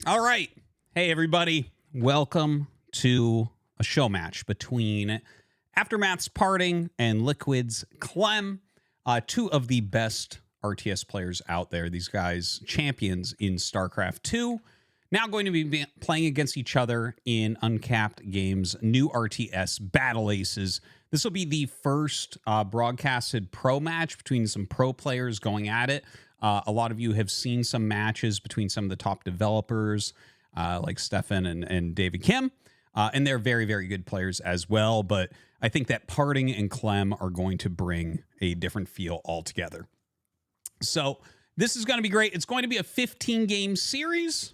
All right. Hey, everybody. Welcome to a show match between Aftermath's PartinG and Liquid's Clem, two of the best RTS players out there. These guys, champions in StarCraft 2, now going to be playing against each other in Uncapped Games' new RTS Battle Aces. This will be the first broadcasted pro match between some pro players going at it. A lot of you have seen some matches between some of the top developers like Stefan and David Kim. And they're very, very good players as well. But I think that PartinG and Clem are going to bring a different feel altogether. So this is going to be great. It's going to be a 15-game series.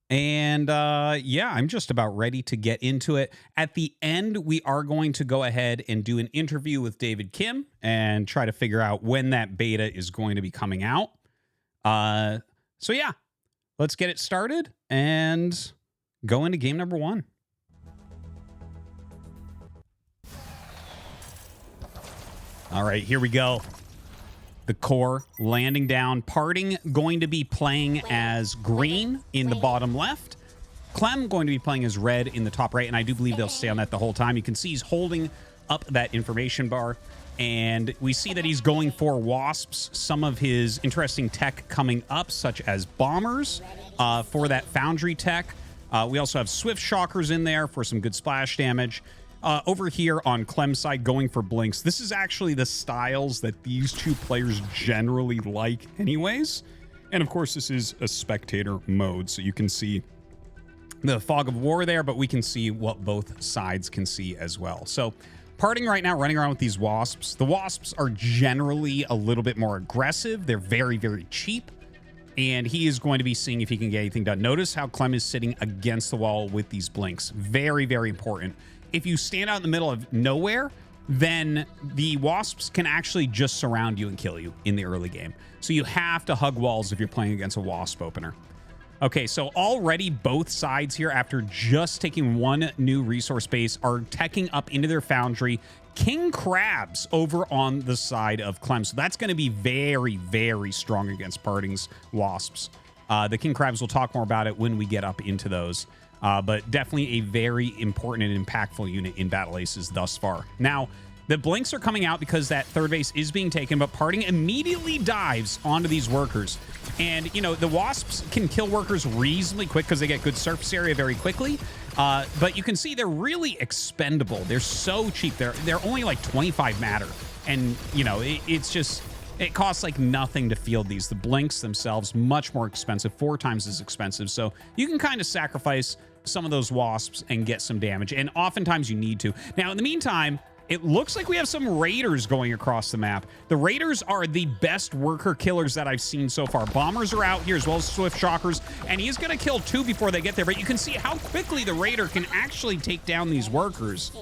And yeah, I'm just about ready to get into it. At the end, we are going to go ahead and do an interview with David Kim and try to figure out when that beta is going to be coming out. So yeah, let's get it started and go into game number 1. All right, here we go. The core landing down. PartinG going to be playing as green in the bottom left. Clem going to be playing as red in the top right, and I do believe they'll stay on that the whole time. You can see he's holding up that information bar, and we see that he's going for wasps. Some of his interesting tech coming up, such as bombers for that foundry tech. We also have swift shockers in there for some good splash damage. Over here on Clem's side, going for blinks. This is actually the styles that these two players generally like anyways. And of course, this is a spectator mode, so you can see the fog of war there, but we can see what both sides can see as well. So PartinG right now running around with these wasps. The wasps are generally a little bit more aggressive. They're very, very cheap. And he is going to be seeing if he can get anything done. Notice how Clem is sitting against the wall with these blinks. Very, very important. If you stand out in the middle of nowhere, then the wasps can actually just surround you and kill you in the early game. So you have to hug walls if you're playing against a wasp opener. Okay, so already both sides here, after just taking one new resource base, are teching up into their foundry. King Crabs over on the side of Clem. So that's going to be very, very strong against PartinG's wasps. The King Crabs, will talk more about it when we get up into those. But definitely a very important and impactful unit in Battle Aces thus far. Now, the blinks are coming out because that third base is being taken, but PartinG immediately dives onto these workers. And, you know, the wasps can kill workers reasonably quick because they get good surface area very quickly. But you can see they're really expendable. They're so cheap. They're only like 25 matter. And, you know, it's just... It costs like nothing to field these. The blinks themselves, much more expensive, 4 times as expensive. So you can kind of sacrifice some of those wasps and get some damage. And oftentimes you need to. Now, in the meantime, it looks like we have some raiders going across the map. The raiders are the best worker killers that I've seen so far. Bombers are out here as well as swift shockers. And he's going to kill 2 before they get there. But you can see how quickly the raider can actually take down these workers.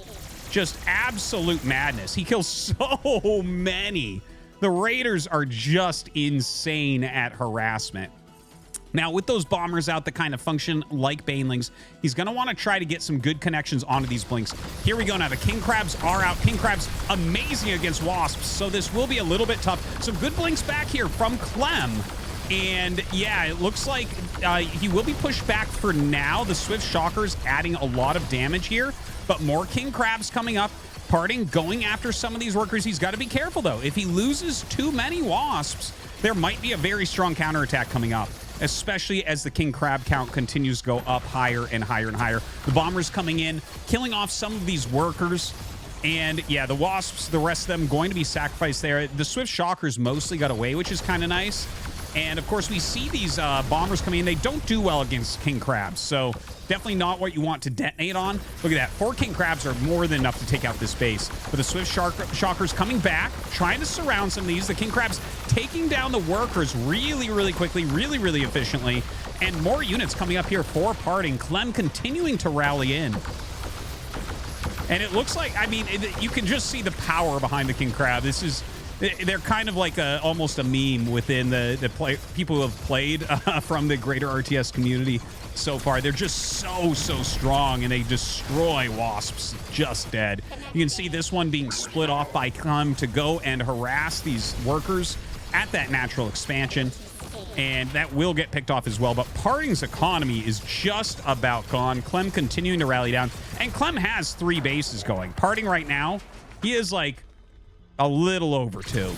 Just absolute madness. He kills so many. The raiders are just insane at harassment. Now, with those bombers out that kind of function like banelings, he's going to want to try to get some good connections onto these blinks. Here we go now. The King Crabs are out. King Crabs amazing against wasps, so this will be a little bit tough. Some good blinks back here from Clem. And yeah, it looks like he will be pushed back for now. The swift shockers adding a lot of damage here, but more King Crabs coming up. PartinG going after some of these workers. He's got to be careful, though. If he loses too many wasps, there might be a very strong counterattack coming up, especially as the King Crab count continues to go up higher and higher and higher. The bombers coming in, killing off some of these workers. And yeah, the wasps, the rest of them going to be sacrificed there. The swift shockers mostly got away, which is kind of nice. And of course, we see these bombers coming in. They don't do well against King Crabs, so definitely not what you want to detonate on. Look at that. 4 King Crabs are more than enough to take out this base. But the swift shockers coming back, trying to surround some of these. The King Crabs taking down the workers really, really quickly, really, really efficiently. And more units coming up here for PartinG. Clem continuing to rally in. And it looks like, I mean, you can just see the power behind the King Crab. They're kind of like almost a meme within the people who have played from the greater RTS community so far. They're just so strong, and they destroy wasps just dead. You can see this one being split off by Clem to go and harass these workers at that natural expansion. and that will get picked off as well. But PartinG's economy is just about gone. Clem continuing to rally down, and Clem has 3 bases going. PartinG right now, he is like a little over 2.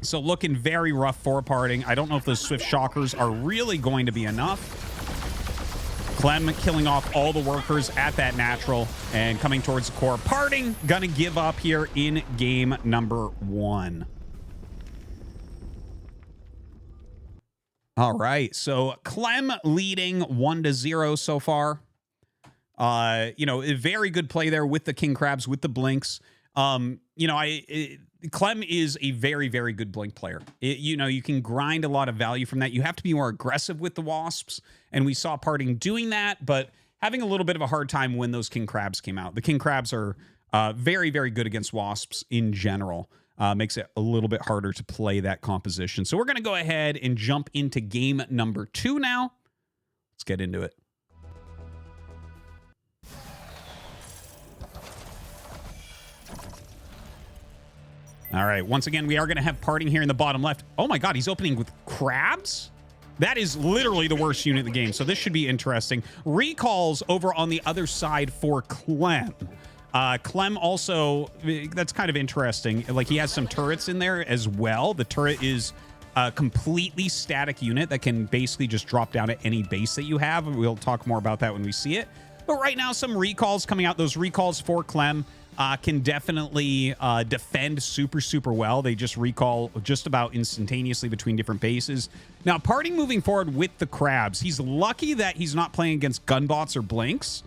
So looking very rough for PartinG. I don't know if those Swift Shockers are really going to be enough. Clem killing off all the workers at that natural and coming towards the core. PartinG gonna give up here in game number 1. All right, so Clem leading 1-0 so far. You know, a very good play there with the King Crabs, with the blinks. You know, Clem is a very, very good blink player. You know, you can grind a lot of value from that. You have to be more aggressive with the wasps, and we saw PartinG doing that, but having a little bit of a hard time when those King Crabs came out. The King Crabs are very, very good against wasps in general. Makes it a little bit harder to play that composition. So we're going to go ahead and jump into game number 2 now. Let's get into it. All right, once again, we are going to have PartinG here in the bottom left. Oh my god, he's opening with crabs? That is literally the worst unit in the game, so this should be interesting. Recalls over on the other side for Clem. Clem also, that's kind of interesting. Like, he has some turrets in there as well. The turret is a completely static unit that can basically just drop down at any base that you have. We'll talk more about that when we see it. But right now, some recalls coming out. Those recalls for Clem can definitely defend super, super well. They just recall just about instantaneously between different bases. Now, PartinG moving forward with the crabs. He's lucky that he's not playing against gunbots or blinks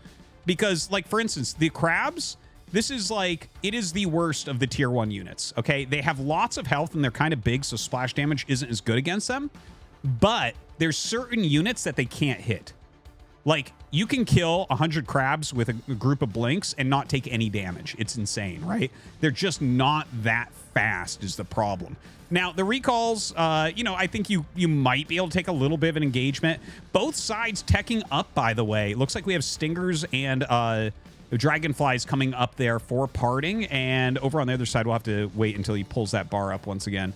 because, like, for instance, the crabs, this is like, it is the worst of the tier 1 units, okay? They have lots of health and they're kind of big, so splash damage isn't as good against them. But there's certain units that they can't hit. Like, you can kill 100 crabs with a group of blinks and not take any damage. It's insane, right? They're just not that fast is the problem. Now, the recalls, you know, I think you might be able to take a little bit of an engagement. Both sides teching up, by the way. It looks like we have stingers and dragonflies coming up there for PartinG. And over on the other side, we'll have to wait until he pulls that bar up once again.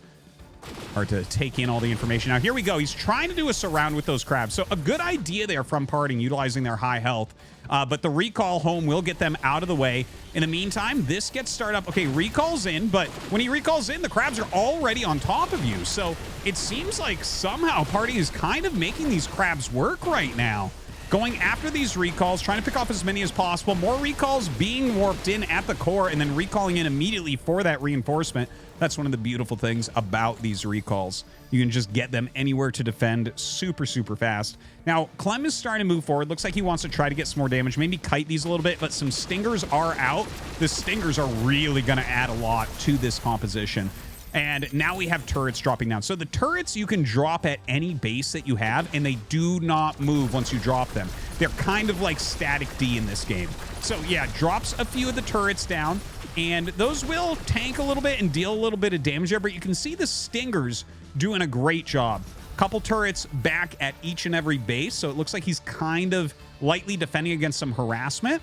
Or to take in all the information. Now, here we go. He's trying to do a surround with those crabs. So a good idea there from PartinG, utilizing their high health. But the recall home will get them out of the way. In the meantime, this gets started up. Okay, recall's in, but when he recalls in, the crabs are already on top of you. So it seems like somehow PartinG is kind of making these crabs work right now. Going after these recalls, trying to pick off as many as possible. More recalls being warped in at the core and then recalling in immediately for that reinforcement. That's one of the beautiful things about these recalls. You can just get them anywhere to defend super, super fast. Now, Clem is starting to move forward. Looks like he wants to try to get some more damage. Maybe kite these a little bit, but some stingers are out. The stingers are really going to add a lot to this composition. And now we have turrets dropping down. So the turrets you can drop at any base that you have, and they do not move once you drop them. They're kind of like static D in this game. So yeah, drops a few of the turrets down, and those will tank a little bit and deal a little bit of damage there, but you can see the stingers doing a great job. Couple turrets back at each and every base, so it looks like he's kind of lightly defending against some harassment.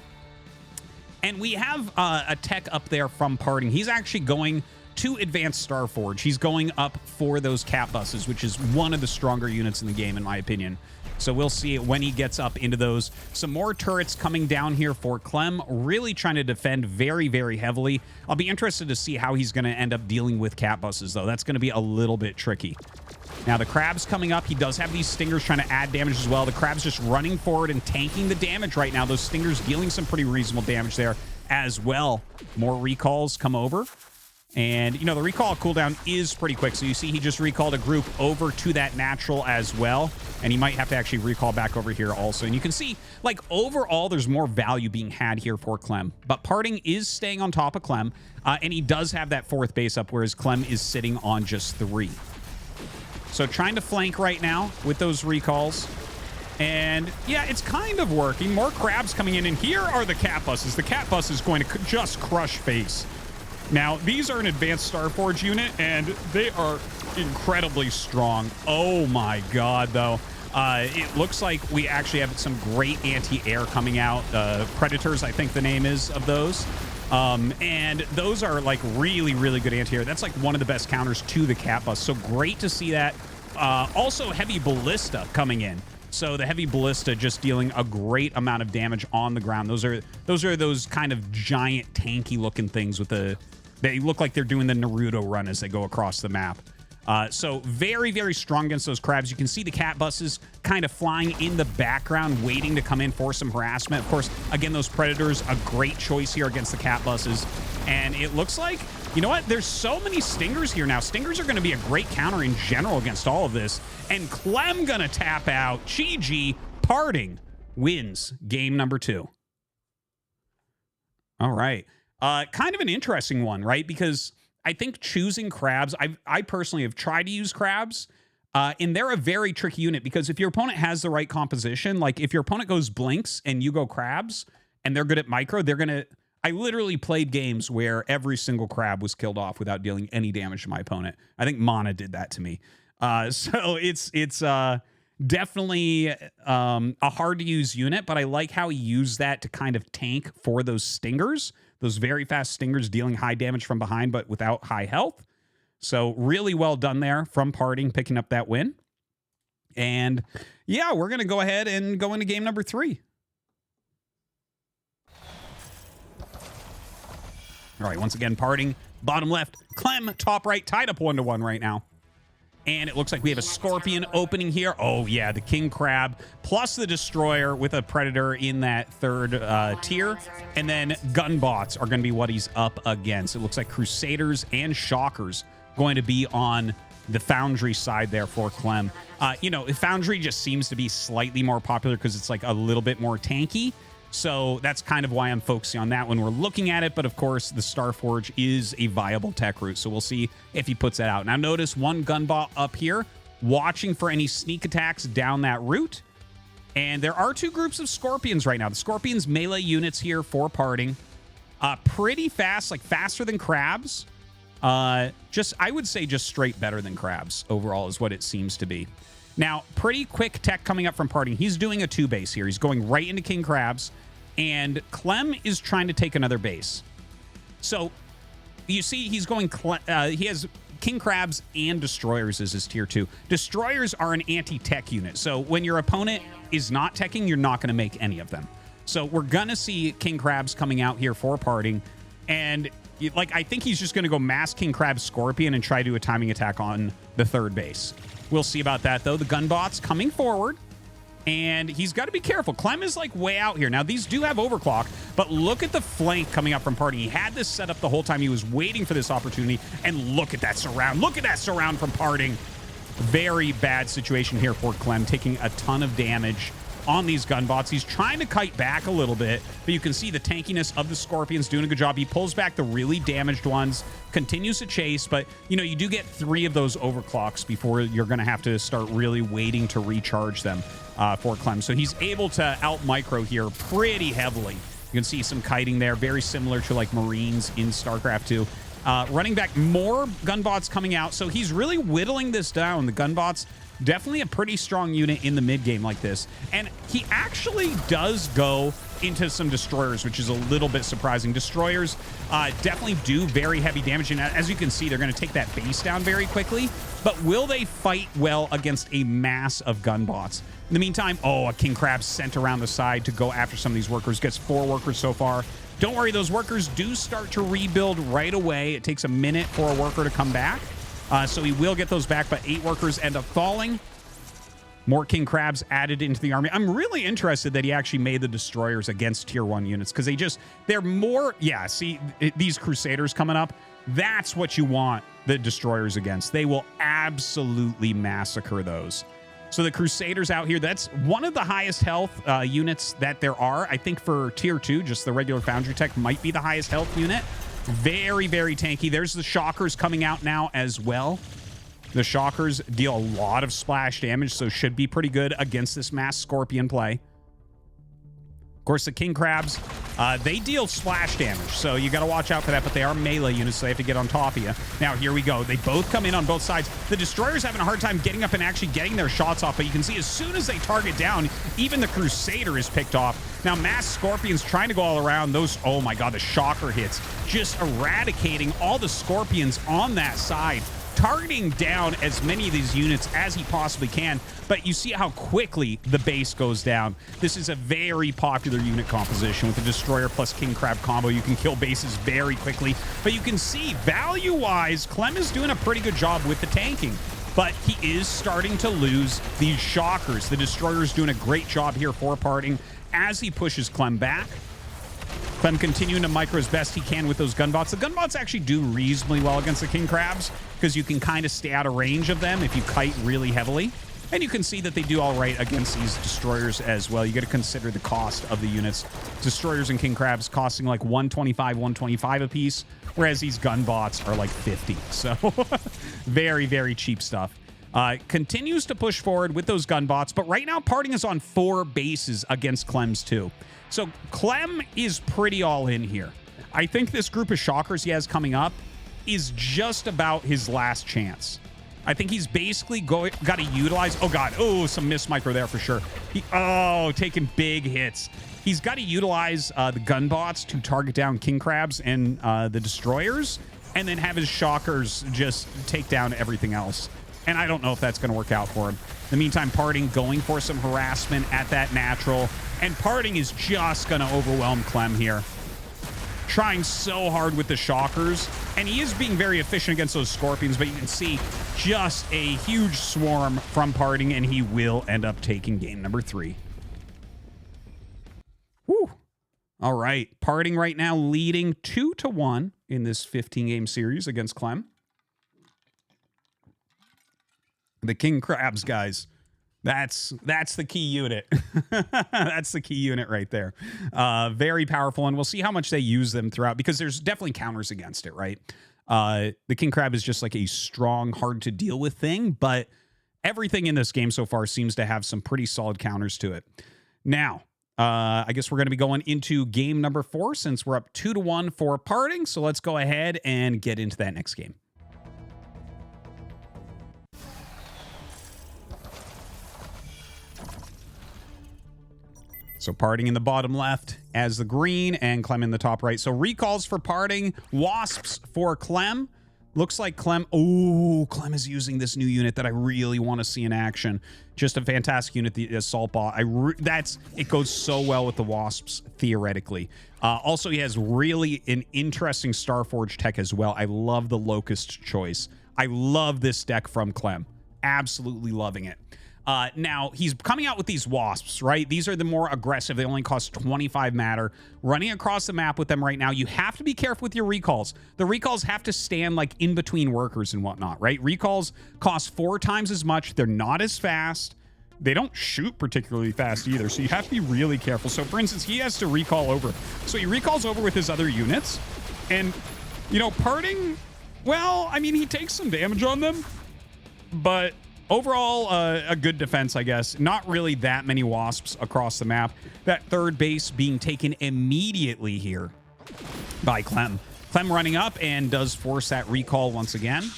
And we have a tech up there from PartinG. He's actually going to Advanced Starforge. He's going up for those cat buses, which is one of the stronger units in the game, in my opinion. So we'll see it when he gets up into those. Some more turrets coming down here for Clem, really trying to defend very, very heavily. I'll be interested to see how he's going to end up dealing with cat buses, though. That's going to be a little bit tricky. Now, the crab's coming up. He does have these stingers trying to add damage as well. The crab's just running forward and tanking the damage right now. Those stingers dealing some pretty reasonable damage there as well. More recalls come over. And, you know, the recall cooldown is pretty quick. So you see he just recalled a group over to that natural as well. And he might have to actually recall back over here also. And you can see, like, overall, there's more value being had here for Clem. But PartinG is staying on top of Clem. And he does have that 4th base up, whereas Clem is sitting on just 3. So trying to flank right now with those recalls. And, yeah, it's kind of working. More crabs coming in. And here are the cat buses. The cat bus is going to just crush face. Now, these are an Advanced Starforge unit, and they are incredibly strong. Oh, my God, though. It looks like we actually have some great anti-air coming out. Predators, I think the name is, of those. And those are, like, really, really good anti-air. That's, like, one of the best counters to the cat bus. So great to see that Also, heavy ballista coming in. So the heavy ballista just dealing a great amount of damage on the ground. Those are those kind of giant tanky looking things with the, they look like they're doing the Naruto run as they go across the map. So very, very strong against those crabs. You can see the cat buses kind of flying in the background, waiting to come in for some harassment. Of course, again, those predators, a great choice here against the cat buses. And it looks like, you know what? There's so many stingers here now. Stingers are going to be a great counter in general against all of this. And Clem going to tap out. GG. PartinG wins game number 2. All right. Kind of an interesting one, right? Because I think choosing crabs, I personally have tried to use crabs, and they're a very tricky unit because if your opponent has the right composition, like if your opponent goes blinks and you go crabs and they're good at micro, they're going to... I literally played games where every single crab was killed off without dealing any damage to my opponent. I think Mana did that to me. So it's definitely a hard-to-use unit, but I like how he used that to kind of tank for those stingers. Those very fast stingers dealing high damage from behind, but without high health. So really well done there from PartinG, picking up that win. And yeah, we're going to go ahead and go into game number 3. All right, once again, PartinG, bottom left. Clem, top right, tied up 1-1 right now. And it looks like we have a Scorpion opening here. Oh, yeah, the King Crab plus the Destroyer with a Predator in that third tier. And then Gunbots are going to be what he's up against. It looks like Crusaders and Shockers going to be on the Foundry side there for Clem. You know, Foundry just seems to be slightly more popular because it's like a little bit more tanky. So that's kind of why I'm focusing on that when we're looking at it. But of course, the Starforge is a viable tech route. So we'll see if he puts that out. Now notice one Gunbot up here watching for any sneak attacks down that route. And there are 2 groups of Scorpions right now. The Scorpions melee units here for PartinG. Pretty fast, like faster than crabs. I would say just straight better than crabs overall is what it seems to be. Now, pretty quick tech coming up from PartinG. He's doing a 2 base here. He's going right into King Crabs, and Clem is trying to take another base. So, you see he's going... he has King Crabs and Destroyers as his tier 2. Destroyers are an anti-tech unit, so when your opponent is not teching, you're not going to make any of them. So, we're going to see King Crabs coming out here for PartinG, and... like, I think he's just going to go mass King Crab Scorpion and try to do a timing attack on the 3rd base. We'll see about that, though. The Gunbot's coming forward, and he's got to be careful. Clem is, like, way out here. Now, these do have overclock, but look at the flank coming up from PartinG. He had this set up the whole time. He was waiting for this opportunity, and look at that surround. Look at that surround from PartinG. Very bad situation here for Clem, taking a ton of damage on these Gunbots. He's trying to kite back a little bit, but you can see the tankiness of the Scorpions doing a good job. He pulls back the really damaged ones, continues to chase, but, you know, you do get 3 of those overclocks before you're going to have to start really waiting to recharge them for Clem. So he's able to out-micro here pretty heavily. You can see some kiting there, very similar to, like, Marines in StarCraft 2. Running back, more Gunbots coming out, so he's really whittling this down. The Gunbots, definitely a pretty strong unit in the mid game like this. And he actually does go into some Destroyers, which is a little bit surprising. Destroyers definitely do very heavy damage. And as you can see, they're going to take that base down very quickly. But will they fight well against a mass of Gunbots? In the meantime, oh, a King Crab sent around the side to go after some of these workers. Gets 4 workers so far. Don't worry, those workers do start to rebuild right away. It takes a minute for a worker to come back. So he will get those back, but 8 workers end up falling. More King Crabs added into the army. I'm really interested that he actually made the Destroyers against tier 1 units because they're more, yeah, see, these Crusaders coming up, that's what you want the Destroyers against. They will absolutely massacre those. So the Crusaders out here, that's one of the highest health units that there are. I think for tier 2, just the regular Foundry Tech might be the highest health unit. Very, very tanky. There's the Shockers coming out now as well. The Shockers deal a lot of splash damage, so should be pretty good against this mass Scorpion play. Of course, the King Crabs, they deal splash damage, so you got to watch out for that, but they are melee units, so they have to get on top of you. Now, here we go. They both come in on both sides. The Destroyer's having a hard time getting up and actually getting their shots off, but you can see as soon as they target down, even the Crusader is picked off. Now, mass Scorpions trying to go all around. Those, oh my god, the Shocker hits. Just eradicating all the Scorpions on that side. targeting down as many of these units as he possibly can, but you see how quickly the base goes down. This is a very popular unit composition. With the Destroyer plus King Crab combo, you can kill bases very quickly, but you can see value-wise, Clem is doing a pretty good job with the tanking, but he is starting to lose these Shockers. The Destroyer is doing a great job here for PartinG as he pushes Clem back. Clem continuing to micro as best he can with those gunbots. The gunbots actually do reasonably well against the King Crabs because you can kind of stay out of range of them if you kite really heavily. And you can see that they do all right against these Destroyers as well. You got to consider the cost of the units. Destroyers and King Crabs costing like 125, 125 a piece, whereas these gunbots are like 50. So very, very cheap stuff. Continues to push forward with those gunbots, but right now PartinG is on 4 bases against Clem's 2. So Clem is pretty all in here. I think this group of Shockers he has coming up is just about his last chance. I think he's basically got to utilize... Oh, God. Oh, some miss micro there for sure. Taking big hits. He's got to utilize the gunbots to target down King Crabs and the Destroyers, and then have his Shockers just take down everything else. And I don't know if that's going to work out for him. In the meantime, PartinG going for some harassment at that natural. And PartinG is just going to overwhelm Clem here. Trying so hard with the Shockers. And he is being very efficient against those Scorpions. But you can see just a huge swarm from PartinG. And he will end up taking game number 3. Woo. All right. PartinG right now leading 2-1 in this 15-game series against Clem. The King Crabs, guys. That's the key unit. That's the key unit right there. Very powerful, and we'll see how much they use them throughout, because there's definitely counters against it, right? The King Crab is just like a strong, hard-to-deal with thing, but everything in this game so far seems to have some pretty solid counters to it. Now, I guess we're going to be going into game number 4 since we're up 2-1 for PartinG, so let's go ahead and get into that next game. So PartinG in the bottom left as the green, and Clem in the top right. So recalls for PartinG, Wasps for Clem. Looks like Clem... Oh, Clem is using this new unit that I really want to see in action. Just a fantastic unit, the Assault Bot. It goes so well with the Wasps, theoretically. Also, he has really an interesting Starforge tech as well. I love the Locust choice. I love this deck from Clem. Absolutely loving it. Now, he's coming out with these Wasps, right? These are the more aggressive. They only cost 25 matter. Running across the map with them right now, you have to be careful with your recalls. The recalls have to stand like in between workers and whatnot, right? Recalls cost 4 times as much. They're not as fast. They don't shoot particularly fast either, so you have to be really careful. So, for instance, he has to recall over. So he recalls over with his other units. And, you know, PartinG, well, I mean, he takes some damage on them, but... Overall, a good defense, I guess. Not really that many Wasps across the map. That third base being taken immediately here by Clem. Clem running up and does force that recall once again.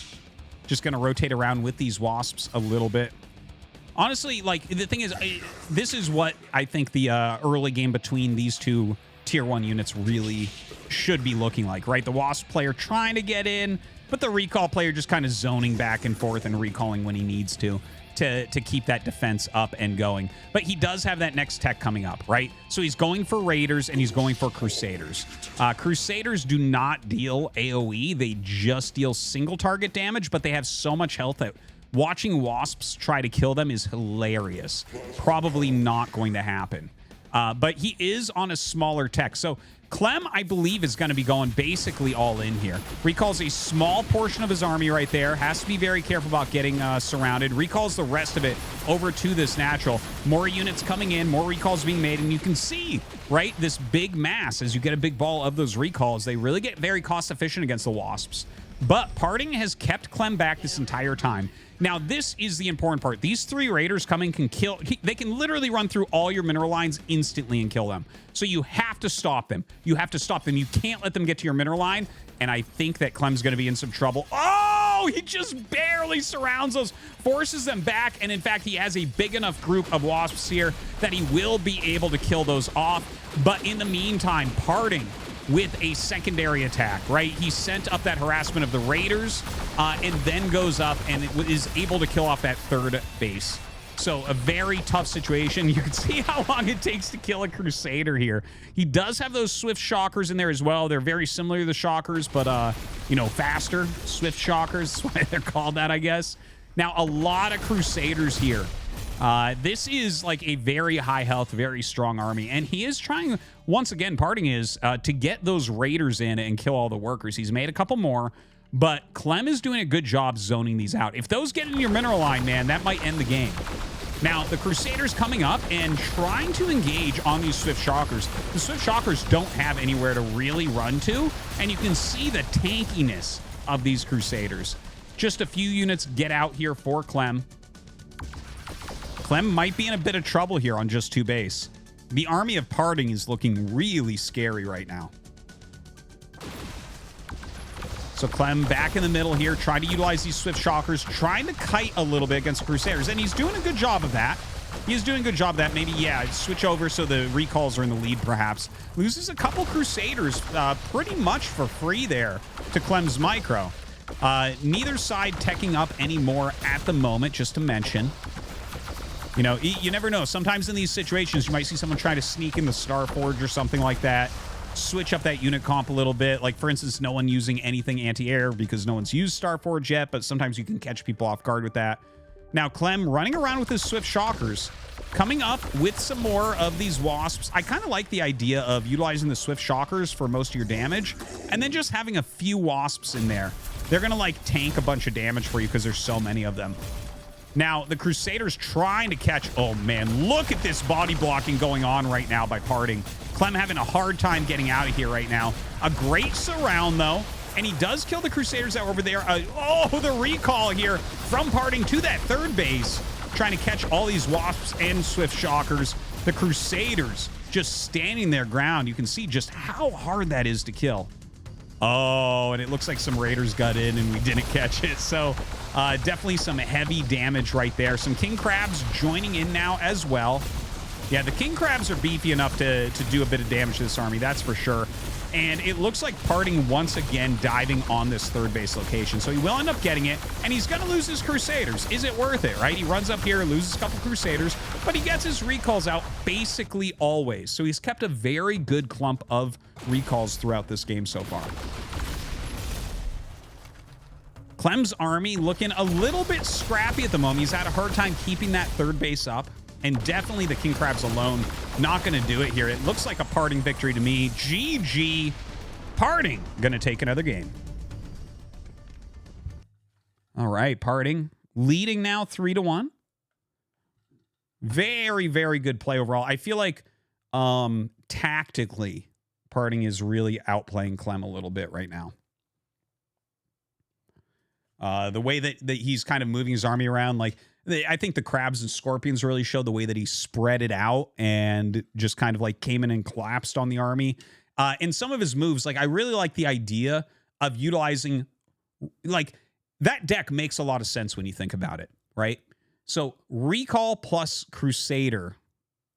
Just going to rotate around with these Wasps a little bit. Honestly, like, the thing is, this is what I think the early game between these two tier 1 units really should be looking like, right? The Wasp player trying to get in, but the recall player just kind of zoning back and forth and recalling when he needs to keep that defense up and going. But he does have that next tech coming up, right? So he's going for Raiders and he's going for Crusaders. Crusaders do not deal AoE. They just deal single target damage, but they have so much health that watching Wasps try to kill them is hilarious. Probably not going to happen. But he is on a smaller tech. So Clem, I believe, is going to be going basically all in here. Recalls a small portion of his army right there. Has to be very careful about getting surrounded. Recalls the rest of it over to this natural. More units coming in, more recalls being made, and you can see, right, this big mass as you get a big ball of those recalls. They really get very cost efficient against the Wasps. But PartinG has kept Clem back this entire time. Now, this is the important part. These 3 Raiders coming can kill... They can literally run through all your mineral lines instantly and kill them. So you have to stop them. You have to stop them. You can't let them get to your mineral line. And I think that Clem's going to be in some trouble. Oh, he just barely surrounds those, forces them back. And in fact, he has a big enough group of Wasps here that he will be able to kill those off. But in the meantime, PartinG with a secondary attack, right? He sent up that harassment of the Raiders and then goes up and is able to kill off that third base. So a very tough situation. You can see how long it takes to kill a Crusader here. He does have those Swift Shockers in there as well. They're very similar to the Shockers, but, you know, faster. Swift Shockers, that's why they're called that, I guess. Now, a lot of Crusaders here. This is like a very high health, very strong army. And he is trying, once again, PartinG is, to get those Raiders in and kill all the workers. He's made a couple more, but Clem is doing a good job zoning these out. If those get in your mineral line, man, that might end the game. Now, the Crusaders coming up and trying to engage on these Swift Shockers. The Swift Shockers don't have anywhere to really run to, and you can see the tankiness of these Crusaders. Just a few units get out here for Clem. Clem might be in a bit of trouble here on just 2 base. The army of PartinG is looking really scary right now. So Clem back in the middle here, trying to utilize these Swift Shockers, trying to kite a little bit against Crusaders, and he's doing a good job of that. He's doing a good job of that. Maybe, yeah, switch over so the recalls are in the lead, perhaps. Loses a couple Crusaders pretty much for free there to Clem's Micro. Neither side teching up anymore at the moment, just to mention. You know, you never know. Sometimes in these situations, you might see someone try to sneak in the Starforge or something like that. Switch up that unit comp a little bit. Like, for instance, no one using anything anti-air because no one's used Starforge yet, but sometimes you can catch people off guard with that. Now, Clem running around with his Swift Shockers, coming up with some more of these Wasps. I kind of like the idea of utilizing the Swift Shockers for most of your damage, and then just having a few Wasps in there. They're going to, like, tank a bunch of damage for you because there's so many of them. Now, the Crusaders trying to catch... Oh, man, look at this body blocking going on right now by PartinG. Clem having a hard time getting out of here right now. A great surround, though. And he does kill the Crusaders that were over there. Oh, the recall here from PartinG to that third base. Trying to catch all these Wasps and Swift Shockers. The Crusaders just standing their ground. You can see just how hard that is to kill. Oh, and it looks like some Raiders got in and we didn't catch it. So definitely some heavy damage right there. Some King Crabs joining in now as well. Yeah, the King Crabs are beefy enough to do a bit of damage to this army, that's for sure. And it looks like PartinG once again diving on this third base location. So he will end up getting it, and he's going to lose his Crusaders. Is it worth it, right? He runs up here, loses a couple Crusaders, but he gets his recalls out basically always. So he's kept a very good clump of recalls throughout this game so far. Clem's army looking a little bit scrappy at the moment. He's had a hard time keeping that third base up. And definitely the King Crabs alone not going to do it here. It looks like a PartinG victory to me. GG. PartinG going to take another game. All right, PartinG leading now 3-1. Very, very good play overall. I feel like tactically, PartinG is really outplaying Clem a little bit right now. The way that he's kind of moving his army around, like, I think the Crabs and Scorpions really showed the way that he spread it out and just kind of like came in and collapsed on the army. In some of his moves, like, I really like the idea of utilizing, like, that deck makes a lot of sense when you think about it, right? So Recall plus Crusader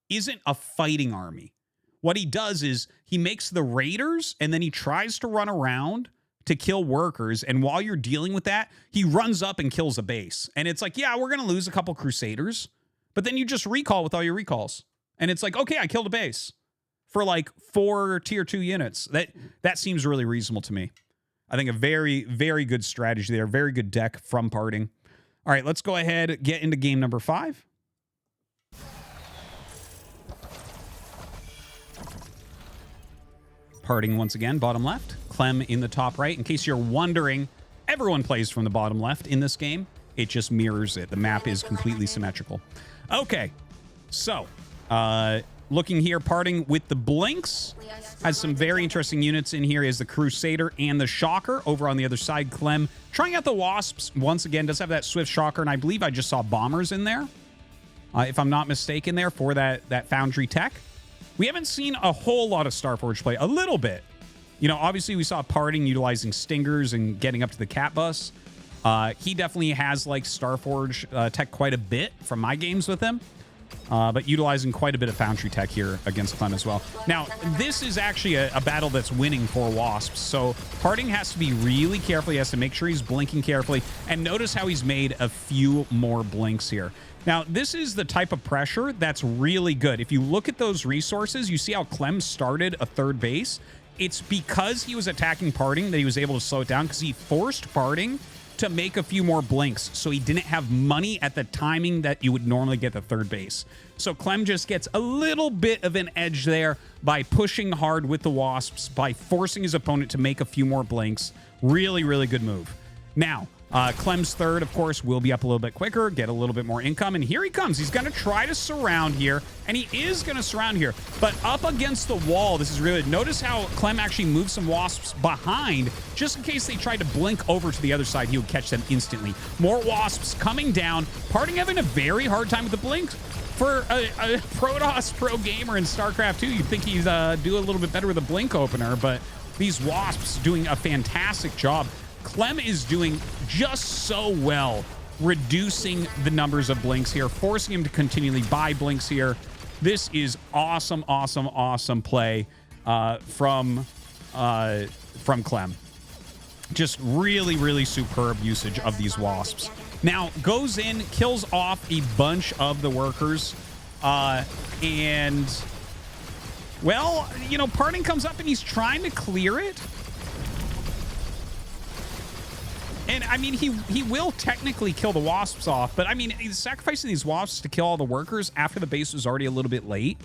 isn't a fighting army. What he does is he makes the Raiders and then he tries to run around to kill workers, and while you're dealing with that, he runs up and kills a base. And it's like, yeah, we're going to lose a couple Crusaders, but then you just recall with all your recalls. And it's like, okay, I killed a base for like 4 tier 2 units. That seems really reasonable to me. I think a very, very good strategy there. Very good deck from PartinG. All right, let's go ahead, get into game number 5. PartinG once again, bottom left. Clem in the top right. In case you're wondering, everyone plays from the bottom left in this game. It just mirrors it. The map is completely symmetrical. Okay, so looking here, PartinG with the Blinks. Has some very interesting units in here. He has the Crusader and the Shocker. Over on the other side, Clem trying out the Wasps. Once again, does have that Swift Shocker, and I believe I just saw Bombers in there. If I'm not mistaken there, for that Foundry tech. We haven't seen a whole lot of Starforge play. A little bit. You know, obviously we saw PartinG utilizing Stingers and getting up to the Cat Bus. He definitely has, like, Starforge tech quite a bit from my games with him. but utilizing quite a bit of Foundry tech here against Clem as well. Now, this is actually a battle that's winning for Wasps, so PartinG has to be really careful. He has to make sure he's blinking carefully, and notice how he's made a few more blinks here. Now, this is the type of pressure that's really good. If you look at those resources, you see how Clem started a third base. It's because he was attacking PartinG that he was able to slow it down, because he forced PartinG to make a few more blinks, so he didn't have money at the timing that you would normally get the third base. So Clem just gets a little bit of an edge there by pushing hard with the Wasps, by forcing his opponent to make a few more blinks. Really, really good move. Now, Clem's third, of course, will be up a little bit quicker, get a little bit more income, and here he comes. He's going to try to surround here, and he is going to surround here, but up against the wall, this is really... Notice how Clem actually moves some Wasps behind, just in case they tried to blink over to the other side, he would catch them instantly. More Wasps coming down. PartinG having a very hard time with the blink. For a Protoss pro gamer in StarCraft 2, you'd think he'd do a little bit better with a blink opener, but these Wasps doing a fantastic job. Clem is doing just so well reducing the numbers of blinks here, forcing him to continually buy blinks here. This is awesome, awesome, awesome play from Clem. Just really, really superb usage of these Wasps. Now, goes in, kills off a bunch of the workers, and, well, you know, PartinG comes up and he's trying to clear it. And, I mean, he will technically kill the Wasps off, but, I mean, he's sacrificing these Wasps to kill all the workers after the base was already a little bit late.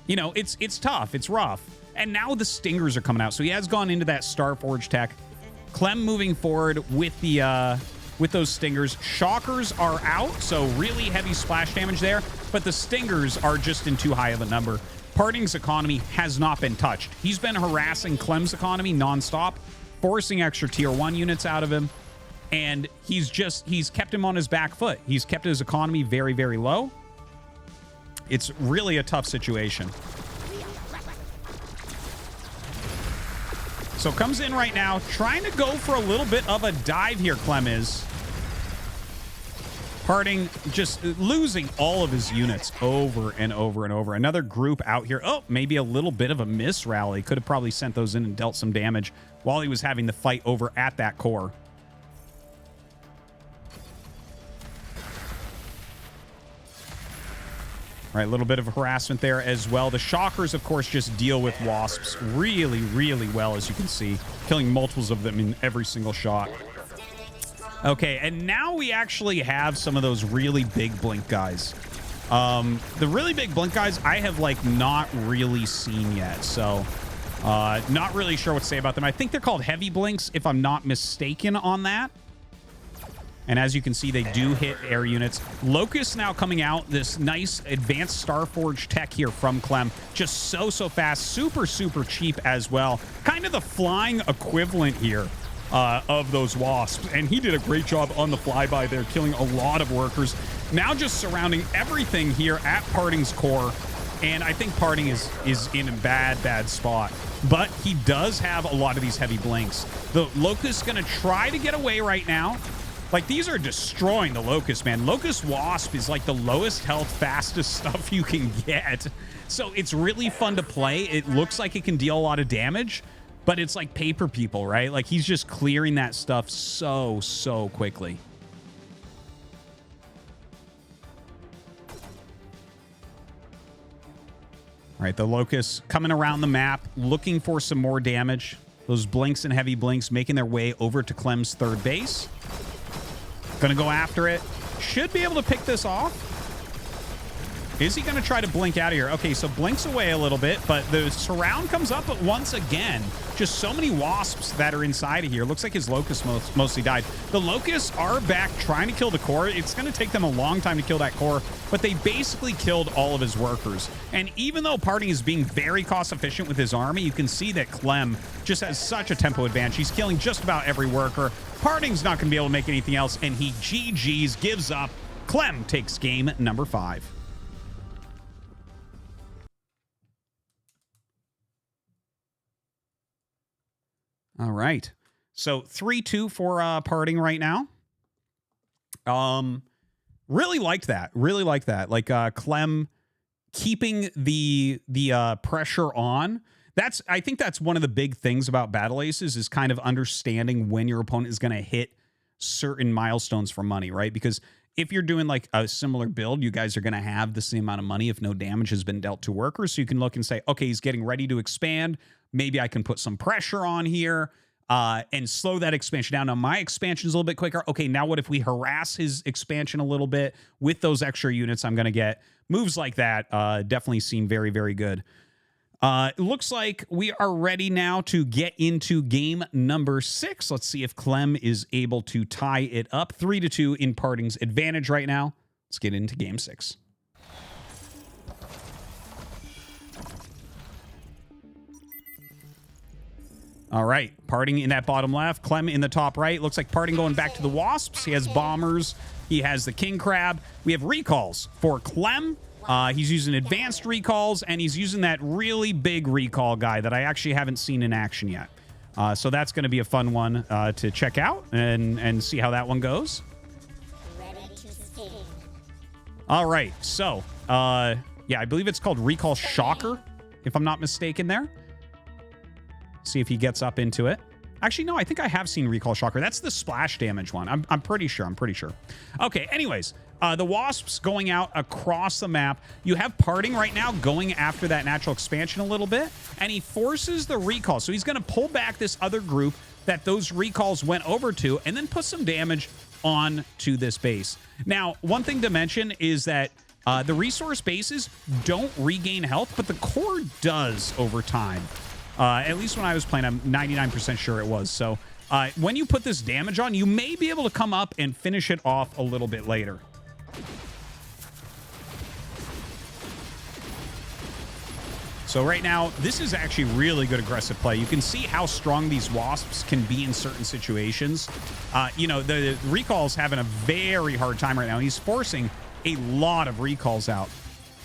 You know, it's tough. It's rough. And now the Stingers are coming out, so he has gone into that Starforge tech. Clem moving forward with the with those Stingers. Shockers are out, so really heavy splash damage there, but the Stingers are just in too high of a number. PartinG's economy has not been touched. He's been harassing Clem's economy nonstop, forcing extra tier 1 units out of him, and he's kept him on his back foot. He's kept his economy very, very low. It's really a tough situation. So comes in right now, trying to go for a little bit of a dive here, Clem is. PartinG just losing all of his units over and over and over. Another group out here. Oh, maybe a little bit of a miss rally. Could have probably sent those in and dealt some damage while he was having the fight over at that core. All right, a little bit of harassment there as well. The Shockers, of course, just deal with Wasps really, really well, as you can see. Killing multiples of them in every single shot. Okay, and now we actually have some of those really big blink guys. The really big blink guys I have, like, not really seen yet, so not really sure what to say about them. I think they're called heavy blinks, if I'm not mistaken on that. And as you can see, they do hit air units. Locust now coming out, this nice advanced Starforge tech here from Clem. Just so fast, super cheap as well. Kind of the flying equivalent here of those Wasps. And he did a great job on the flyby there, killing a lot of workers. Now just surrounding everything here at PartinG's core. And I think PartinG is in a bad spot. But he does have a lot of these heavy blinks. The Locust's going to try to get away right now. Like, these are destroying the Locust, man. Locust Wasp is like the lowest health, fastest stuff you can get. So it's really fun to play. It looks like it can deal a lot of damage, but it's like paper people, right? Like, he's just clearing that stuff so quickly. All right, the Locust coming around the map, looking for some more damage. Those blinks and heavy blinks making their way over to Clem's third base. Gonna go after it. Should be able to pick this off. Is he gonna try to blink out of here? Okay, so blinks away a little bit, but the surround comes up once again. Just so many Wasps that are inside of here. Looks like his Locust mostly died. The Locusts are back trying to kill the core. It's gonna take them a long time to kill that core, but they basically killed all of his workers. And even though PartinG is being very cost efficient with his army, you can see that Clem just has such a tempo advantage. He's killing just about every worker. PartinG's not going to be able to make anything else, and he GG's, gives up. Clem takes game number 5. All right. So 3-2 for PartinG right now. Really liked that. Really liked that. Like Clem keeping the pressure on. I think that's one of the big things about battle aces is kind of understanding when your opponent is going to hit certain milestones for money, right? Because if you're doing like a similar build, you guys are going to have the same amount of money if no damage has been dealt to workers. So you can look and say, okay, he's getting ready to expand. Maybe I can put some pressure on here and slow that expansion down. Now, my expansion is a little bit quicker. Okay, now what if we harass his expansion a little bit with those extra units I'm going to get? Moves like that definitely seem very, very good. It looks like we are ready now to get into game number 6. Let's see if Clem is able to tie it up. 3-2 in PartinG's advantage right now. Let's get into game 6. All right, PartinG in that bottom left, Clem in the top right. Looks like PartinG going back to the Wasps. He has bombers. He has the King Crab. We have recalls for Clem. He's using advanced recalls, and he's using that really big recall guy that I actually haven't seen in action yet. So that's going to be a fun one to check out and see how that one goes. All right, so yeah, I believe it's called Recall Shocker, if I'm not mistaken there. See if he gets up into it. Actually, no, I think I have seen Recall Shocker. That's the splash damage one. I'm pretty sure. Okay, anyways, the Wasps going out across the map. You have PartinG right now going after that natural expansion a little bit, and he forces the recall. So he's going to pull back this other group that those recalls went over to and then put some damage on to this base. Now, one thing to mention is that the resource bases don't regain health, but the core does over time. At least when I was playing, I'm 99% sure it was. So when you put this damage on, you may be able to come up and finish it off a little bit later. So right now, this is actually really good aggressive play. You can see how strong these Wasps can be in certain situations. You know, the recall's having a very hard time right now. He's forcing a lot of recalls out.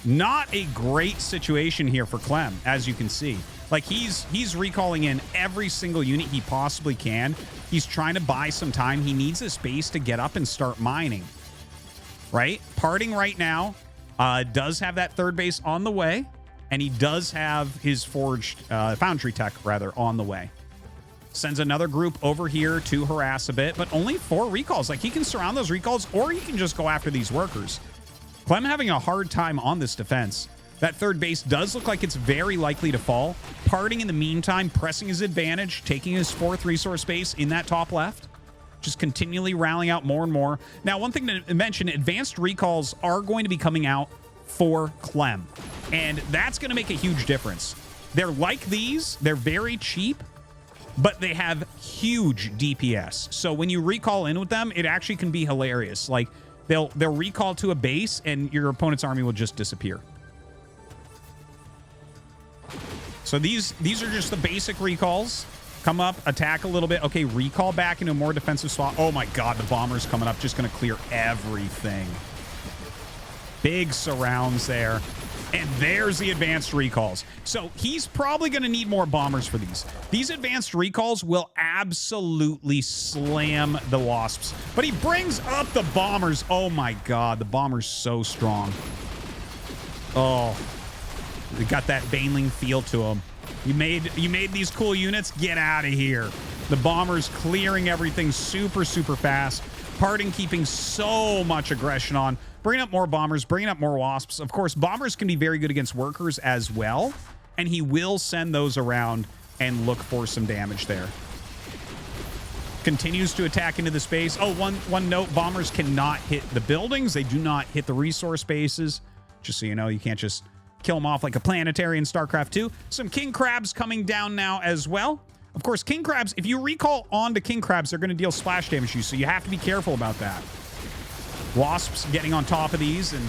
Not a great situation here for Clem, as you can see. Like, he's recalling in every single unit he possibly can. He's trying to buy some time. He needs a space to get up and start mining. Right? PartinG right now does have that third base on the way, and he does have his forged foundry tech, rather, on the way. Sends another group over here to harass a bit, but only 4 recalls. Like, he can surround those recalls, or he can just go after these workers. Clem having a hard time on this defense. That third base does look like it's very likely to fall. PartinG in the meantime, pressing his advantage, taking his 4th resource base in that top left. Just continually rallying out more and more. Now, one thing to mention, advanced recalls are going to be coming out for Clem. And that's going to make a huge difference. They're like these. They're very cheap, but they have huge DPS. So when you recall in with them, it actually can be hilarious. Like, they'll recall to a base, and your opponent's army will just disappear. So these are just the basic recalls. Come up, attack a little bit. Okay, recall back into a more defensive spot. Oh my god, the bomber's coming up. Just going to clear everything. Big surrounds there. And there's the advanced recalls. So he's probably going to need more bombers for these. These advanced recalls will absolutely slam the Wasps. But he brings up the bombers. Oh my god, the bomber's so strong. Oh. They got that Baneling feel to them. You made these cool units. Get out of here. The bomber's clearing everything super, super fast. PartinG keeping so much aggression on. Bringing up more bombers, bringing up more Wasps. Of course, bombers can be very good against workers as well. And he will send those around and look for some damage there. Continues to attack into the space. Oh, one note, bombers cannot hit the buildings. They do not hit the resource bases. Just so you know, you can't just kill them off like a planetary in StarCraft 2. Some King Crabs coming down now as well. Of course, King Crabs, if you recall onto King Crabs, they're going to deal splash damage to you, so you have to be careful about that. Wasps getting on top of these, and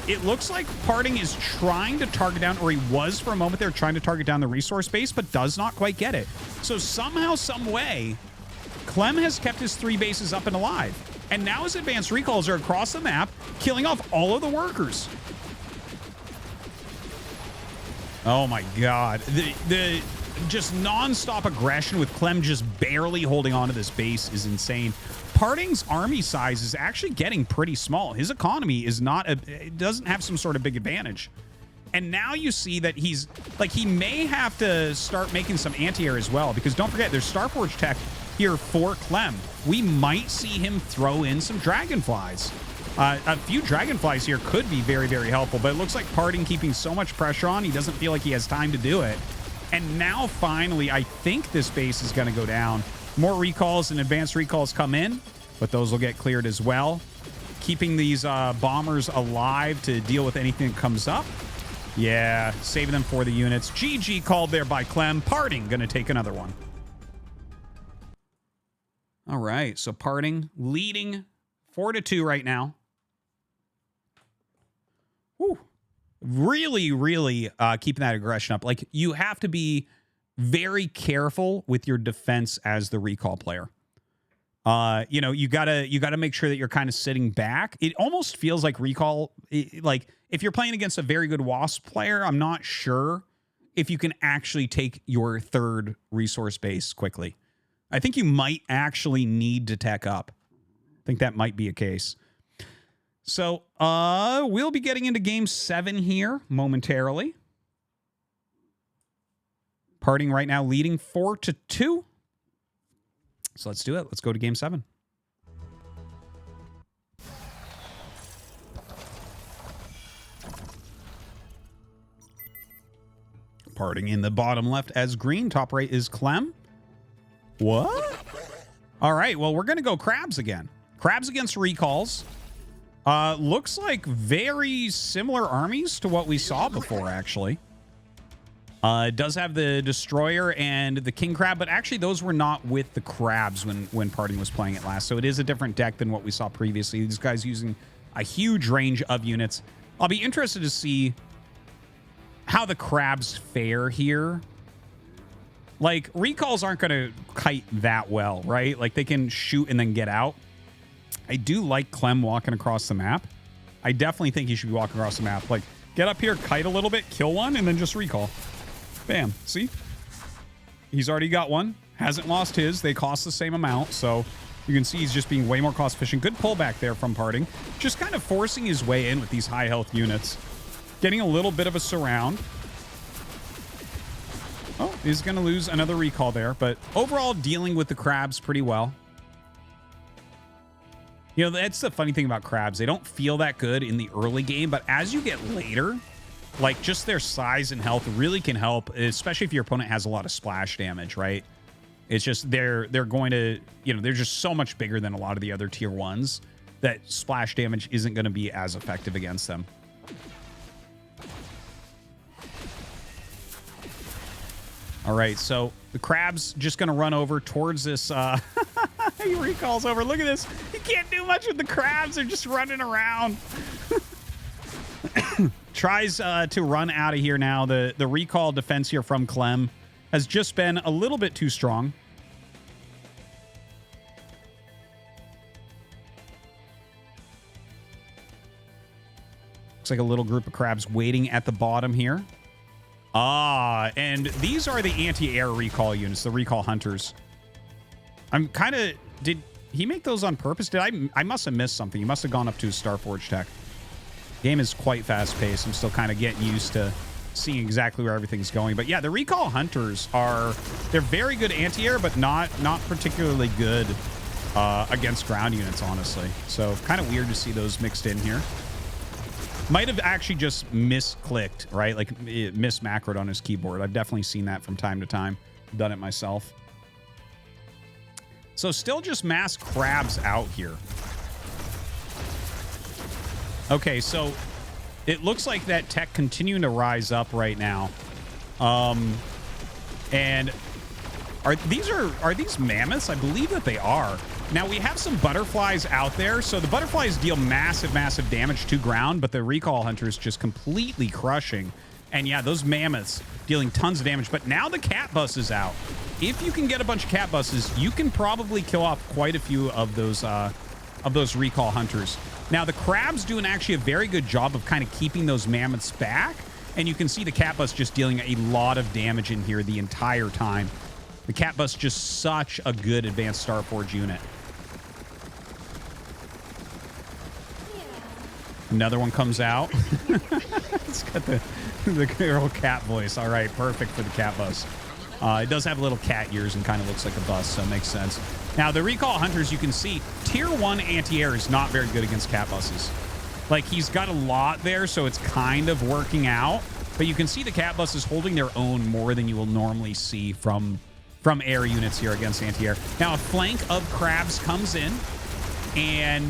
it looks like PartinG is trying to target down, or he was for a moment there trying to target down the resource base, but does not quite get it. So somehow, some way, Clem has kept his 3 bases up and alive. And now his advanced recalls are across the map, killing off all of the workers. Oh my god. The just non-stop aggression with Clem just barely holding on to this base is insane. PartinG's army size is actually getting pretty small. His economy is not it doesn't have some sort of big advantage. And now you see that he's like, he may have to start making some anti-air as well, because don't forget, there's Starforge tech here for Clem. We might see him throw in some dragonflies. A few dragonflies here could be very, very helpful, but it looks like PartinG keeping so much pressure on, he doesn't feel like he has time to do it. And now finally, I think this base is going to go down. More recalls and advanced recalls come in, but those will get cleared as well. Keeping these bombers alive to deal with anything that comes up. Yeah, saving them for the units. GG called there by Clem. PartinG going to take another one. All right, so PartinG leading 4-2 right now. Woo. Really, really keeping that aggression up. Like, you have to be very careful with your defense as the recall player. You know, you gotta make sure that you're kind of sitting back. It almost feels like recall, like if you're playing against a very good Wasp player, I'm not sure if you can actually take your third resource base quickly. I think you might actually need to tech up. I think that might be a case. So we'll be getting into game 7 here momentarily. PartinG right now leading 4-2. So let's do it. Let's go to game 7. PartinG in the bottom left as green. Top right is Clem. What? All right. Well, we're going to go crabs again. Crabs against recalls. Looks like very similar armies to what we saw before, actually. It does have the Destroyer and the King Crab, but actually those were not with the Crabs when PartinG was playing it last. So it is a different deck than what we saw previously. These guys using a huge range of units. I'll be interested to see how the Crabs fare here. Like, recalls aren't going to kite that well, right? Like, they can shoot and then get out. I do like Clem walking across the map. I definitely think he should be walking across the map. Like, get up here, kite a little bit, kill one, and then just recall. Bam. See? He's already got one. Hasn't lost his. They cost the same amount, so you can see he's just being way more cost efficient. Good pullback there from PartinG. Just kind of forcing his way in with these high health units. Getting a little bit of a surround. Oh, he's going to lose another recall there, but overall dealing with the crabs pretty well. You know, that's the funny thing about crabs. They don't feel that good in the early game, but as you get later, like, just their size and health really can help, especially if your opponent has a lot of splash damage, right? It's just they're going to, you know, they're just so much bigger than a lot of the other tier 1s that splash damage isn't going to be as effective against them. All right, so the crab's just going to run over towards this. He recalls over. Look at this. He can't do much with the crabs. They're just running around. Tries to run out of here now. The recall defense here from Clem has just been a little bit too strong. Looks like a little group of crabs waiting at the bottom here. Ah, and these are the anti-air recall units, the recall hunters. I'm kind of... Did he make those on purpose? I must have missed something. He must have gone up to his Starforge tech. Game is quite fast-paced. I'm still kind of getting used to seeing exactly where everything's going. But yeah, the recall hunters are... They're very good anti-air, but not particularly good against ground units, honestly. So kind of weird to see those mixed in here. Might have actually just misclicked, right? Like, it mismacroed on his keyboard. I've definitely seen that from time to time. Done it myself. So still just mass crabs out here. Okay, so it looks like that tech continuing to rise up right now. And are these mammoths? I believe that they are. Now, we have some butterflies out there. So the butterflies deal massive, massive damage to ground, but the recall hunters just completely crushing. And yeah, those mammoths dealing tons of damage. But now the cat bus is out. If you can get a bunch of cat buses, you can probably kill off quite a few of those recall hunters. Now, the crabs doing actually a very good job of kind of keeping those mammoths back. And you can see the cat bus just dealing a lot of damage in here the entire time. The cat bus just such a good advanced Starforge unit. Another one comes out. It's got the girl cat voice. All right, perfect for the cat bus. It does have little cat ears and kind of looks like a bus, so it makes sense. Now, the recall hunters, you can see, tier 1 anti-air is not very good against cat buses. Like, he's got a lot there, so it's kind of working out. But you can see the cat bus is holding their own more than you will normally see from air units here against anti-air. Now, a flank of crabs comes in, and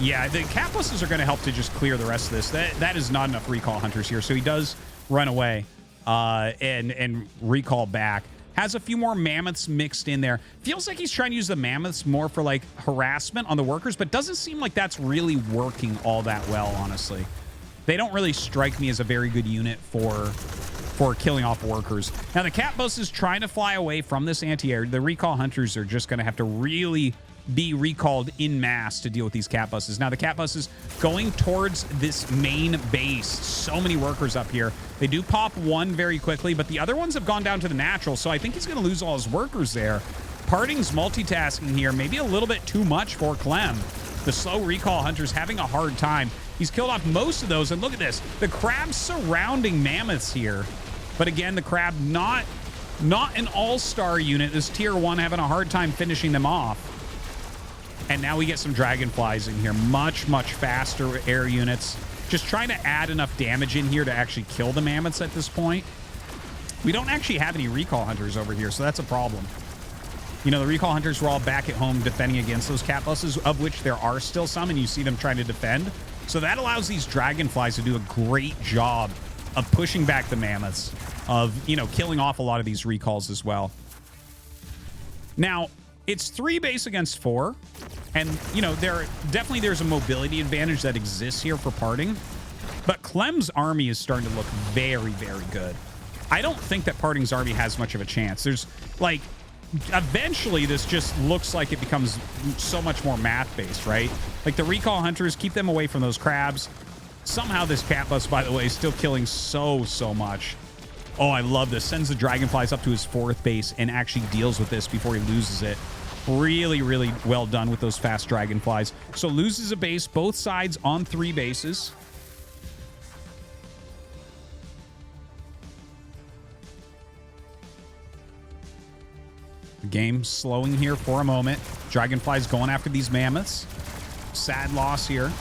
yeah, the cat buses are going to help to just clear the rest of this. That is not enough recall hunters here, so he does run away and recall back. Has a few more mammoths mixed in there. Feels like he's trying to use the mammoths more for like harassment on the workers, but doesn't seem like that's really working all that well, honestly. They don't really strike me as a very good unit for killing off workers. Now, the cat bus is trying to fly away from this anti-air. The recall hunters are just going to have to really be recalled in mass to deal with these cat buses. Now, the cat bus is going towards this main base. So many workers up here. They do pop one very quickly, but the other ones have gone down to the natural, so I think he's going to lose all his workers there. PartinG's multitasking here, maybe a little bit too much for Clem. The slow recall hunter's having a hard time. He's killed off most of those, and look at this. The crabs surrounding mammoths here. But again, the crab not an all-star unit. This tier 1 having a hard time finishing them off. And now we get some dragonflies in here. Much, much faster air units. Just trying to add enough damage in here to actually kill the mammoths at this point. We don't actually have any recall hunters over here, so that's a problem. You know, the recall hunters were all back at home defending against those cat buses, of which there are still some, and you see them trying to defend. So that allows these dragonflies to do a great job of pushing back the mammoths, of, you know, killing off a lot of these recalls as well. Now, it's 3 base against 4, and, you know, there's a mobility advantage that exists here for PartinG, but Clem's army is starting to look very, very good. I don't think that PartinG's army has much of a chance. There's, like, eventually this just looks like it becomes so much more math-based, right? Like, the recall hunters, keep them away from those crabs. Somehow this cat bus, by the way, is still killing so much. Oh, I love this. Sends the dragonflies up to his 4th base and actually deals with this before he loses it. Really, really well done with those fast dragonflies. So loses a base, both sides on 3 bases. The game slowing here for a moment. Dragonflies going after these mammoths. Sad loss here.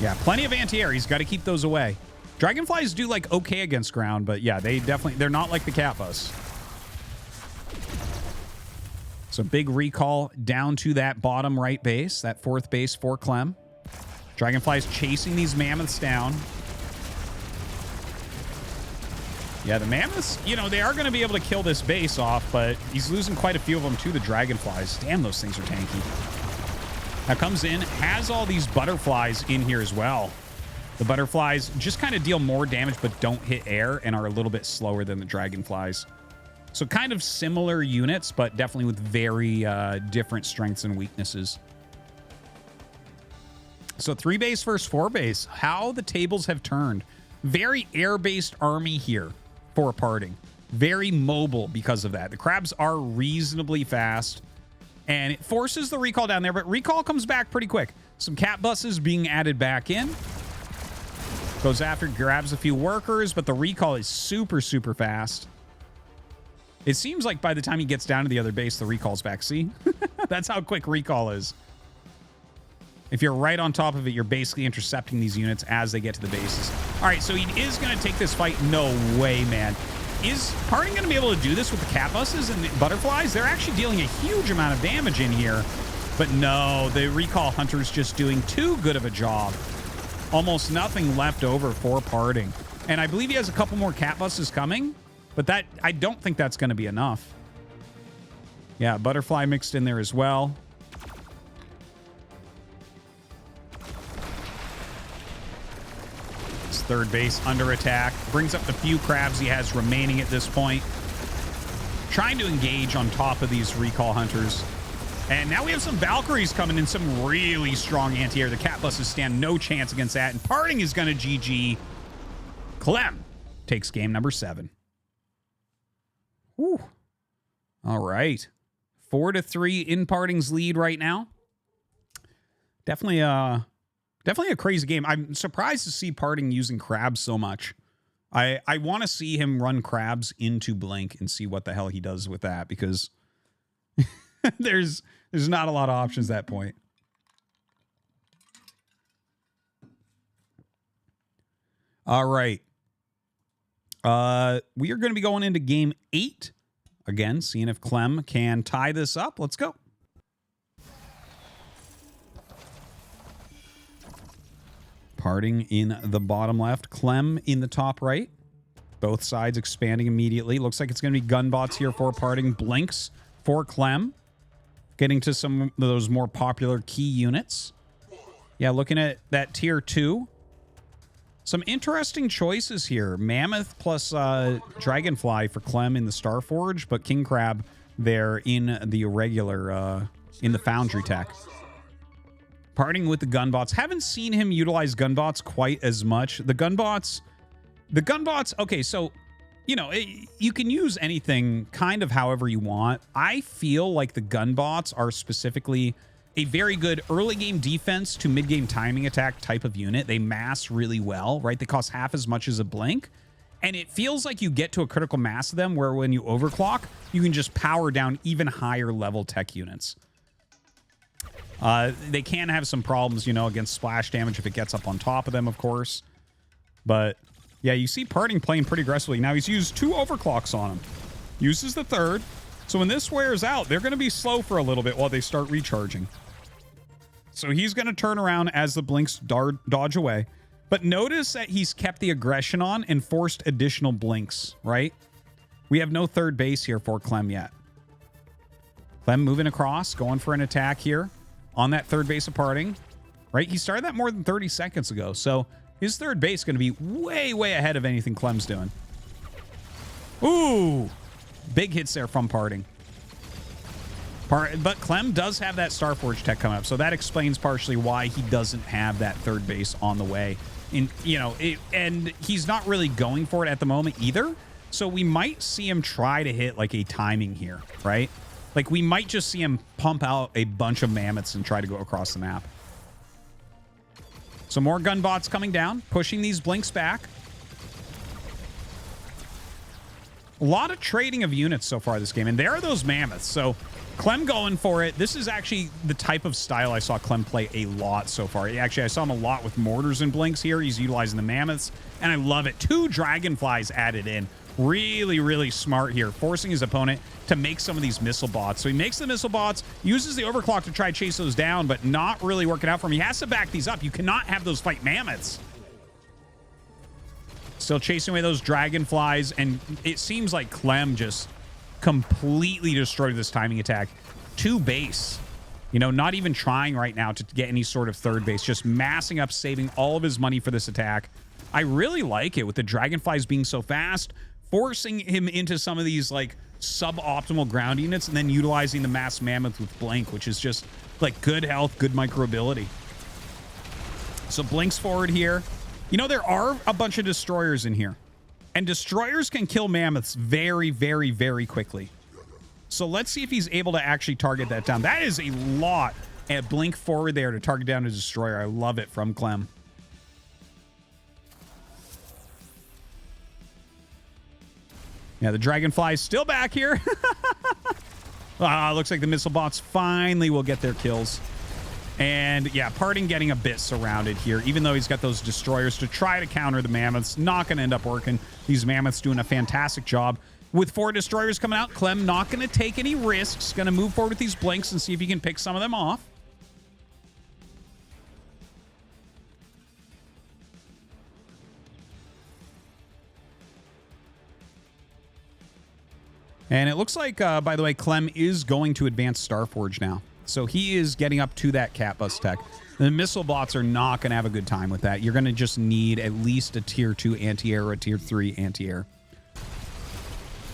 Yeah, plenty of anti-air. He's got to keep those away. Dragonflies do, like, okay against ground, but yeah, they're not like the cat bus. So big recall down to that bottom right base, that 4th base for Clem. Dragonflies chasing these mammoths down. Yeah, the mammoths, you know, they are going to be able to kill this base off, but he's losing quite a few of them to the dragonflies. Damn, those things are tanky. Now comes in, has all these butterflies in here as well. The butterflies just kind of deal more damage, but don't hit air and are a little bit slower than the dragonflies. So kind of similar units, but definitely with very different strengths and weaknesses. So 3 base versus 4 base. How the tables have turned. Very air-based army here for PartinG. Very mobile because of that. The crabs are reasonably fast, and it forces the recall down there, but recall comes back pretty quick. Some cat buses being added back in. Goes after, grabs a few workers, but the recall is super fast. It seems like by the time he gets down to the other base, the recall's back. See? That's how quick recall is. If you're right on top of it, you're basically intercepting these units as they get to the bases. All right, so he is going to take this fight. No way, man. Is PartinG going to be able to do this with the cat buses and the butterflies? They're actually dealing a huge amount of damage in here. But no, the recall hunter's just doing too good of a job. Almost nothing left over for PartinG. And I believe he has a couple more cat buses coming, but that I don't think that's going to be enough. Yeah, butterfly mixed in there as well. His 3rd base under attack. Brings up the few crabs he has remaining at this point. Trying to engage on top of these recall hunters. And now we have some Valkyries coming in, some really strong anti-air. The cat buses stand no chance against that. And PartinG is going to GG. Clem takes game number 7. Whew. All right. 4-3 in PartinG's lead right now. Definitely Definitely a crazy game. I'm surprised to see PartinG using crabs so much. I want to see him run crabs into Blink and see what the hell he does with that, because there's not a lot of options at that point. All right. We are going to be going into game 8. Again, seeing if Clem can tie this up. Let's go. PartinG in the bottom left. Clem in the top right. Both sides expanding immediately. Looks like it's going to be gunbots here for PartinG. Blinks for Clem. Getting to some of those more popular key units. Yeah, looking at that tier 2. Some interesting choices here. Mammoth plus Dragonfly for Clem in the Starforge, but King Crab there in the regular, in the Foundry tech. PartinG with the gunbots. Haven't seen him utilize gunbots quite as much. The gunbots, okay, so, you know, you can use anything kind of however you want. I feel like the gunbots are specifically a very good early game defense to mid game timing attack type of unit. They mass really well, right? They cost half as much as a Blink. And it feels like you get to a critical mass of them where when you overclock, you can just power down even higher level tech units. They can have some problems, you know, against splash damage if it gets up on top of them, of course. But yeah, you see PartinG playing pretty aggressively. Now he's used 2 overclocks on him. Uses the 3rd. So when this wears out, they're going to be slow for a little bit while they start recharging. So he's going to turn around as the Blinks dodge away. But notice that he's kept the aggression on and forced additional Blinks, right? We have no third base here for Clem yet. Clem moving across, going for an attack here on that third base of PartinG, right? He started that more than 30 seconds ago. So his third base is going to be way, way ahead of anything Clem's doing. Ooh, big hits there from PartinG. But Clem does have that Starforge tech coming up, so that explains partially why he doesn't have that third base on the way. And he's not really going for it at the moment either. So we might see him try to hit like a timing here, right? Like we might just see him pump out a bunch of mammoths and try to go across the map. So more gunbots coming down, pushing these Blinks back. A lot of trading of units so far this game, and there are those mammoths. So Clem going for it. This is actually the type of style I saw Clem play a lot so far. Actually, I saw him a lot with mortars and Blinks here. He's utilizing the mammoths, and I love it. 2 dragonflies added in. Really, really smart here, forcing his opponent to make some of these missile bots. So he makes the missile bots, uses the overclock to try to chase those down, but not really working out for him. He has to back these up. You cannot have those fight mammoths. Still chasing away those dragonflies, and it seems like Clem just completely destroyed this timing attack. 2 base. You know, not even trying right now to get any sort of third base, just massing up, saving all of his money for this attack. I really like it with the dragonflies being so fast, forcing him into some of these like suboptimal ground units, and then utilizing the mass mammoth with Blink, which is just like good health, good microability. So Blinks forward here. You know, there are a bunch of destroyers in here. And destroyers can kill mammoths very, very, very quickly. So let's see if he's able to actually target that down. That is a lot at Blink forward there to target down a destroyer. I love it from Clem. Yeah, the dragonfly is still back here. Looks like the missile bots finally will get their kills. And yeah, PartinG getting a bit surrounded here, even though he's got those destroyers to try to counter the mammoths. Not going to end up working. These mammoths doing a fantastic job. With 4 destroyers coming out, Clem not going to take any risks. Going to move forward with these Blinks and see if he can pick some of them off. And it looks like, by the way, Clem is going to advance Starforge now. So he is getting up to that cat bus tech. The missile bots are not going to have a good time with that. You're going to just need at least a tier 2 anti-air or a tier 3 anti-air.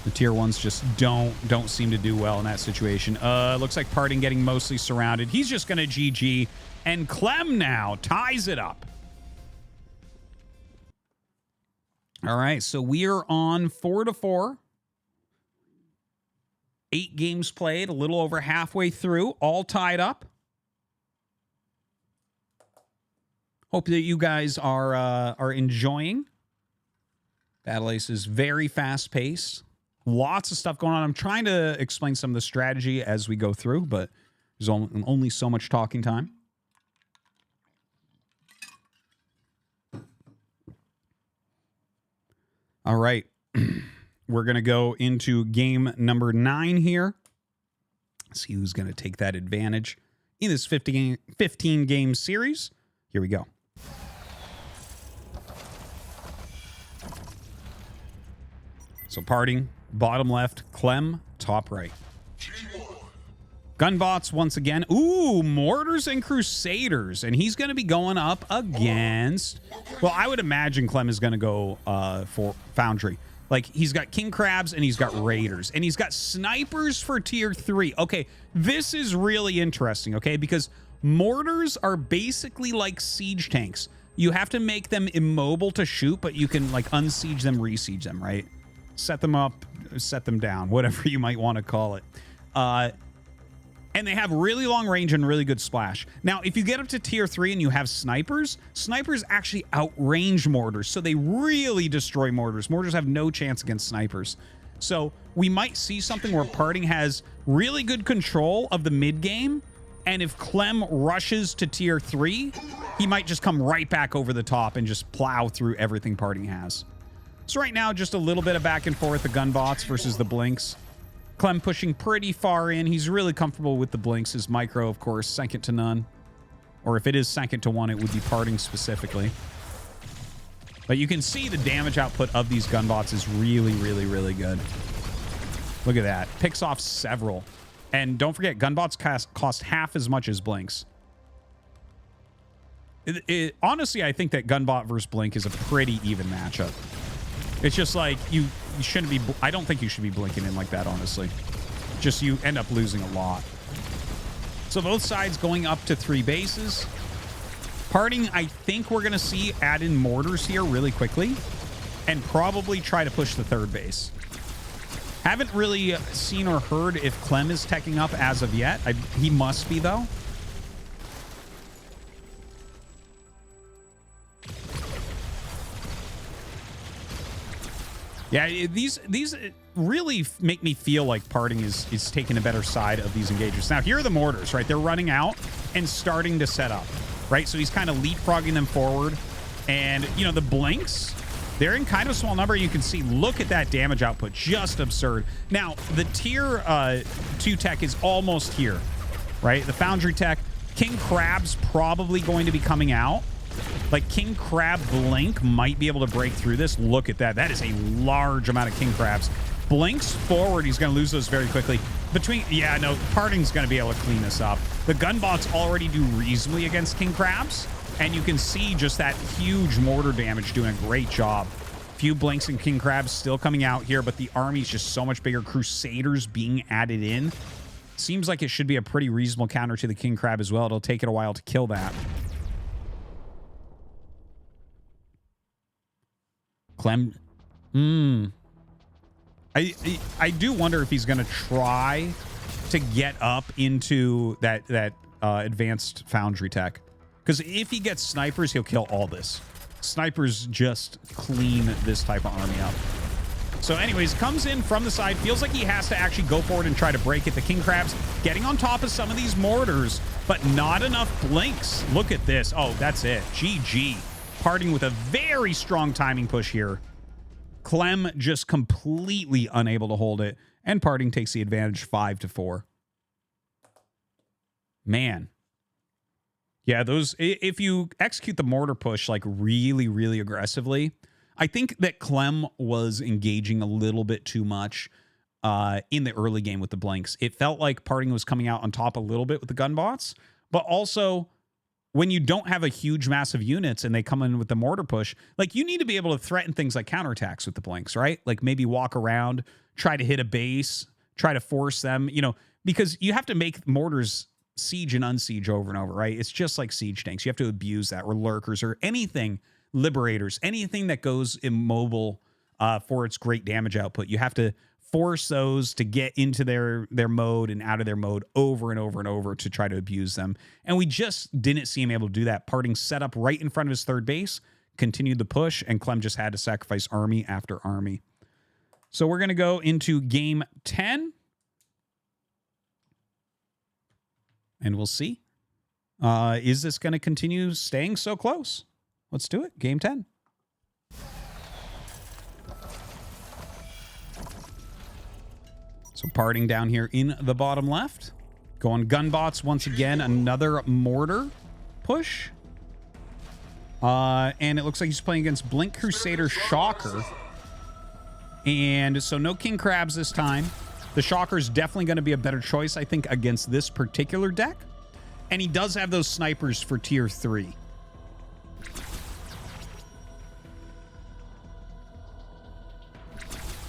The tier 1s just don't seem to do well in that situation. Looks like PartinG getting mostly surrounded. He's just going to GG. And Clem now ties it up. All right, so we are on 4-4. 8 games played, a little over halfway through, all tied up. Hope that you guys are enjoying. Battle Ace is very fast paced. Lots of stuff going on. I'm trying to explain some of the strategy as we go through, but there's only so much talking time. All right. We're going to go into game number 9 here. See who's going to take that advantage in this 15 game series. Here we go. So PartinG, bottom left. Clem, top right. Gunbots once again. Ooh, Mortars and Crusaders. And he's going to be going up against... Well, I would imagine Clem is going to go for Foundry. Like, he's got King Crabs and he's got Raiders. And he's got Snipers for tier 3. Okay, this is really interesting, okay? Because Mortars are basically like siege tanks. You have to make them immobile to shoot, but you can, like, unsiege them, re-siege them, right? Set them up, set them down, whatever you might want to call it. And they have really long range and really good splash. Now, if you get up to tier 3 and you have snipers, snipers actually outrange mortars. So they really destroy mortars. Mortars have no chance against snipers. So we might see something where PartinG has really good control of the mid game. And if Clem rushes to tier 3, he might just come right back over the top and just plow through everything PartinG has. So right now, just a little bit of back and forth, the gunbots versus the blinks. Clem pushing pretty far in. He's really comfortable with the blinks. His micro, of course, second to none. Or if it is second to one, it would be PartinG specifically. But you can see the damage output of these gunbots is really, really, really good. Look at that. Picks off several. And don't forget, gunbots cost half as much as blinks. Honestly, I think that gunbot versus blink is a pretty even matchup. It's just like you shouldn't be... I don't think you should be blinking in like that, honestly. Just you end up losing a lot. So both sides going up to 3 bases. PartinG, I think we're going to see add in mortars here really quickly. And probably try to push the 3rd base. Haven't really seen or heard if Clem is teching up as of yet. He must be, though. Yeah, these really make me feel like PartinG is taking a better side of these engagements. Now, here are the mortars, right? They're running out and starting to set up, right? So he's kind of leapfrogging them forward. And, you know, the blinks, they're in kind of a small number. You can see, look at that damage output. Just absurd. Now, the tier 2 tech is almost here, right? The Foundry tech. King Crab's probably going to be coming out. Like, King Crab Blink might be able to break through this. Look at that. That is a large amount of King Crabs. Blinks forward. He's going to lose those very quickly. Yeah, no, PartinG's going to be able to clean this up. The gunbots already do reasonably against King Crabs. And you can see just that huge mortar damage doing a great job. Few Blinks and King Crabs still coming out here, but the army's just so much bigger. Crusaders being added in. Seems like it should be a pretty reasonable counter to the King Crab as well. It'll take it a while to kill that. Clem, I do wonder if he's going to try to get up into that advanced Foundry tech. Because if he gets snipers, he'll kill all this. Snipers just clean this type of army up. So anyways, comes in from the side. Feels like he has to actually go forward and try to break it. The King Crabs getting on top of some of these mortars, but not enough blinks. Look at this. Oh, that's it. GG. PartinG with a very strong timing push here. Clem just completely unable to hold it. And PartinG takes the advantage 5-4. Man. Yeah, those, if you execute the mortar push like really, really aggressively, I think that Clem was engaging a little bit too much in the early game with the blinks. It felt like PartinG was coming out on top a little bit with the gunbots, but also when you don't have a huge mass of units and they come in with the mortar push, like you need to be able to threaten things like counterattacks with the blinks, right? Like maybe walk around, try to hit a base, try to force them, you know, because you have to make mortars siege and unsiege over and over, right? It's just like siege tanks. You have to abuse that, or lurkers, or anything, liberators, anything that goes immobile for its great damage output. You have to force those to get into their mode and out of their mode over and over and over to try to abuse them. And we just didn't see him able to do that. PartinG set up right in front of his third base, continued the push, and Clem just had to sacrifice army after army. So we're going to go into game 10. And we'll see. Is this going to continue staying so close? Let's do it. Game 10. So PartinG down here in the bottom left. Going gunbots once again. Another mortar push. And it looks like he's playing against Blink Crusader Shocker. And so no King Crabs this time. The Shocker is definitely going to be a better choice, I think, against this particular deck. And he does have those snipers for tier 3.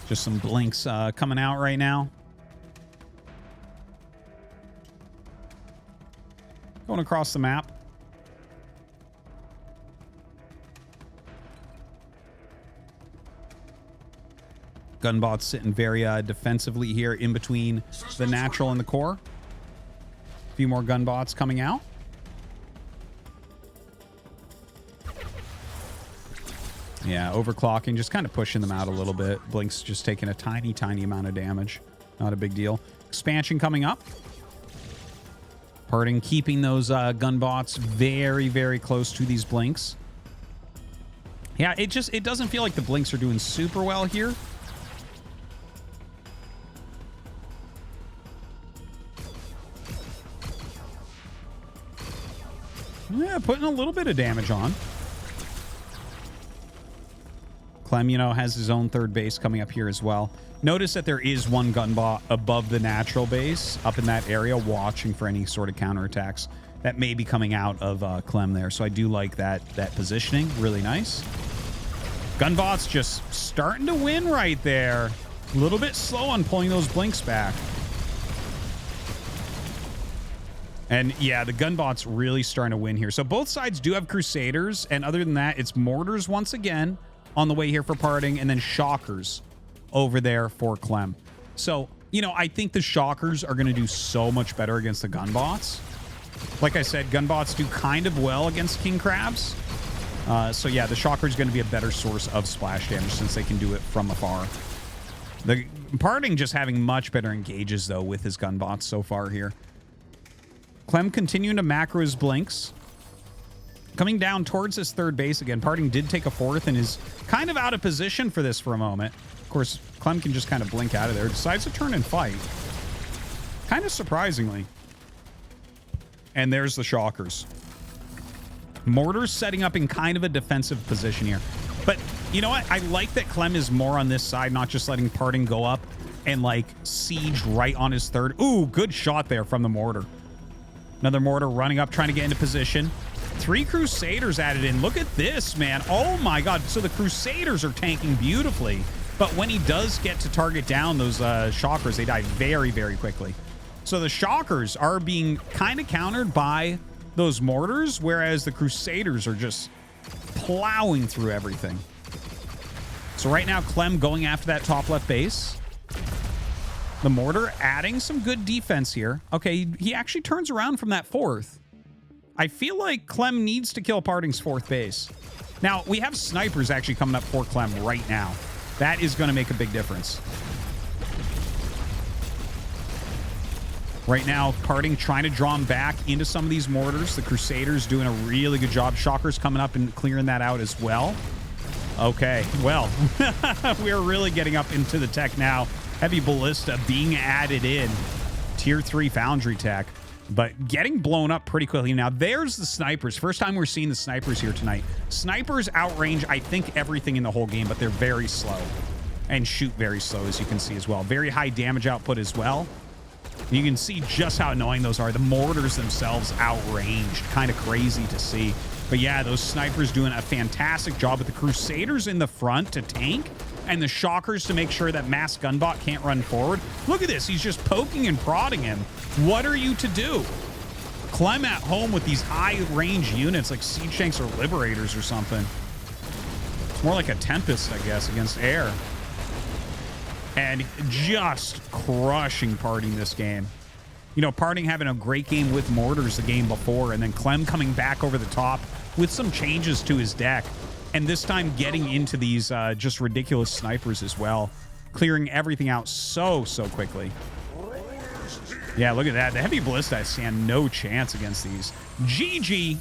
Just some blinks coming out right now. Going across the map. Gunbots sitting very defensively here in between the natural and the core. A few more gunbots coming out. Yeah, overclocking, just kind of pushing them out a little bit. Blink's just taking a tiny, tiny amount of damage. Not a big deal. Expansion coming up. PartinG keeping those gunbots very, very close to these blinks. Yeah, it doesn't feel like the blinks are doing super well here. Yeah, putting a little bit of damage on. Clem, you know, has his own third base coming up here as well. Notice that there is one gunbot above the natural base up in that area watching for any sort of counterattacks that may be coming out of Clem there. So I do like that positioning. Really nice. Gunbots just starting to win right there. A little bit slow on pulling those blinks back. And yeah, the gunbot's really starting to win here. So both sides do have Crusaders. And other than that, it's Mortars once again on the way here for PartinG, and then Shockers over there for Clem. So, you know, I think the Shockers are going to do so much better against the gunbots. Like I said, gunbots do kind of well against King Crabs. So yeah, the Shocker is going to be a better source of splash damage since they can do it from afar. The PartinG just having much better engages, though, with his gunbots so far here. Clem continuing to macro his blinks. Coming down towards his third base again. PartinG did take a fourth and is kind of out of position for this for a moment. Of course, Clem can just kind of blink out of there. Decides to turn and fight. Kind of surprisingly. And there's the Shockers. Mortars setting up in kind of a defensive position here. But you know what? I like that Clem is more on this side, not just letting PartinG go up and like siege right on his third. Ooh, good shot there from the mortar. Another mortar running up, trying to get into position. 3 Crusaders added in. Look at this, man. Oh my God. So the Crusaders are tanking beautifully. But when he does get to target down those Shockers, they die very, very quickly. So the Shockers are being kind of countered by those mortars, whereas the Crusaders are just plowing through everything. So right now, Clem going after that top left base. The mortar adding some good defense here. Okay, he actually turns around from that fourth. I feel like Clem needs to kill PartinG's fourth base. Now, we have snipers actually coming up for Clem right now. That is going to make a big difference. Right now, PartinG trying to draw him back into some of these mortars. The Crusaders doing a really good job. Shockers coming up and clearing that out as well. Okay, well, we're really getting up into the tech now. Heavy Ballista being added in. Tier 3 Foundry tech. But getting blown up pretty quickly. Now, there's the snipers. First time we're seeing the snipers here tonight. Snipers outrange, I think, everything in the whole game, but they're very slow. And shoot very slow, as you can see as well. Very high damage output as well. You can see just how annoying those are. The mortars themselves outranged. Kind of crazy to see. But yeah, those snipers doing a fantastic job with the Crusaders in the front to tank and the Shockers to make sure that Mass Gunbot can't run forward. Look at this. He's just poking and prodding him. What are you to do? Clem at home with these high-range units like Siege Tanks or Liberators or something. It's more like a Tempest, I guess, against air. and just crushing PartinG this game. You know, PartinG having a great game with mortars the game before, and then Clem coming back over the top with some changes to his deck, and this time getting into these just ridiculous snipers as well, clearing everything out so quickly. Yeah, look at that. The heavy ballista stand no chance against these. GG,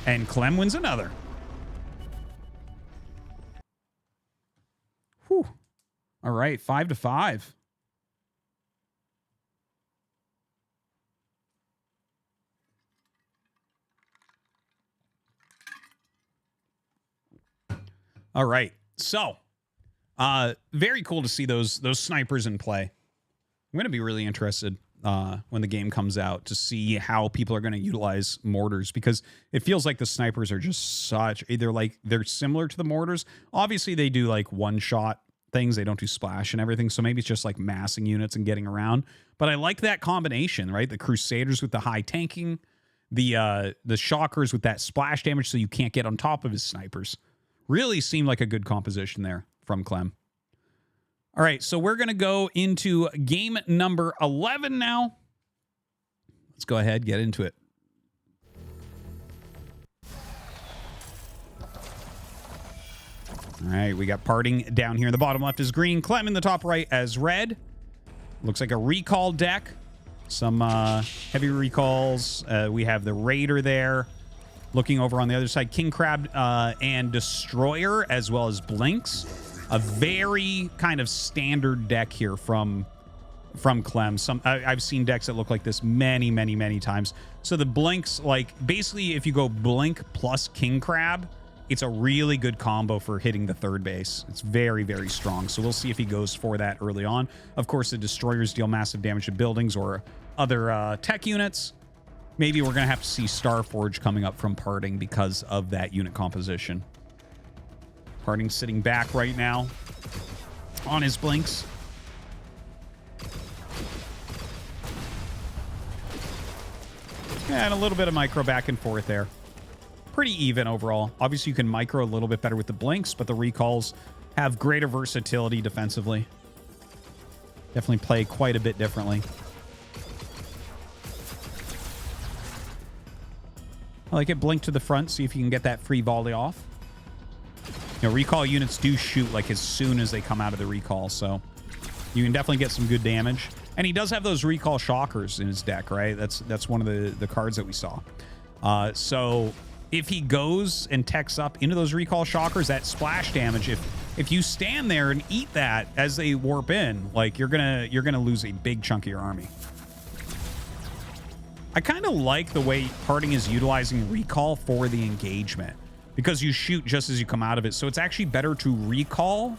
and Clem wins another. Whew. All right, 5-5. All right, so very cool to see those snipers in play. I'm going to be really interested when the game comes out to see how people are going to utilize mortars, because it feels like the snipers are just such, they're similar to the mortars. Obviously, they do like one-shot things. They don't do splash and everything, so maybe it's just like massing units and getting around. But I like that combination, right? The Crusaders with the high tanking, the Shockers with that splash damage so you can't get on top of his snipers. Really seemed like a good composition there from Clem. All right, so we're going to go into game number 11 now. Let's go ahead, get into it. All right, we got PartinG down here in the bottom left is green, Clem in the top right as red. Looks like a recall deck. Some heavy recalls. We have the Raider there. Looking over on the other side, King Crab and Destroyer, as well as Blinks. A very kind of standard deck here from Clem. I've seen decks that look like this many times. So the Blinks, like basically if you go Blink plus King Crab, it's a really good combo for hitting the third base. It's very strong. So we'll see if he goes for that early on. Of course, the Destroyers deal massive damage to buildings or other tech units. Maybe we're going to have to see Starforge coming up from PartinG because of that unit composition. PartinG sitting back right now on his Blinks. And a little bit of micro back and forth there. Pretty even overall. Obviously, you can micro a little bit better with the Blinks, but the recalls have greater versatility defensively. Definitely play quite a bit differently. I like it. Blink to the front, see if you can get that free volley off. You know, recall units do shoot like as soon as they come out of the recall, so you can definitely get some good damage. And he does have those recall shockers in his deck, right? That's one of the cards that we saw. So if he goes and techs up into those recall shockers, that splash damage, if you stand there and eat that as they warp in, like you're gonna lose a big chunk of your army. I kind of like the way PartinG is utilizing recall for the engagement, because you shoot just as you come out of it. So it's actually better to recall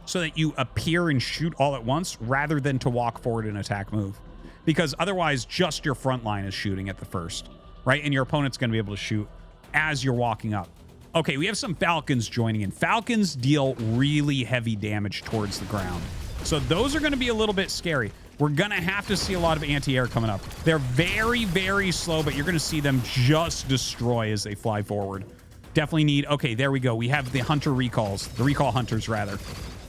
so that you appear and shoot all at once rather than to walk forward and attack move. Because otherwise, just your front line is shooting at the first, right? And your opponent's going to be able to shoot as you're walking up. Okay, we have some Falcons joining in. Falcons deal really heavy damage towards the ground. So those are going to be a little bit scary. We're going to have to see a lot of anti-air coming up. They're very slow, but you're going to see them just destroy as they fly forward. Definitely need... Okay, there we go. We have the Hunter recalls. The recall Hunters, rather.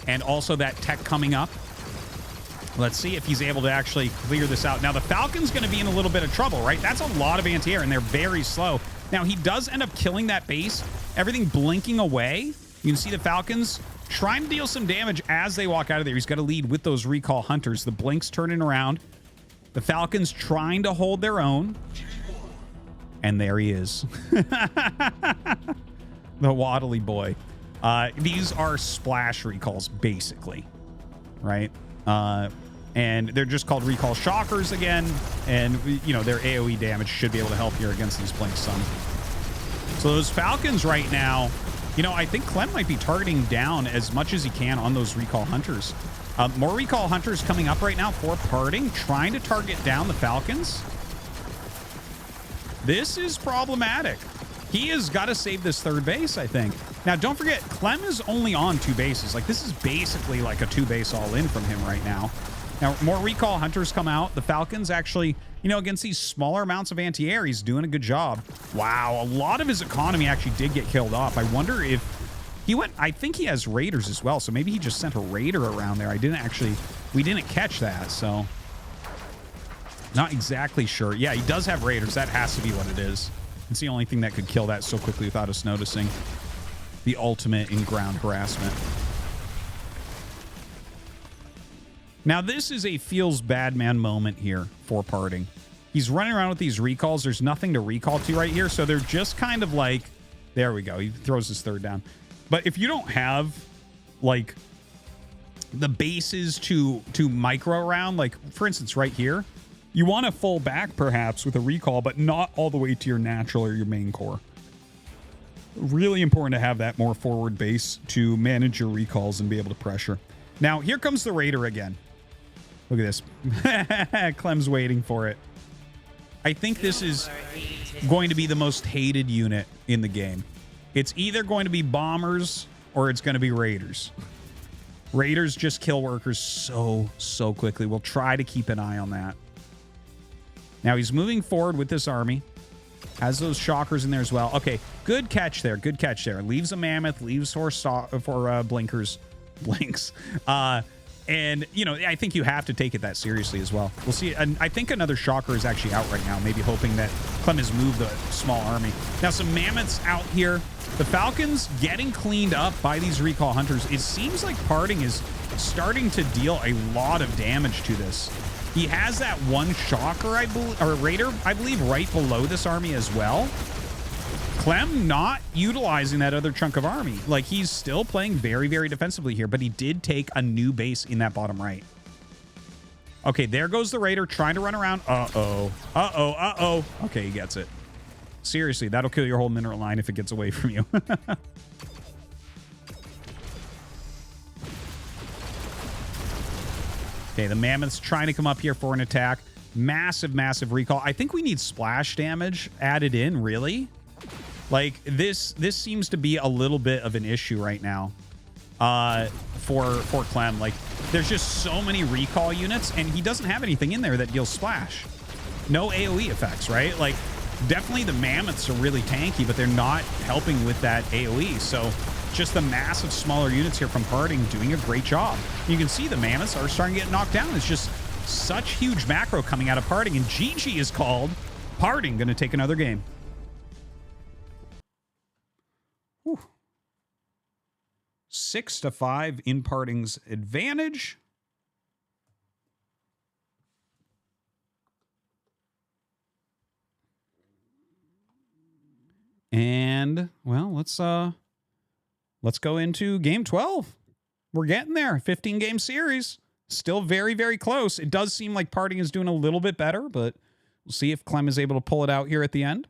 And also that tech coming up. Let's see if he's able to actually clear this out. Now, the Falcon's going to be in a little bit of trouble, right? That's a lot of anti-air, and they're very slow. Now, he does end up killing that base. Everything blinking away. You can see the Falcons trying to deal some damage as they walk out of there. He's got to lead with those recall Hunters. The Blinks turning around. The Falcons trying to hold their own. And there he is. The waddly boy. These are splash recalls, basically. Right? And they're just called recall shockers again. And, you know, their AoE damage should be able to help here against these Blinks, son. So those Falcons right now... You know, I think Clem might be targeting down as much as he can on those recall Hunters. More recall Hunters coming up right now for PartinG, trying to target down the Falcons. This is problematic. He has got to save this third base, I think. Now, don't forget, Clem is only on 2 bases. Like, this is basically like a 2-base all-in from him right now. Now, more recall Hunters come out. The Falcons actually, you know, against these smaller amounts of anti-air, he's doing a good job. Wow, a lot of his economy actually did get killed off. I wonder if He went, I think he has raiders as well, so maybe he just sent a raider around there. We didn't catch that, so not exactly sure. Yeah, he does have raiders. That has to be what it is. It's the only thing that could kill that so quickly without us noticing. The ultimate in ground harassment. Now, this is a feels bad man moment here for PartinG. He's running around with these recalls. There's nothing to recall to right here, so they're just kind of like, there we go. He throws his third down. But if you don't have, like, the bases to micro around, like, for instance, right here, you want to full back, perhaps, with a recall, but not all the way to your natural or your main core. Really important to have that more forward base to manage your recalls and be able to pressure. Now, here comes the Raider again. Look at this. Clem's waiting for it. I think this is going to be the most hated unit in the game. It's either going to be bombers or it's going to be raiders. Raiders just kill workers so quickly. We'll try to keep an eye on that. Now he's moving forward with this army. Has those shockers in there as well. Okay, good catch there. Good catch there. Leaves a mammoth, leaves for blinkers. Blinks. And, you know, I think you have to take it that seriously as well. We'll see. And I think another shocker is actually out right now, maybe hoping that Clem has moved the small army. Now, some mammoths out here. The Falcons getting cleaned up by these recall hunters. It seems like PartinG is starting to deal a lot of damage to this. He has that one shocker, I believe, or raider, I believe, right below this army as well. Clem not utilizing that other chunk of army. Like, he's still playing very, very defensively here, but he did take a new base in that bottom right. Okay, there goes the raider trying to run around. Uh-oh. Uh-oh. Uh-oh. Okay, he gets it. Seriously, that'll kill your whole mineral line if it gets away from you. Okay, the mammoth's trying to come up here for an attack. Massive, massive recall. I think we need splash damage added in, really? Like, this seems to be a little bit of an issue right now for Clem. Like, there's just so many recall units, and he doesn't have anything in there that deals splash. No AoE effects, right? Like, definitely the mammoths are really tanky, but they're not helping with that AoE. So just the massive smaller units here from PartinG doing a great job. You can see the mammoths are starting to get knocked down. It's just such huge macro coming out of PartinG, and GG is called. PartinG going to take another game. Whew. 6-5 in PartinG's advantage. And, well, let's go into game 12. We're getting there. 15-game series. Still very, very close. It does seem like PartinG is doing a little bit better, but we'll see if Clem is able to pull it out here at the end.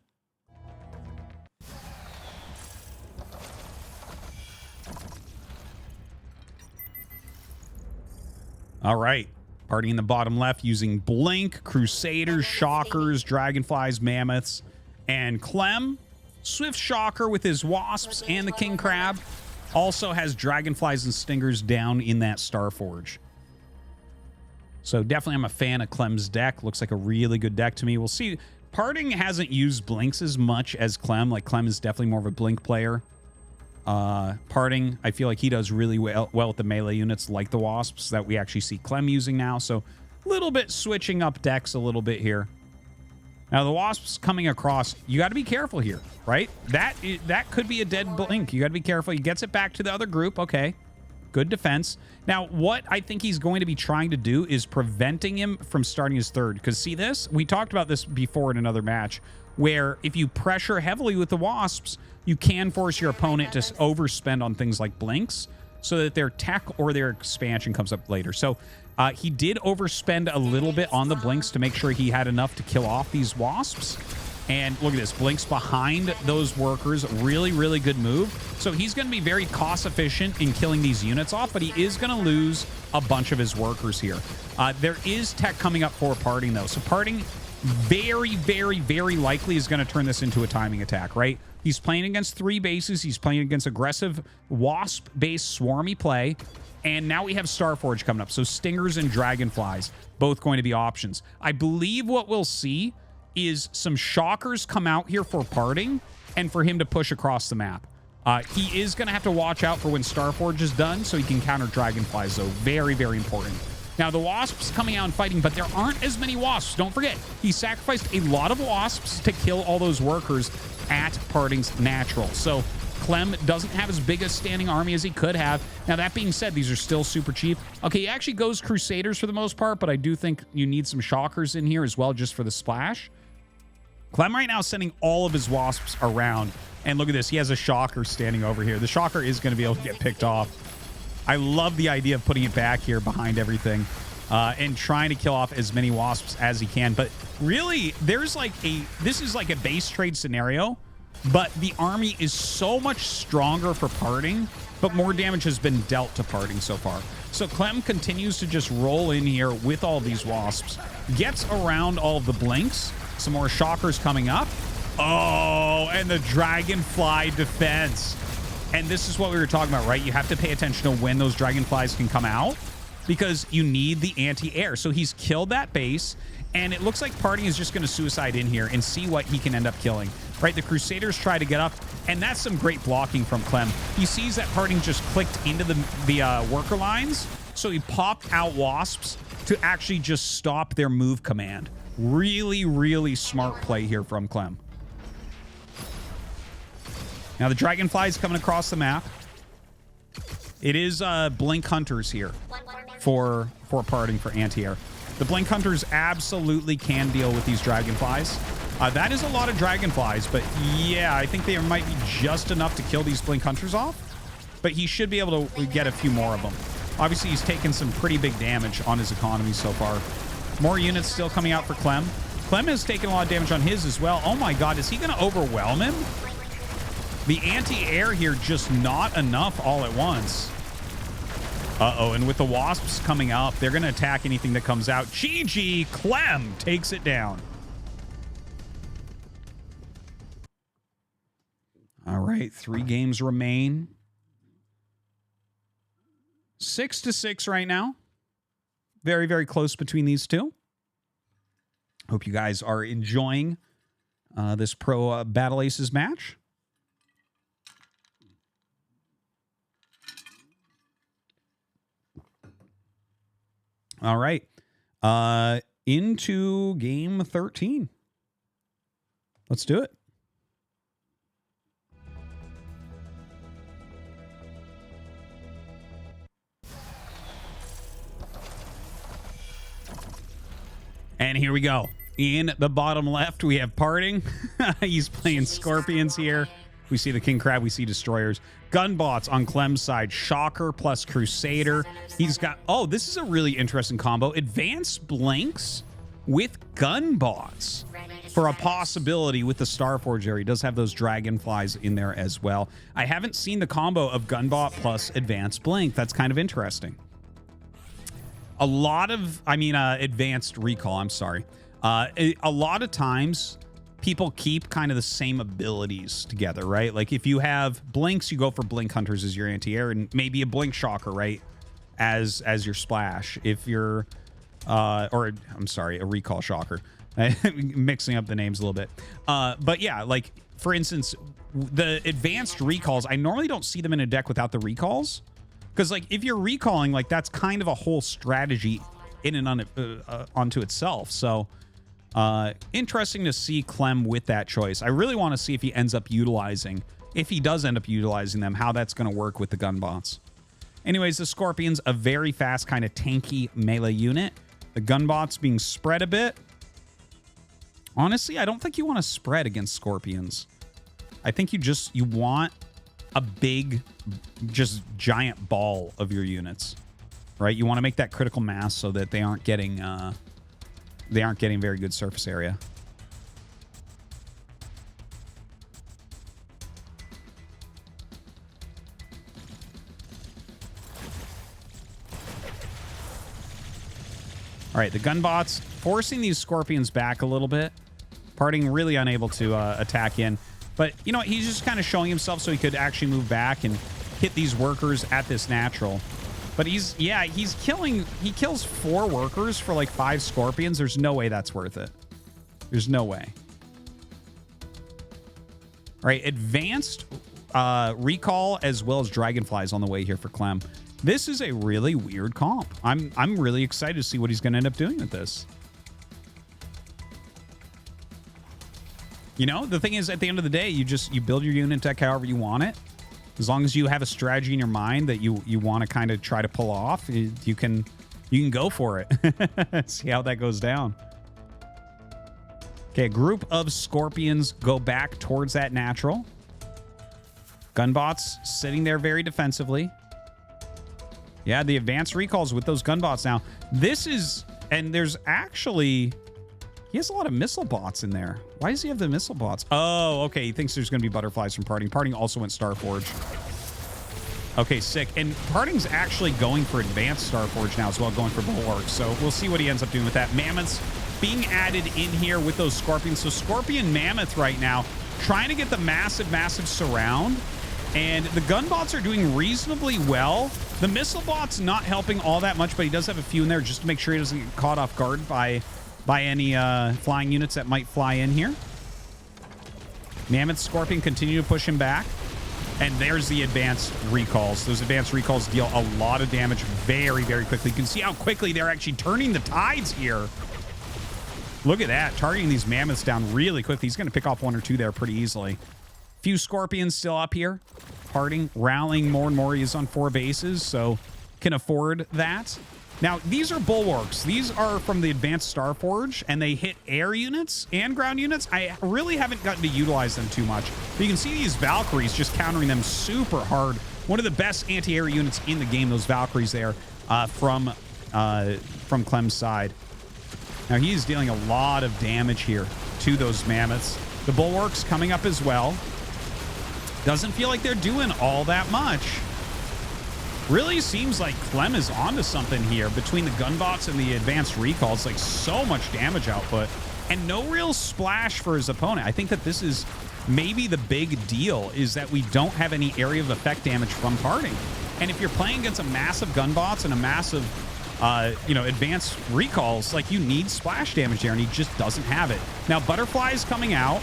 All right. PartinG in the bottom left using Blink, Crusaders, Shockers, Dragonflies, Mammoths, and Clem. Swift Shocker with his Wasps and the King Crab. Also has Dragonflies and Stingers down in that Starforge. So definitely I'm a fan of Clem's deck. Looks like a really good deck to me. We'll see. PartinG hasn't used Blinks as much as Clem. Like, Clem is definitely more of a Blink player. PartinG, I feel like he does really well with the melee units like the Wasps that we actually see Clem using now. So a little bit switching up decks a little bit here. Now, the Wasps coming across, you got to be careful here, right? That could be a dead Blink. You got to be careful. He gets it back to the other group. Okay, good defense. Now, what I think he's going to be trying to do is preventing him from starting his third. Because see this? We talked about this before in another match, where if you pressure heavily with the Wasps, you can force your opponent to overspend on things like Blinks so that their tech or their expansion comes up later. So he did overspend a little bit on the Blinks to make sure he had enough to kill off these Wasps. And look at this, Blinks behind those workers. Really, really good move. So he's going to be very cost efficient in killing these units off, but he is going to lose a bunch of his workers here. There is tech coming up for PartinG, though. So PartinG very, very, very likely is going to turn this into a timing attack, right? He's playing against 3 bases. He's playing against aggressive Wasp-based swarmy play. And now we have Starforge coming up. So Stingers and Dragonflies, both going to be options. I believe what we'll see is some Shockers come out here for PartinG and for him to push across the map. He is going to have to watch out for when Starforge is done so he can counter Dragonflies, though. Very, very important. Now, the Wasps coming out and fighting, but there aren't as many Wasps. Don't forget, he sacrificed a lot of Wasps to kill all those workers at PartinG's natural. So Clem doesn't have as big a standing army as he could have. Now, that being said, these are still super cheap. Okay, he actually goes Crusaders for the most part, but I do think you need some Shockers in here as well just for the splash. Clem right now is sending all of his Wasps around. And look at this. He has a Shocker standing over here. The Shocker is going to be able to get picked off. I love the idea of putting it back here behind everything and trying to kill off as many Wasps as he can. But really, there's like this is like a base trade scenario, but the army is so much stronger for PartinG, but more damage has been dealt to PartinG so far. So Clem continues to just roll in here with all these Wasps, gets around all of the blinks, some more Shockers coming up. Oh, and the Dragonfly defense. And this is what we were talking about, right? You have to pay attention to when those Dragonflies can come out because you need the anti-air. So he's killed that base, and it looks like PartinG is just going to suicide in here and see what he can end up killing, right? The Crusaders try to get up, and that's some great blocking from Clem. He sees that PartinG just clicked into the worker lines, so he popped out Wasps to actually just stop their move command. Really, really smart play here from Clem. Now, the Dragonfly's coming across the map. It is Blink Hunters here for PartinG for anti-air. The Blink Hunters absolutely can deal with these Dragonflies. That is a lot of Dragonflies, but yeah, I think there might be just enough to kill these Blink Hunters off. But he should be able to get a few more of them. Obviously, he's taken some pretty big damage on his economy so far. More units still coming out for Clem. Clem has taken a lot of damage on his as well. Oh my god, is he going to overwhelm him? The anti-air here just not enough all at once. Uh-oh, and with the Wasps coming up, they're going to attack anything that comes out. GG, Clem takes it down. All right, 3 games remain. 6-6 right now. Very, very close between these two. Hope you guys are enjoying this Pro Battle Aces match. All right. Into game 13. Let's do it. And here we go. In the bottom left, we have PartinG. He's playing Scorpions here. We see the King Crab. We see Destroyers. Gunbots on Clem's side. Shocker plus Crusader. He's got... Oh, this is a really interesting combo. Advanced Blinks with Gunbots for a possibility with the Starforge area. He does have those Dragonflies in there as well. I haven't seen the combo of Gunbot plus Advanced Blink. That's kind of interesting. A lot of... Advanced Recall. I'm sorry. A lot of times... people keep kind of the same abilities together, right? Like if you have blinks, you go for Blink Hunters as your anti-air and maybe a Blink Shocker, right? As your splash. If you're, a Recall Shocker. Mixing up the names a little bit. But yeah, like for instance, the advanced recalls, I normally don't see them in a deck without the recalls. Because like if you're recalling, like that's kind of a whole strategy in and onto itself. So... interesting to see Clem with that choice. I really want to see if he ends up utilizing, if he does end up utilizing them, how that's going to work with the Gunbots. Anyways, the Scorpions, a very fast kind of tanky melee unit. The Gunbots being spread a bit. Honestly, I don't think you want to spread against Scorpions. I think you want a big, just giant ball of your units, right? You want to make that critical mass so that they aren't getting... they aren't getting very good surface area. All right, the Gunbots forcing these Scorpions back a little bit. PartinG really unable to attack in. But, you know what? He's just kind of showing himself so he could actually move back and hit these workers at this natural. But he's killing... He kills 4 workers for like 5 Scorpions. There's no way that's worth it. There's no way. All right, advanced recall as well as dragonflies on the way here for Clem. This is a really weird comp. I'm really excited to see what he's going to end up doing with this. You know, the thing is, at the end of the day, you build your unit deck however you want it. As long as you have a strategy in your mind that you want to kind of try to pull off, you can go for it. See how that goes down. Okay, a group of scorpions go back towards that natural. Gunbots sitting there very defensively. Yeah, the advanced recalls with those gunbots now. This is, and there's actually, he has a lot of missile bots in there. Why does he have the missile bots? Oh, okay. He thinks there's going to be butterflies from PartinG. PartinG also went Starforge. Okay, sick. And PartinG's actually going for advanced Starforge now as well, going for Bulwark. So we'll see what he ends up doing with that. Mammoths being added in here with those Scorpions. So Scorpion Mammoth right now trying to get the massive, massive surround. And the gunbots are doing reasonably well. The missile bot's not helping all that much, but he does have a few in there just to make sure he doesn't get caught off guard by any flying units that might fly in here. Mammoth Scorpion continue to push him back. And there's the advanced recalls. Those advanced recalls deal a lot of damage very, very quickly. You can see how quickly they're actually turning the tides here. Look at that. Targeting these mammoths down really quickly. He's going to pick off one or two there pretty easily. Few scorpions still up here. PartinG rallying more and more. He is on 4 bases, so can afford that. Now, these are bulwarks. These are from the advanced Starforge, and they hit air units and ground units. I really haven't gotten to utilize them too much. But you can see these Valkyries just countering them super hard. One of the best anti-air units in the game, those Valkyries there from Clem's side. Now, he is dealing a lot of damage here to those mammoths. The bulwarks coming up as well. Doesn't feel like they're doing all that much. Really seems like Clem is onto something here between the gunbots and the advanced recalls. Like, so much damage output and no real splash for his opponent. I think that this is maybe the big deal, is that we don't have any area of effect damage from PartinG. And if you're playing against a massive gunbots and a massive, advanced recalls, like, you need splash damage there, and he just doesn't have it. Now, Butterfly's coming out,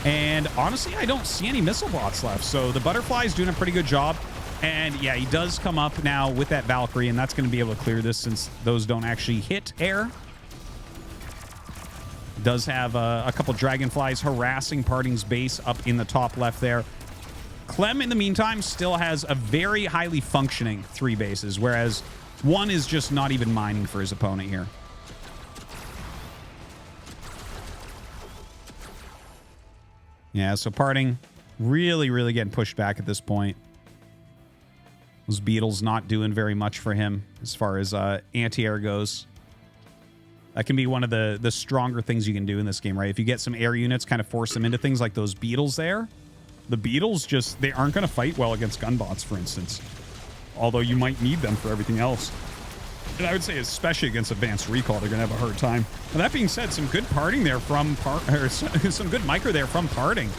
and honestly, I don't see any missile bots left. So the Butterfly's doing a pretty good job. And yeah, he does come up now with that Valkyrie, and that's going to be able to clear this since those don't actually hit air. Does have a couple dragonflies harassing PartinG's base up in the top left there. Clem, in the meantime, still has a very highly functioning 3 bases, whereas one is just not even mining for his opponent here. Yeah, so PartinG really, really getting pushed back at this point. Those beetles not doing very much for him as far as anti-air goes. That can be one of the stronger things you can do in this game, right? If you get some air units, kind of force them into things like those beetles there. The beetles just, they aren't going to fight well against gunbots, for instance. Although you might need them for everything else. And I would say especially against advanced recall, they're going to have a hard time. And that being said, some good PartinG there from some good micro there from PartinG.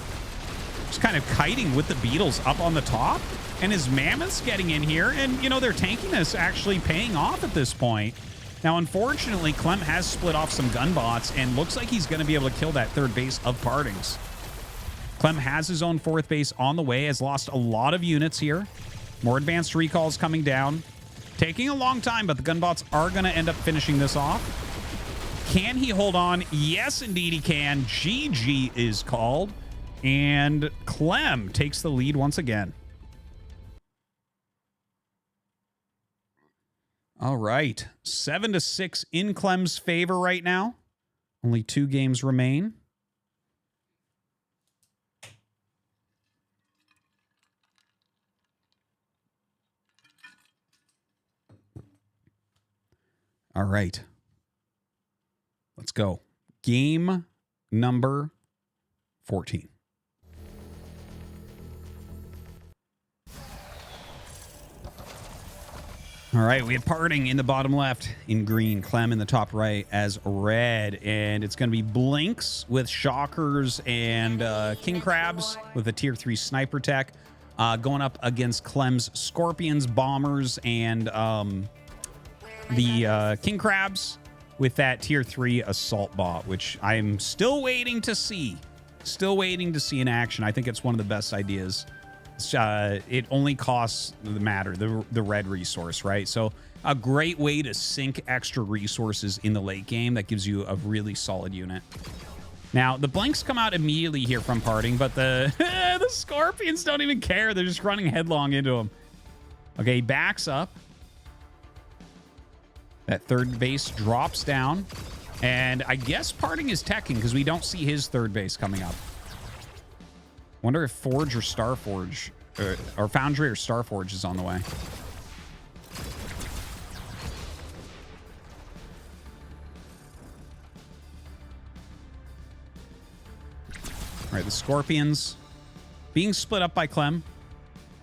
Just kind of kiting with the beetles up on the top. And his mammoths getting in here, and, you know, their tankiness actually paying off at this point. Now, unfortunately, Clem has split off some gunbots, and looks like he's going to be able to kill that 3rd base of PartinG's. Clem has his own 4th base on the way, has lost a lot of units here. More advanced recalls coming down. Taking a long time, but the gunbots are going to end up finishing this off. Can he hold on? Yes, indeed he can. GG is called, and Clem takes the lead once again. All right, 7-6 in Clem's favor right now. Only 2 games remain. All right, let's go. Game number 14. All right, we have PartinG in the bottom left in green, Clem in the top right as red, and it's going to be Blinks with Shockers and King Crabs with a tier 3 sniper tech going up against Clem's Scorpions, Bombers, and the King Crabs with that tier 3 assault bot, which I'm still waiting to see. Still waiting to see in action. I think it's one of the best ideas It only costs the matter, the red resource, right? So a great way to sink extra resources in the late game that gives you a really solid unit. Now, the blinks come out immediately here from PartinG, but the the Scorpions don't even care. They're just running headlong into him. Okay, he backs up. That third base drops down. And I guess PartinG is teching because we don't see his third base coming up. Wonder if Forge or Starforge, or Foundry or Starforge is on the way. All right, the Scorpions being split up by Clem,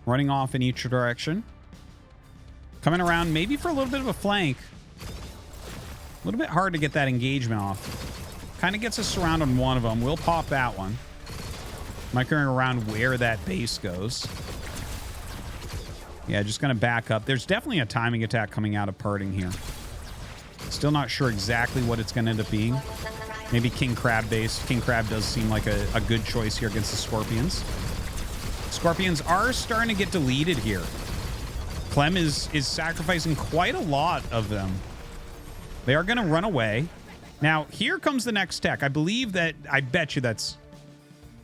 running off in each direction. Coming around maybe for a little bit of a flank. A little bit hard to get that engagement off. Kind of gets us around on one of them. We'll pop that one. Microing around where that base goes. Yeah, just going to back up. There's definitely a timing attack coming out of PartinG here. Still not sure exactly what it's going to end up being. Maybe King Crab base. King Crab does seem like a good choice here against the Scorpions. Scorpions are starting to get deleted here. Clem is sacrificing quite a lot of them. They are going to run away. Now, here comes the next tech. I believe that, I bet you that's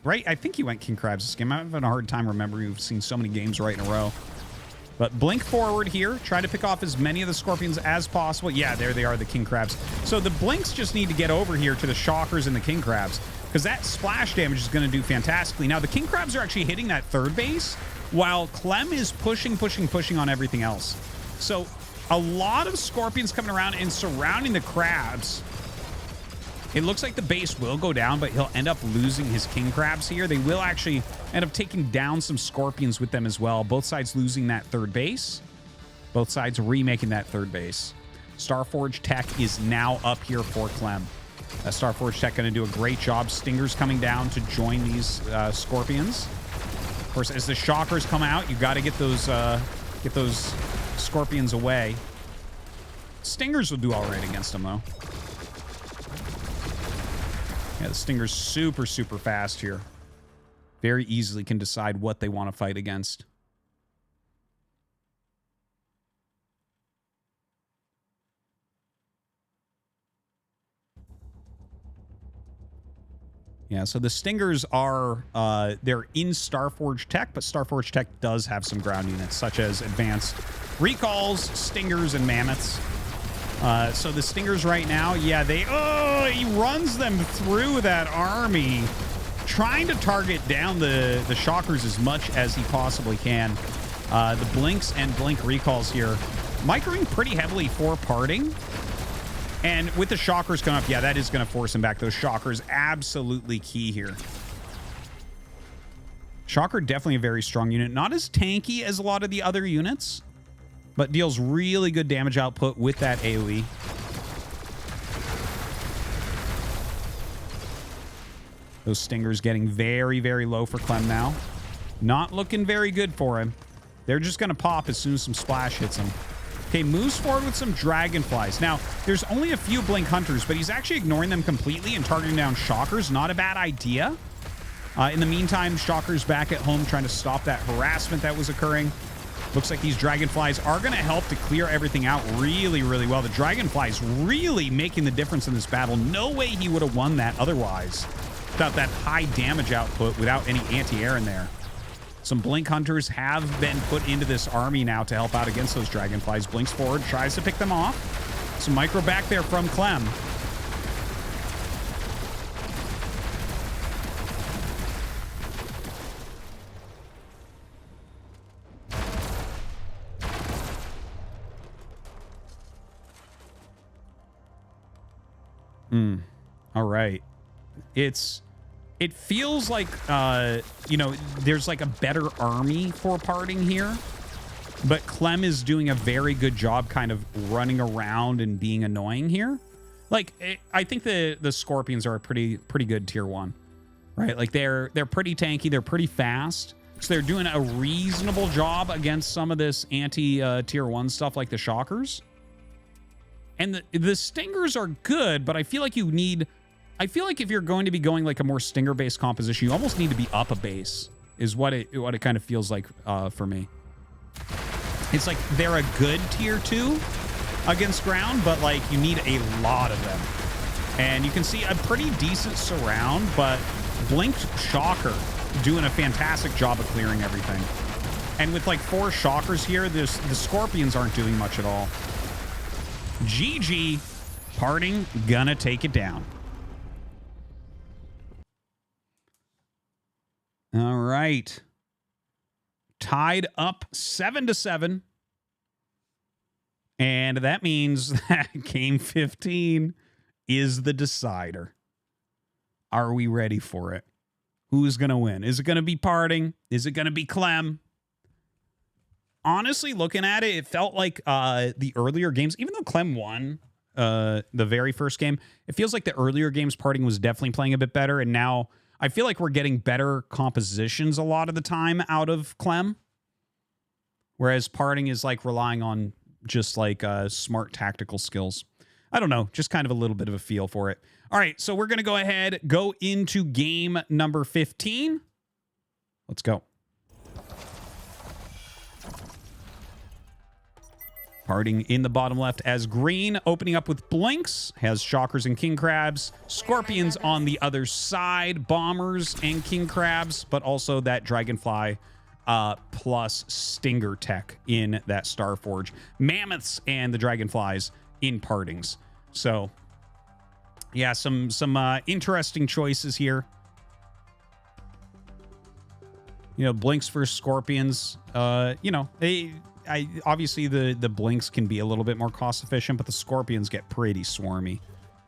right. I think he went King Crabs this game. I'm having a hard time remembering. We've seen so many games right in a row. But blink forward here. Try to pick off as many of the Scorpions as possible. Yeah, there they are, the King Crabs. So the blinks just need to get over here to the Shockers and the King Crabs, because that splash damage is going to do fantastically. Now, the King Crabs are actually hitting that third base, while Clem is pushing on everything else. So a lot of Scorpions coming around and surrounding the Crabs. It looks like the base will go down, but he'll end up losing his King Crabs here. They will actually end up taking down some Scorpions with them as well. Both sides losing that third base. Both sides remaking that third base. Starforge Tech is now up here for Clem. Starforge Tech going to do a great job. Stingers coming down to join these Scorpions. Of course, as the Shockers come out, you got to get those Scorpions away. Stingers will do all right against them, though. Yeah, the Stinger's super fast here. Very easily can decide what they want to fight against. Yeah, so the Stingers are, they're in Starforge Tech, but Starforge Tech does have some ground units, such as advanced recalls, Stingers, and mammoths. So the Stingers right now, yeah, he runs them through that army, trying to target down the Shockers as much as he possibly can. The Blinks and Blink recalls here, microing pretty heavily for PartinG. And with the Shockers coming up, yeah, that is going to force him back. Those Shockers, absolutely key here. Shocker, definitely a very strong unit. Not as tanky as a lot of the other units, but deals really good damage output with that AoE. Those Stingers getting very low for Clem now. Not looking very good for him. They're just going to pop as soon as some splash hits him. Okay, moves forward with some Dragonflies. Now, there's only a few Blink Hunters, but he's actually ignoring them completely and targeting down Shockers. Not a bad idea. In the meantime, Shockers back at home trying to stop that harassment that was occurring. Looks like these Dragonflies are going to help to clear everything out really well. The Dragonflies really making the difference in this battle. No way he would have won that otherwise without that high damage output, without any anti-air in there. Some Blink Hunters have been put into this army now to help out against those Dragonflies. Blinks forward, tries to pick them off. Some micro back there from Clem. All right. It feels like, you know, there's like a better army for PartinG here, but Clem is doing a very good job kind of running around and being annoying here. Like, I think the Scorpions are a pretty good tier 1, right? Like they're pretty tanky. They're pretty fast. So they're doing a reasonable job against some of this anti-tier 1 stuff like the Shockers. And the Stingers are good, but I feel like I feel like if you're going to be going like a more Stinger-based composition, you almost need to be up a base is what it kind of feels like for me. It's like they're a good tier 2 against ground, but like you need a lot of them. And you can see a pretty decent surround, but Blinked Shocker doing a fantastic job of clearing everything. And with like 4 Shockers here, the Scorpions aren't doing much at all. GG, PartinG gonna take it down. All right. Tied up 7-7. And that means that game 15 is the decider. Are we ready for it? Who's going to win? Is it going to be PartinG? Is it going to be Clem? Honestly, looking at it, it felt like the earlier games, even though Clem won the very first game, it feels like the earlier games PartinG was definitely playing a bit better. And now I feel like we're getting better compositions a lot of the time out of Clem. Whereas PartinG is like relying on just like smart tactical skills. I don't know, just kind of a little bit of a feel for it. All right, so we're going to go ahead, go into game number 15. Let's go. PartinG in the bottom left as green, opening up with Blinks, has Shockers and King Crabs, Scorpions on the other side, Bombers and King Crabs, but also that Dragonfly plus Stinger tech in that Starforge. Mammoths and the Dragonflies in PartinG's. So, yeah, some interesting choices here. You know, Blinks versus Scorpions. You know, obviously the Blinks can be a little bit more cost efficient, but the Scorpions get pretty swarmy.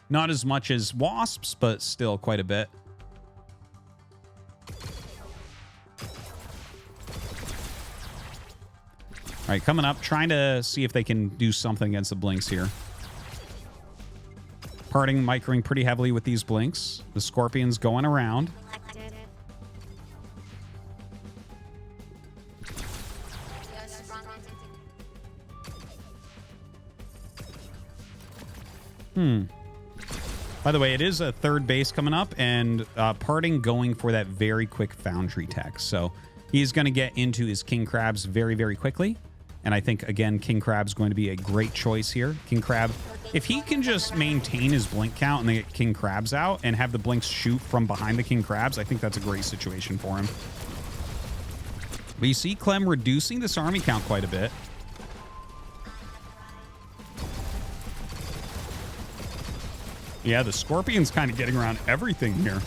Not as much as Wasps, but still quite a bit. All right, coming up, trying to see if they can do something against the Blinks here. PartinG microing pretty heavily with these Blinks. The Scorpions going around. By the way, it is a third base coming up, and PartinG going for that very quick Foundry tech. So he's going to get into his King Crabs very, very quickly. And I think, again, King Crab's going to be a great choice here. King Crab, if he can just maintain his Blink count and they get King Crabs out and have the Blinks shoot from behind the King Crabs, I think that's a great situation for him. But you see Clem reducing this army count quite a bit. Yeah, the Scorpion's kind of getting around everything here.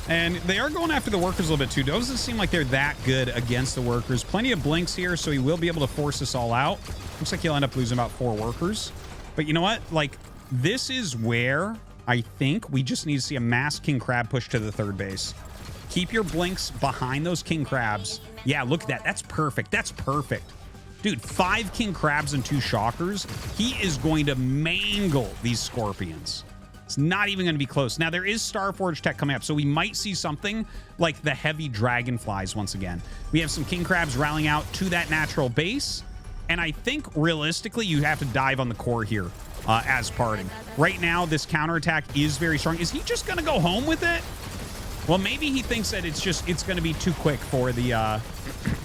And they are going after the workers a little bit too. Doesn't seem like they're that good against the workers. Plenty of Blinks here, so he will be able to force this all out. Looks like he'll end up losing about 4 workers. But you know what? Like, this is where I think we just need to see a mass King Crab push to the third base. Keep your Blinks behind those King Crabs. Yeah, look at that. That's perfect. That's perfect. Dude, 5 King Crabs and 2 Shockers. He is going to mangle these Scorpions. It's not even going to be close. Now, there is Starforge tech coming up, so we might see something like the heavy Dragonflies once again. We have some King Crabs rallying out to that natural base, and I think, realistically, you have to dive on the core here as PartinG. Right now, this counterattack is very strong. Is he just going to go home with it? Well, maybe he thinks that it's going to be too quick for the,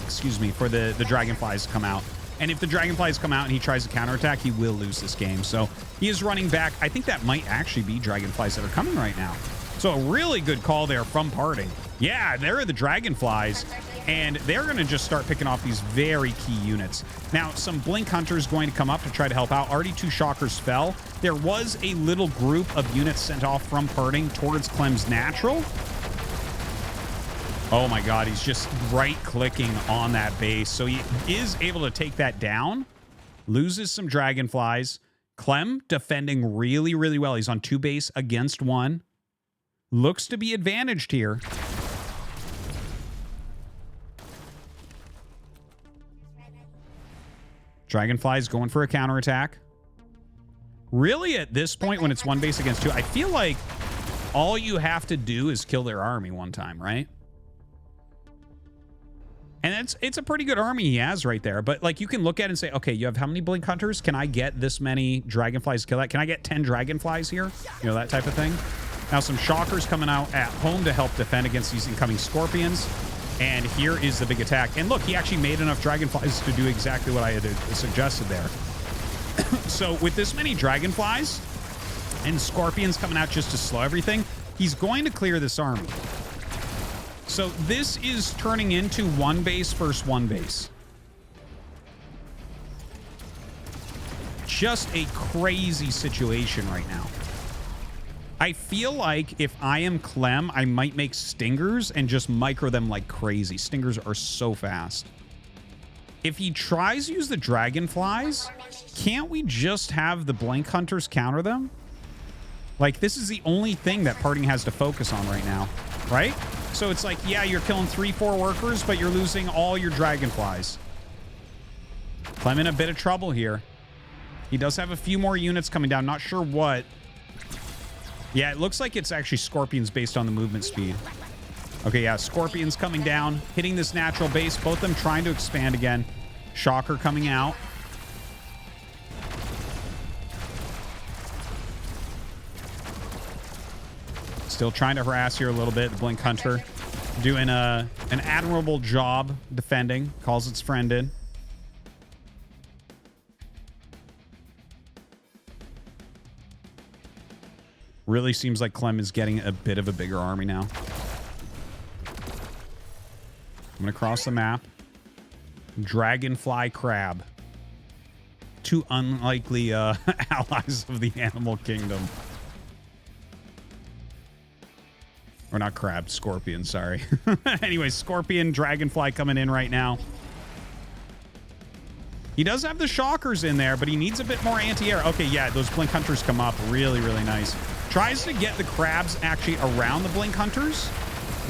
excuse me, for the Dragonflies to come out. And if the Dragonflies come out and he tries to counterattack, he will lose this game. So he is running back. I think that might actually be Dragonflies that are coming right now. So a really good call there from PartinG. Yeah, there are the Dragonflies. And they're going to just start picking off these very key units. Now, some Blink Hunters going to come up to try to help out. Already 2 Shockers fell. There was a little group of units sent off from PartinG towards Clem's natural. Oh my God, he's just right-clicking on that base. So he is able to take that down. Loses some Dragonflies. Clem defending really, really well. He's on 2 base against 1. Looks to be advantaged here. Dragonflies going for a counterattack. Really, at this point, when it's 1 base against 2, I feel like all you have to do is kill their army one time, right? And it's a pretty good army he has right there. But, like, you can look at it and say, okay, you have how many Blink Hunters? Can I get this many Dragonflies to kill that? Can I get 10 Dragonflies here? You know, that type of thing. Now some shockers coming out at home to help defend against these incoming scorpions. And here is the big attack. And look, he actually made enough dragonflies to do exactly what I had suggested there. So with this many dragonflies and scorpions coming out just to slow everything, he's going to clear this army. So this is turning into one base versus one base. Just a crazy situation right now. I feel like if I am Clem, I might make stingers and just micro them like crazy. Stingers are so fast. If he tries to use the dragonflies, can't we just have the blink hunters counter them? Like, this is the only thing that PartinG has to focus on right now, right? So it's like, yeah, you're killing 3-4 workers, but you're losing all your dragonflies. Clem in a bit of trouble here. He does have a few more units coming down. Not sure what. Yeah, it looks like it's actually scorpions based on the movement speed. Okay, yeah, scorpions coming down, hitting this natural base. Both of them trying to expand again. Shocker coming out. Still trying to harass here a little bit. The Blink Hunter doing an admirable job defending. Calls its friend in. Really seems like Clem is getting a bit of a bigger army now. I'm going to cross the map. Dragonfly Crab. Two unlikely allies of the animal kingdom. Or not crab, scorpion, sorry. Anyway, scorpion, dragonfly coming in right now. He does have the shockers in there, but he needs a bit more anti-air. Okay, yeah, those blink hunters come up. Really, really nice. Tries to get the crabs actually around the blink hunters.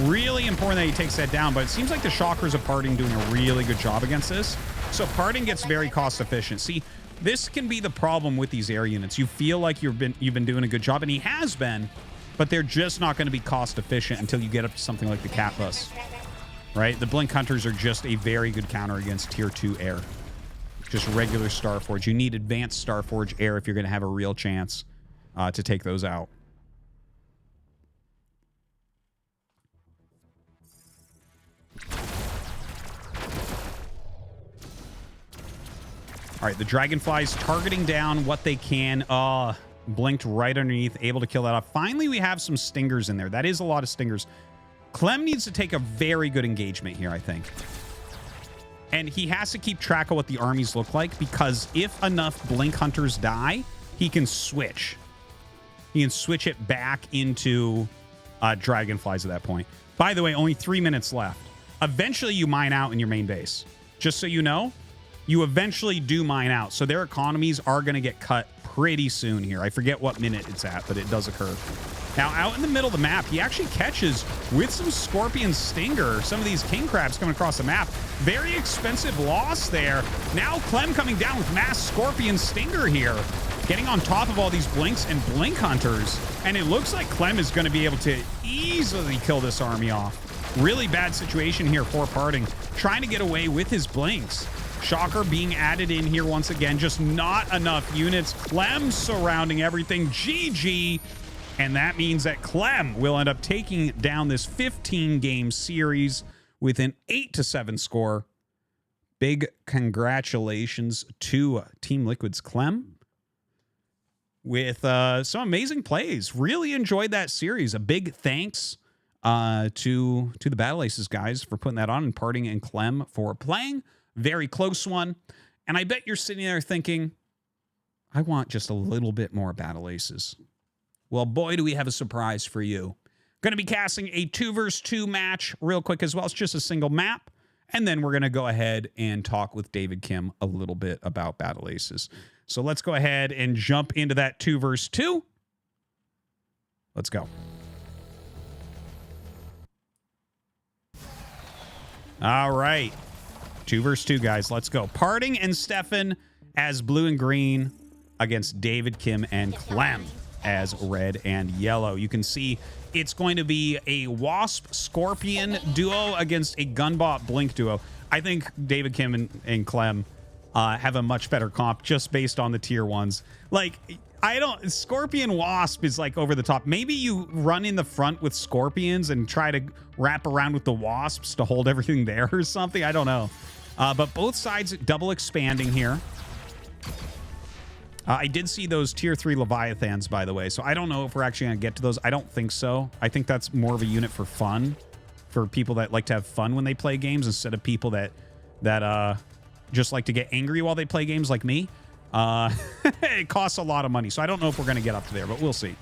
Really important that he takes that down, but it seems like the shockers of PartinG doing a really good job against this. So PartinG gets very cost efficient. See, this can be the problem with these air units. You feel like you've been doing a good job, and he has been, but they're just not going to be cost efficient until you get up to something like the Cat Bus, right? The blink hunters are just a very good counter against tier 2 air. Just regular Starforge. You need advanced Starforge air if you're going to have a real chance to take those out. All right, the dragonflies targeting down what they can. Blinked right underneath, able to kill that off. Finally, we have some stingers in there. That is a lot of stingers. Clem needs to take a very good engagement here, I think. And he has to keep track of what the armies look like, because if enough blink hunters die, he can switch. He can switch it back into dragonflies at that point. By the way, only 3 minutes left. Eventually, you mine out in your main base. Just so you know, you eventually do mine out. So their economies are going to get cut pretty soon here. I forget what minute it's at, but it does occur. Now, out in the middle of the map, he actually catches with some Scorpion Stinger, some of these King Crabs coming across the map. Very expensive loss there. Now Clem coming down with mass Scorpion Stinger here, getting on top of all these Blinks and Blink Hunters. And it looks like Clem is going to be able to easily kill this army off. Really bad situation here for PartinG, trying to get away with his Blinks. Shocker being added in here once again. Just not enough units. Clem surrounding everything. GG. And that means that Clem will end up taking down this 15-game series with an 8-7 score. Big congratulations to Team Liquid's Clem with some amazing plays. Really enjoyed that series. A big thanks to the Battle Aces guys for putting that on, and PartinG and Clem for playing. Very close one. And I bet you're sitting there thinking, I want just a little bit more Battle Aces. Well, boy, do we have a surprise for you. Going to be casting a 2 versus 2 match real quick as well. It's just a single map. And then we're going to go ahead and talk with David Kim a little bit about Battle Aces. So let's go ahead and jump into that 2 versus 2. Let's go. All right. 2 versus 2, guys. Let's go. PartinG and Stefan as blue and green against David Kim and Clem as red and yellow. You can see it's going to be a Wasp Scorpion duo against a Gunbot Blink duo. I think David Kim and Clem have a much better comp just based on the tier 1s. Like, I don't. Scorpion Wasp is like over the top. Maybe you run in the front with Scorpions and try to wrap around with the Wasps to hold everything there or something. I don't know. But both sides double expanding here. I did see those tier 3 Leviathans, by the way, so I don't know if we're actually going to get to those. I don't think so. I think that's more of a unit for fun, for people that like to have fun when they play games instead of people that just like to get angry while they play games like me. It costs a lot of money, so I don't know if we're going to get up to there, but we'll see.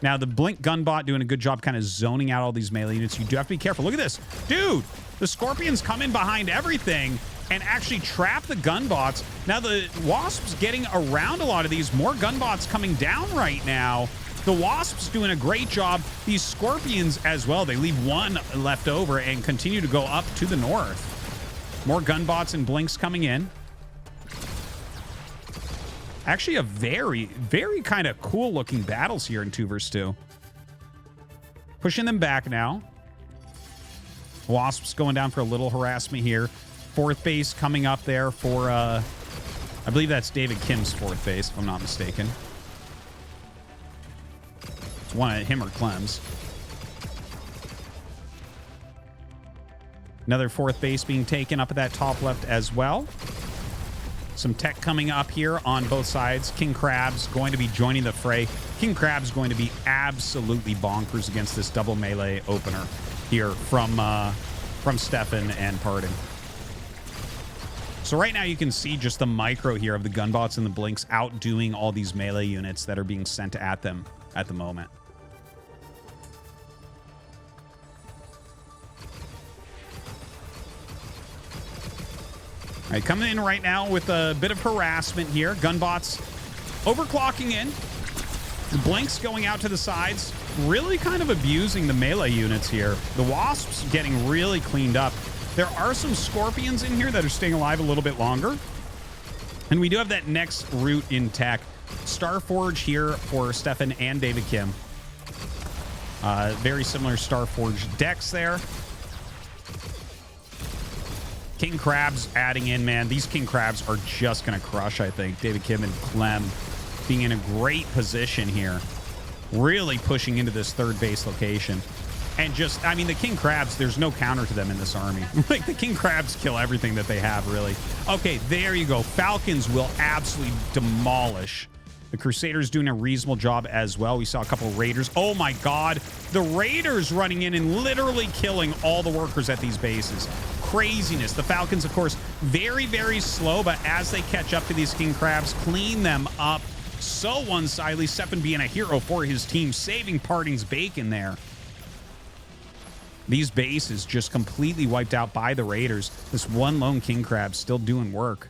Now, the Blink Gunbot doing a good job kind of zoning out all these melee units. You do have to be careful. Look at this. Dude, the Scorpions come in behind everything and actually trap the Gunbots. Now, the Wasp's getting around a lot of these. More Gunbots coming down right now. The Wasp's doing a great job. These Scorpions as well. They leave one left over and continue to go up to the north. More Gunbots and Blinks coming in. Actually, a very, very kind of cool looking battles here in 2 vs 2. Pushing them back now. Wasps going down for a little harassment here. 4th base coming up there for, I believe that's David Kim's 4th base, if I'm not mistaken. It's one of him or Clem's. Another 4th base being taken up at that top left as well. Some tech coming up here on both sides. King Crab's going to be joining the fray. King Crab's going to be absolutely bonkers against this double melee opener here from Stefan and PartinG. So right now you can see just the micro here of the Gunbots and the Blinks outdoing all these melee units that are being sent at them at the moment. All right, coming in right now with a bit of harassment here. Gunbots overclocking in. The Blinks going out to the sides. Really kind of abusing the melee units here. The Wasps getting really cleaned up. There are some Scorpions in here that are staying alive a little bit longer. And we do have that next route in tech. Starforge here for Stefan and David Kim. Very similar Starforge decks there. King Crabs adding in, man. These King Crabs are just going to crush, I think. David Kim and Clem being in a great position here. Really pushing into this 3rd base location. And just, I mean, the King Crabs, there's no counter to them in this army. Like, the King Crabs kill everything that they have, really. Okay, there you go. Falcons will absolutely demolish. The Crusaders doing a reasonable job as well. We saw a couple of Raiders. Oh, my God. The Raiders running in and literally killing all the workers at these bases. Craziness. The Falcons, of course, very, very slow, but as they catch up to these King Crabs, clean them up so one-sidedly. Stefan being a hero for his team, saving PartinG's bacon there. These bases just completely wiped out by the Raiders. This one lone King Crab still doing work.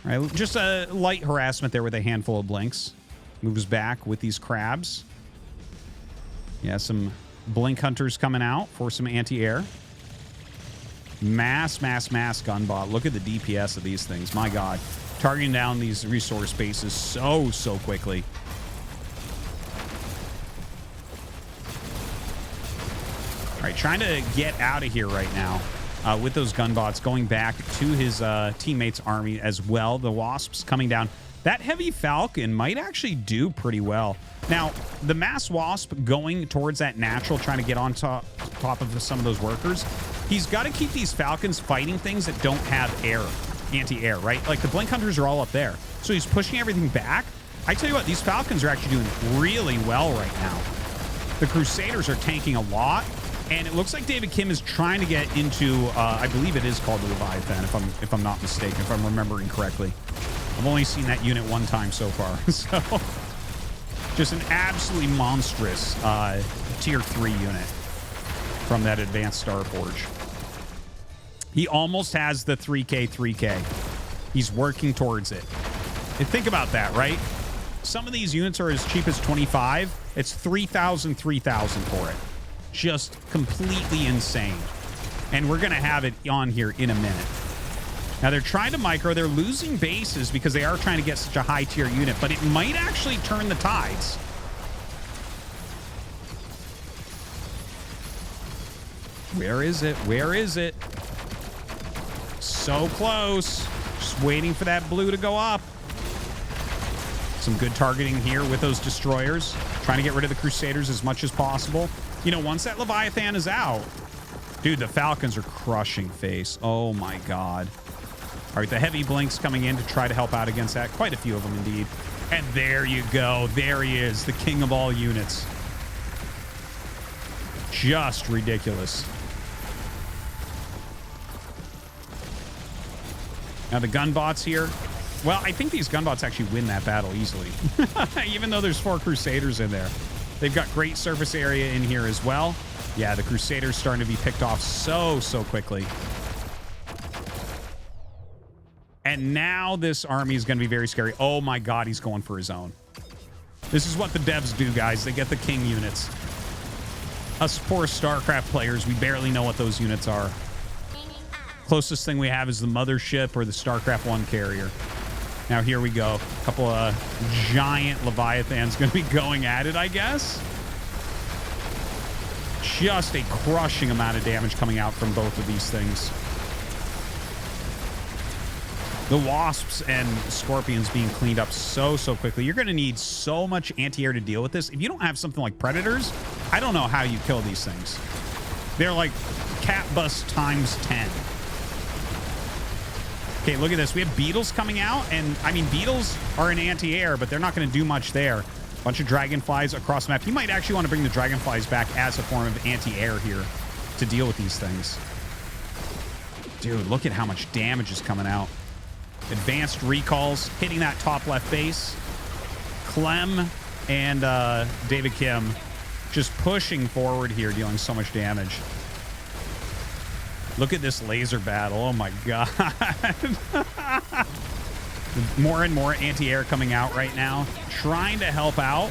All right, just a light harassment there with a handful of Blinks. Moves back with these Crabs. Yeah, some Blink Hunters coming out for some anti-air. Mass Gunbot. Look at the DPS of these things. My God. Targeting down these resource bases so quickly. All right, trying to get out of here right now with those Gunbots, going back to his teammates' army as well. The Wasps coming down. That Heavy Falcon might actually do pretty well. Now, the Mass Wasp going towards that natural, trying to get on top of some of those workers. He's got to keep these Falcons fighting things that don't have air, anti-air, right? Like the Blink Hunters are all up there. So he's pushing everything back. I tell you what, these Falcons are actually doing really well right now. The Crusaders are tanking a lot. And it looks like David Kim is trying to get into, I believe it is called the Leviathan, if I'm not mistaken, if I'm remembering correctly. I've only seen that unit one time so far. So, just an absolutely monstrous tier 3 unit from that advanced Starforge. He almost has the 3K. He's working towards it. And think about that, right? Some of these units are as cheap as 25. It's 3,000 for it. Just completely insane. And we're going to have it on here in a minute. Now, they're trying to micro. They're losing bases because they are trying to get such a high tier unit, but it might actually turn the tides. Where is it? Where is it? So close. Just waiting for that blue to go up. Some good targeting here with those destroyers. Trying to get rid of the Crusaders as much as possible. You know, once that Leviathan is out, dude, the Falcons are crushing face. Oh my God. All right, the heavy blinks coming in to try to help out against that. Quite a few of them indeed. And there you go. There he is, the king of all units. Just ridiculous. Now the gun bots here. Well, I think these gun bots actually win that battle easily. Even though there's 4 Crusaders in there. They've got great surface area in here as well. Yeah, the Crusaders starting to be picked off so quickly. And now this army is going to be very scary. Oh my God, he's going for his own. This is what the devs do, guys. They get the king units. Us poor StarCraft players, we barely know what those units are. Closest thing we have is the mothership or the StarCraft 1 carrier. Now here we go. A couple of giant Leviathans going to be going at it, I guess. Just a crushing amount of damage coming out from both of these things. The Wasps and Scorpions being cleaned up so quickly. You're going to need so much anti-air to deal with this. If you don't have something like Predators, I don't know how you kill these things. They're like cat bus times 10. Okay, look at this. We have beetles coming out, and I mean, beetles are an anti-air, but they're not going to do much there. Bunch of dragonflies across the map. You might actually want to bring the dragonflies back as a form of anti-air here to deal with these things. Dude, look at how much damage is coming out. Advanced recalls hitting that top left base. Clem and David Kim just pushing forward here, dealing so much damage. Look at this laser battle. Oh my God. More and more anti-air coming out right now. Trying to help out.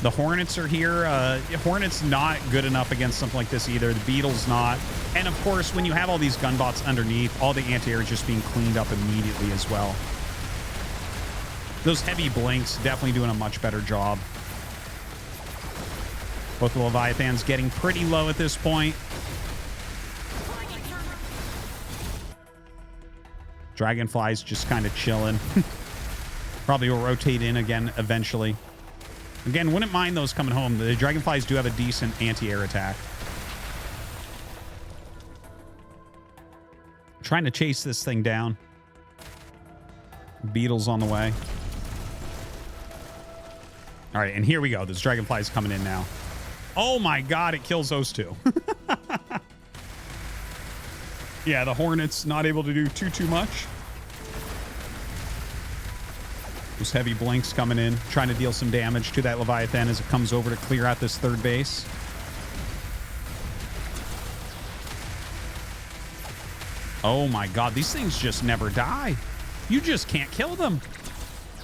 The Hornets are here. Hornets not good enough against something like this either. The Beetles not. And of course, when you have all these gunbots underneath, all the anti-air is just being cleaned up immediately as well. Those heavy blinks definitely doing a much better job. Both the Leviathans getting pretty low at this point. Dragonflies just kind of chilling. Probably will rotate in again eventually. Again, wouldn't mind those coming home. The Dragonflies do have a decent anti-air attack. Trying to chase this thing down. Beetles on the way. All right, and here we go. This Dragonfly's coming in now. Oh my God, it kills those two. Yeah, the Hornets not able to do too much. Those heavy blinks coming in, trying to deal some damage to that Leviathan as it comes over to clear out this third base. Oh my God, these things just never die. You just can't kill them.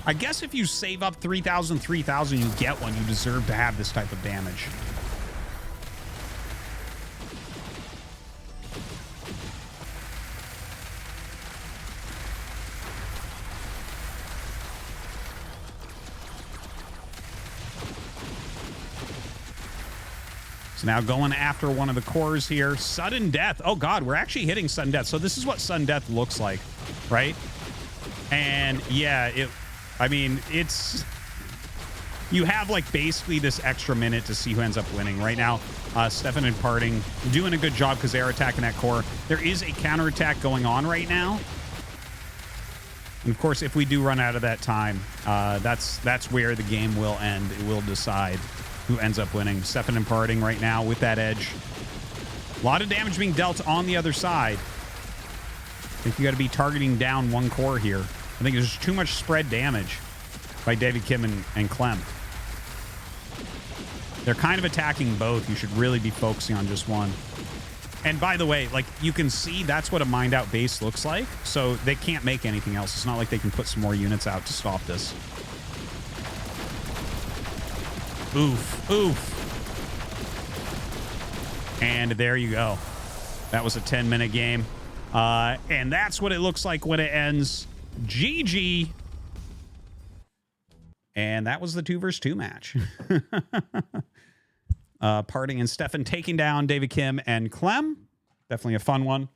I guess if you save up 3,000, you get one. You deserve to have this type of damage. So now going after one of the cores here. Sudden death. Oh God, we're actually hitting sudden death. So this is what sudden death looks like, right? And yeah, I mean, you have like basically this extra minute to see who ends up winning. Right now, Stefan and PartinG doing a good job because they're attacking that core. There is a counterattack going on right now. And of course, if we do run out of that time, that's where the game will end. It will decide who ends up winning. Stefan and PartinG right now with that edge. A lot of damage being dealt on the other side. I think you got to be targeting down one core here. I think there's too much spread damage by David Kim and Clem. They're kind of attacking both. You should really be focusing on just one. And by the way, like you can see, that's what a mined out base looks like. So they can't make anything else. It's not like they can put some more units out to stop this. Oof, oof. And there you go. That was a 10-minute game. And that's what it looks like when it ends. GG. And that was the 2 versus 2 match. PartinG and Stefan taking down David Kim and Clem. Definitely a fun one.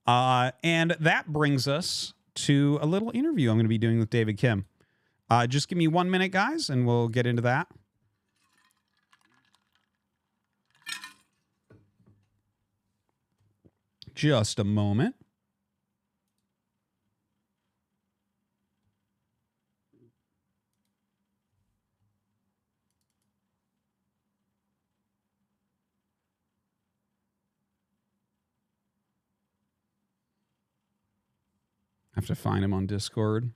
And that brings us to a little interview I'm going to be doing with David Kim. Just give me 1 minute, guys, and we'll get into that. Just a moment. I have to find him on Discord.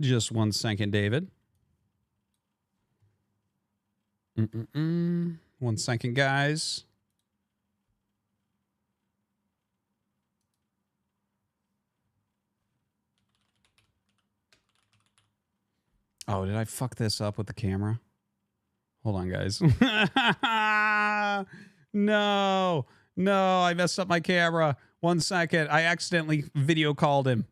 Just 1 second, David. 1 second, guys. Oh, did I fuck this up with the camera? Hold on, guys. No, I messed up my camera. 1 second. I accidentally video called him.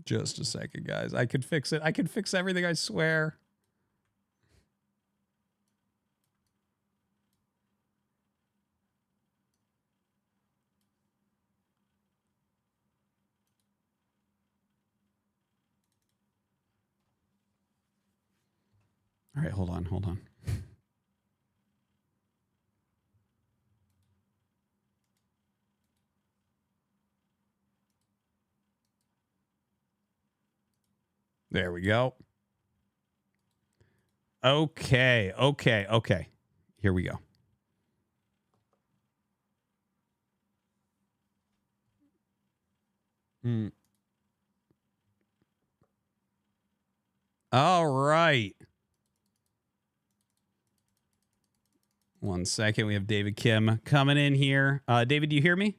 Just a second, guys. I could fix it. I could fix everything, I swear. All right, hold on. There we go. Okay. Here we go. All right. 1 second. We have David Kim coming in here. David, do you hear me?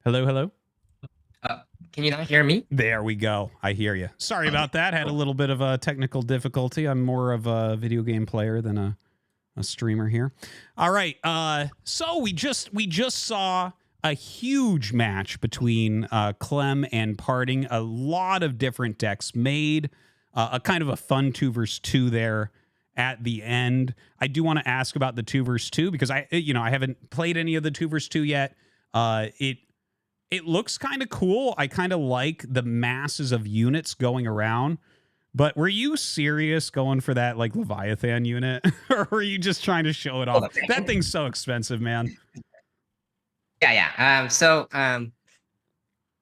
Hello? Can you not hear me? There we go. I hear you. Sorry about that. Had a little bit of a technical difficulty. I'm more of a video game player than a streamer here. All right. So we just saw a huge match between Clem and PartinG. A lot of different decks made. A kind of a fun 2v2 there at the end. I do want to ask about the 2v2 because I haven't played any of the 2v2 yet. It looks kind of cool. I kind of like the masses of units going around. But were you serious going for that like Leviathan unit? Or were you just trying to show it off? That thing's so expensive, man. Yeah.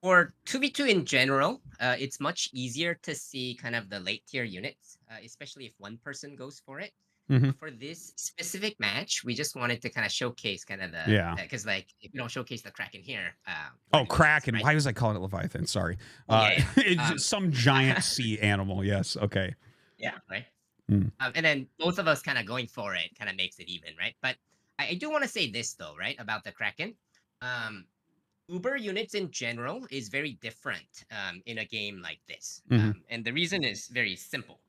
For 2v2 in general, it's much easier to see kind of the late tier units, especially if one person goes for it. For this specific match, we just wanted to kind of showcase kind of because like if you don't showcase the Kraken here. Kraken. Right? Why was I calling it Leviathan? Sorry. It's some giant sea animal. Yes. Okay. Yeah. Right. And then both of us kind of going for it kind of makes it even, right? But I do want to say this though, right, about the Kraken. Uber units in general is very different in a game like this. And the reason is very simple.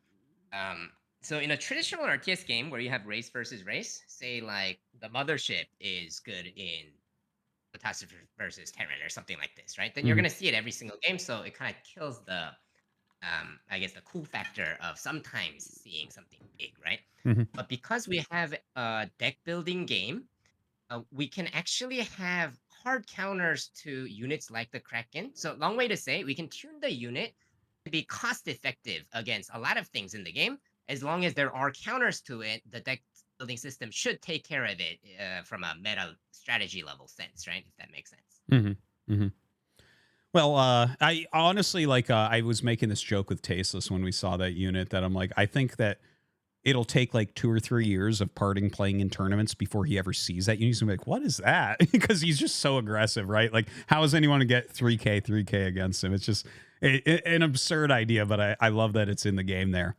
So in a traditional RTS game where you have race versus race, say like the mothership is good in Catastrophe versus Terran or something like this, right? Then you're going to see it every single game. So it kind of kills the, I guess, the cool factor of sometimes seeing something big, right? But because we have a deck building game, we can actually have hard counters to units like the Kraken. So long way to say, we can tune the unit to be cost effective against a lot of things in the game. As long as there are counters to it, the deck building system should take care of it from a meta strategy level sense, right? If that makes sense. Well, I honestly I was making this joke with Tasteless when we saw that unit that I'm like, I think that it'll take like 2 or 3 years of parting playing in tournaments before he ever sees that. He's gonna be like, "What is that?" Because he's just so aggressive, right? Like, how is anyone to get 3K against him? It's just an absurd idea, but I love that it's in the game there.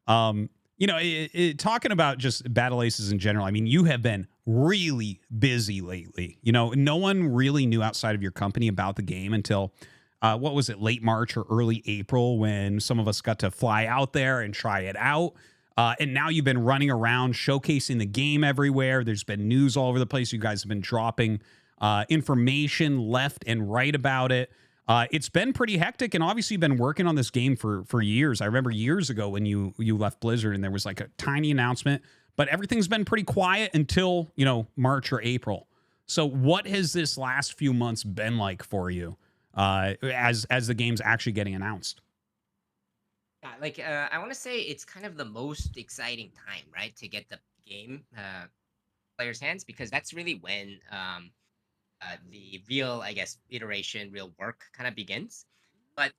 Talking about just battle aces in general. I mean, you have been really busy lately. No one really knew outside of your company about the game until what was it, late March or early April, when some of us got to fly out there and try it out. And now you've been running around showcasing the game everywhere. There's been news all over the place. You guys have been dropping information left and right about it. It's been pretty hectic, and obviously you've been working on this game for years. I remember years ago when you left Blizzard, and there was like a tiny announcement, but everything's been pretty quiet until March or April. So, what has this last few months been like for you as the game's actually getting announced? Yeah, like I want to say it's kind of the most exciting time, right, to get the game players' hands, because that's really when the real, I guess, iteration, real work kind of begins. But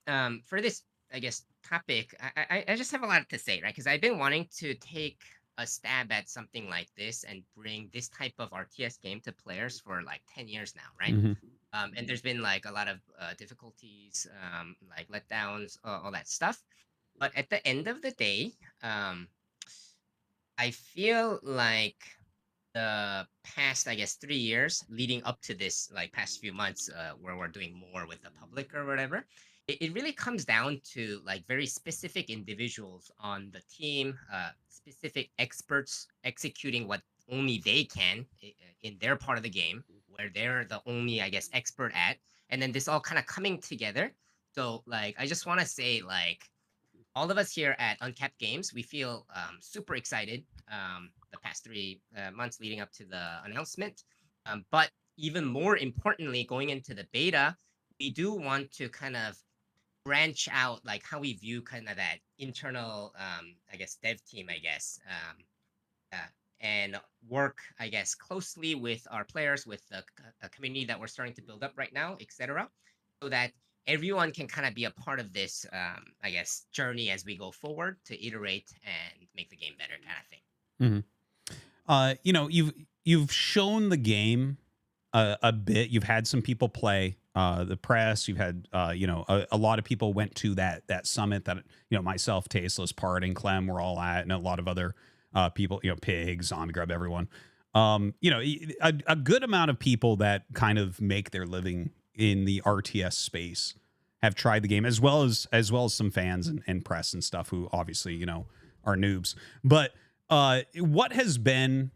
for this, I guess, topic, I just have a lot to say, right? Because I've been wanting to take a stab at something like this and bring this type of RTS game to players for like 10 years now, right? Hmm. And there's been like a lot of difficulties, like letdowns, all that stuff. But at the end of the day, um, I feel like the past, I guess, 3 years leading up to this, like past few months, where we're doing more with the public or whatever, it really comes down to like very specific individuals on the team, specific experts executing what only they can in their part of the game, where they're the only, I guess, expert at, and then this all kind of coming together. So, like, I just want to say, like, all of us here at Uncapped Games, we feel super excited the past 3 months leading up to the announcement. But even more importantly, going into the beta, we do want to kind of branch out like how we view kind of that internal, I guess, dev team, I guess, uh, and work, I guess, closely with our players, with the community that we're starting to build up right now, etc., so that everyone can kind of be a part of this, I guess, journey as we go forward to iterate and make the game better, kind of thing. Hmm. You've shown the game a bit. You've had some people play the press. You've had a lot of people went to that summit that myself, Tasteless, PartinG, Clem, we're all at, and a lot of other people, Pig, Zombie Grub, everyone. A good amount of people that kind of make their living in the RTS space have tried the game, as well as some fans and press and stuff who obviously are noobs. But what has been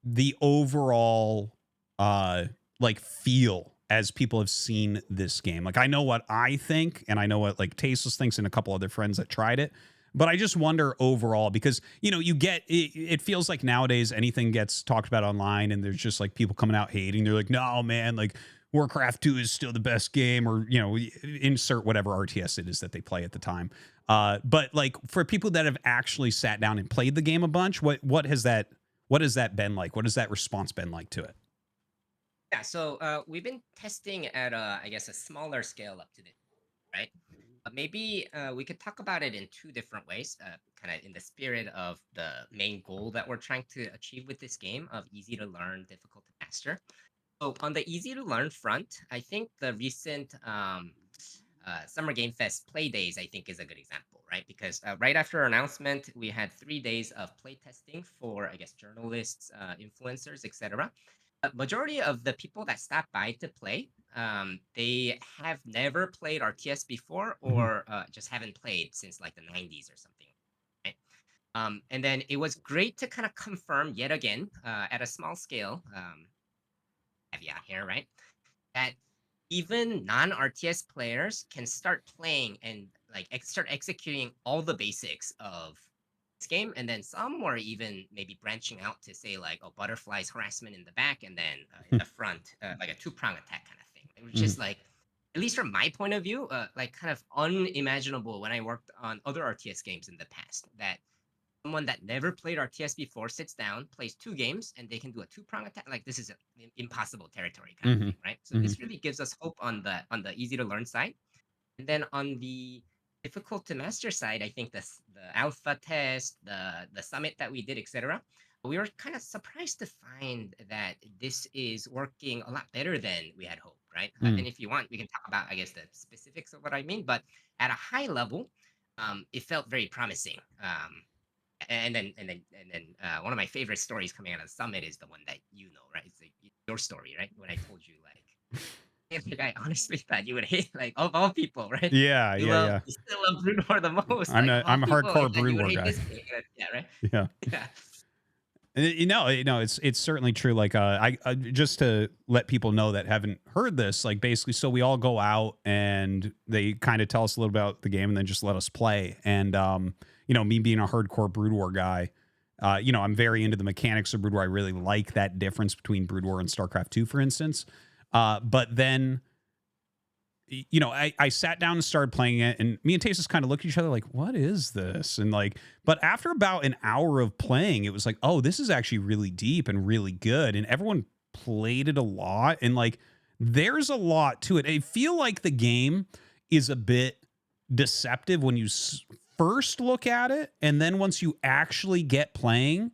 the overall like feel as people have seen this game? Like, I know what I think, and I know what like Tasteless thinks, and a couple other friends that tried it. But I just wonder overall, because you get it feels like nowadays anything gets talked about online, and there's just like people coming out hating. They're like, no man, like Warcraft 2 is still the best game, or insert whatever RTS it is that they play at the time. But like, for people that have actually sat down and played the game a bunch, what has that been like? What has that response been like to it? Yeah, so we've been testing at I guess, a smaller scale up to this, right? Maybe we could talk about it in two different ways, kind of in the spirit of the main goal that we're trying to achieve with this game of easy to learn, difficult to master. So on the easy to learn front, I think the recent Summer Game Fest play days, I think, is a good example, right? Because right after our announcement, we had 3 days of play testing for, I guess, journalists, influencers, etc. Majority of the people that stop by to play, they have never played RTS before, Mhm. or just haven't played since like the 90s or something. Right? And then it was great to kind of confirm yet again, at a small scale, caveat here, right? That even non-RTS players can start playing and like start executing all the basics of this game, and then some were even maybe branching out to say like, oh, butterflies harassment in the back, and then in the front, like a two-prong attack kind of thing. It was Mhm. just like, at least from my point of view, like kind of unimaginable when I worked on other RTS games in the past, that someone that never played RTS before sits down, plays 2 games, and they can do a two-prong attack. Like, this is impossible territory kind of Mhm. thing, right? So Mhm. this really gives us hope on the easy to learn side. And then on the difficult to master side, I think the alpha test, the summit that we did, etc. We were kind of surprised to find that this is working a lot better than we had hoped, right? Mm. And if you want, we can talk about, I guess, the specifics of what I mean. But at a high level, it felt very promising. And then one of my favorite stories coming out of the summit is the one that you know, right? It's like your story, right? When I told you like, "Hey, like, I honestly thought you would hate like of all people, right? Yeah, yeah, yeah. You still love Brood War the most, I'm like a of all I'm a people. I hardcore thought Brood you would War hate guy. this game. Yeah, right. Yeah. Yeah. It's certainly true. Like, I just to let people know that haven't heard this, like, basically, so we all go out and they kind of tell us a little about the game and then just let us play. And me being a hardcore Brood War guy, I'm very into the mechanics of Brood War. I really like that difference between Brood War and StarCraft 2, for instance. But then I sat down and started playing it, and me and Tasis kind of looked at each other like, what is this? And like, but after about an hour of playing, it was like, oh, this is actually really deep and really good. And everyone played it a lot. And like, there's a lot to it. I feel like the game is a bit deceptive when you first look at it. And then once you actually get playing,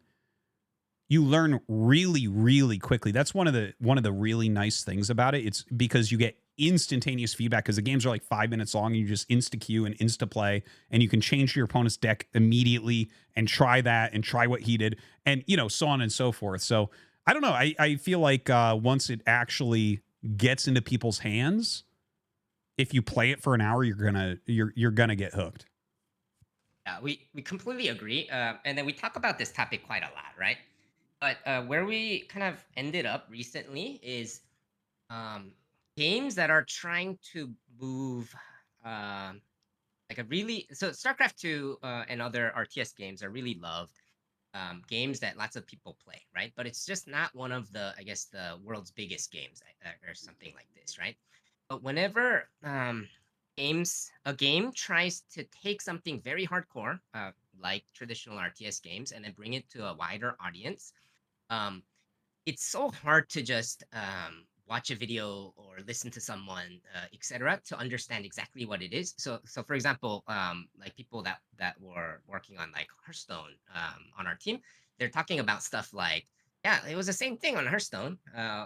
you learn really really quickly. That's one of the really nice things about it. It's because you get instantaneous feedback because the games are like 5 minutes long and you just insta queue and insta play, and you can change your opponent's deck immediately and try that and try what he did, and so on and so forth. So I don't know, I feel like once it actually gets into people's hands, if you play it for an hour, you're gonna get hooked. Yeah, we completely agree. And then we talk about this topic quite a lot, right? But where we kind of ended up recently is um, games that are trying to move um, like a really so StarCraft 2 and other RTS games are really loved games that lots of people play, right? But it's just not one of the, I guess, the world's biggest games or something like this, right? But whenever a game tries to take something very hardcore, like traditional RTS games, and then bring it to a wider audience, um, it's so hard to just watch a video or listen to someone, etc., to understand exactly what it is. So for example, like people that were working on like Hearthstone on our team, they're talking about stuff like, yeah, it was the same thing on Hearthstone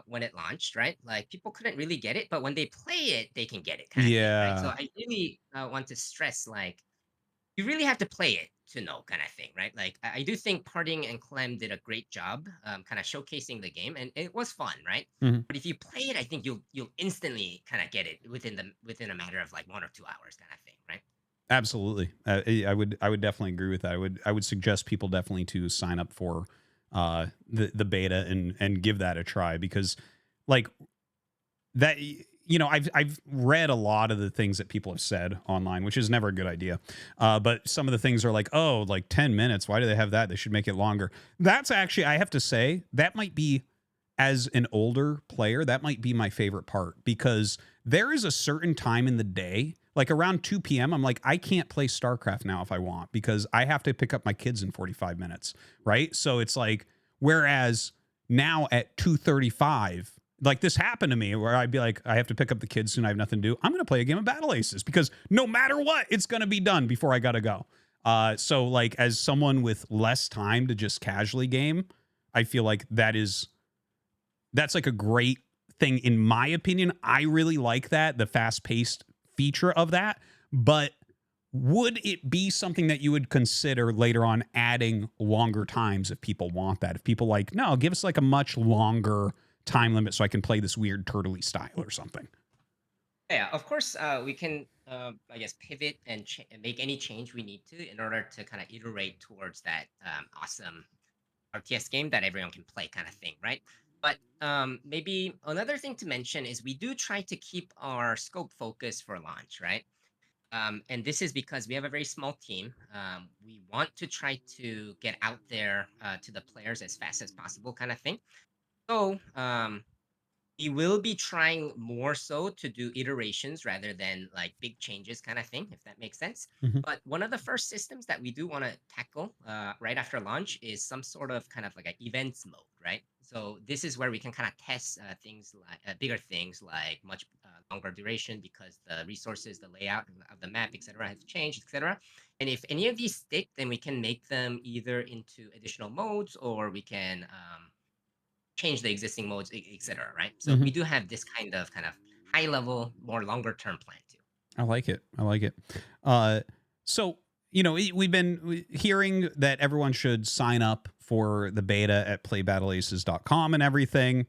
when it launched, right? Like people couldn't really get it, but when they play it, they can get it, kind of thing, right? So Yeah. I really want to stress like you really have to play it to know, kind of thing, right? Like I do think PartinG and Clem did a great job, kind of showcasing the game, and it was fun, right? Mhm. But if you play it, I think you'll instantly kind of get it within a matter of like 1 or 2 hours, kind of thing, right? Absolutely. I would definitely agree with that. I would suggest people definitely to sign up for the beta and give that a try, because like that I've read a lot of the things that people have said online, which is never a good idea. But some of the things are like, oh, like 10 minutes, why do they have that? They should make it longer. That's actually, I have to say, that might be, as an older player, that might be my favorite part, because there is a certain time in the day, like around 2 p.m. I'm like, I can't play StarCraft now if I want, because I have to pick up my kids in 45 minutes, right? So it's like, whereas now at 2:35, like this happened to me where I'd be like, I have to pick up the kids soon, I have nothing to do, I'm going to play a game of Battle Aces, because no matter what, it's going to be done before I got to go. So like, as someone with less time to just casually game, I feel like that's like a great thing in my opinion. I really like that, the fast-paced feature of that. But would it be something that you would consider later on adding longer times if people want that? If people like, no, give us like a much longer time limit so I can play this weird turtley style or something. Yeah, of course, we can, I guess, pivot and and make any change we need to in order to kind of iterate towards that awesome RTS game that everyone can play, kind of thing, right? But maybe another thing to mention is we do try to keep our scope focused for launch, right? And this is because we have a very small team. We want to try to get out there to the players as fast as possible, kind of thing. So we will be trying more so to do iterations rather than like big changes, kind of thing, if that makes sense. Mhm. But one of the first systems that we do want to tackle right after launch is some sort of kind of like an events mode, right? So this is where we can kind of test things like bigger things like much longer duration because the resources, the layout of the map, etc., has changed, etc. And if any of these stick, then we can make them either into additional modes or we can change the existing modes, etc. Right. So Hmm. we do have this kind of high level, more longer term plan too. I like it. I like it. Uh, so, we've been hearing that everyone should sign up for the beta at playbattleaces.com and everything.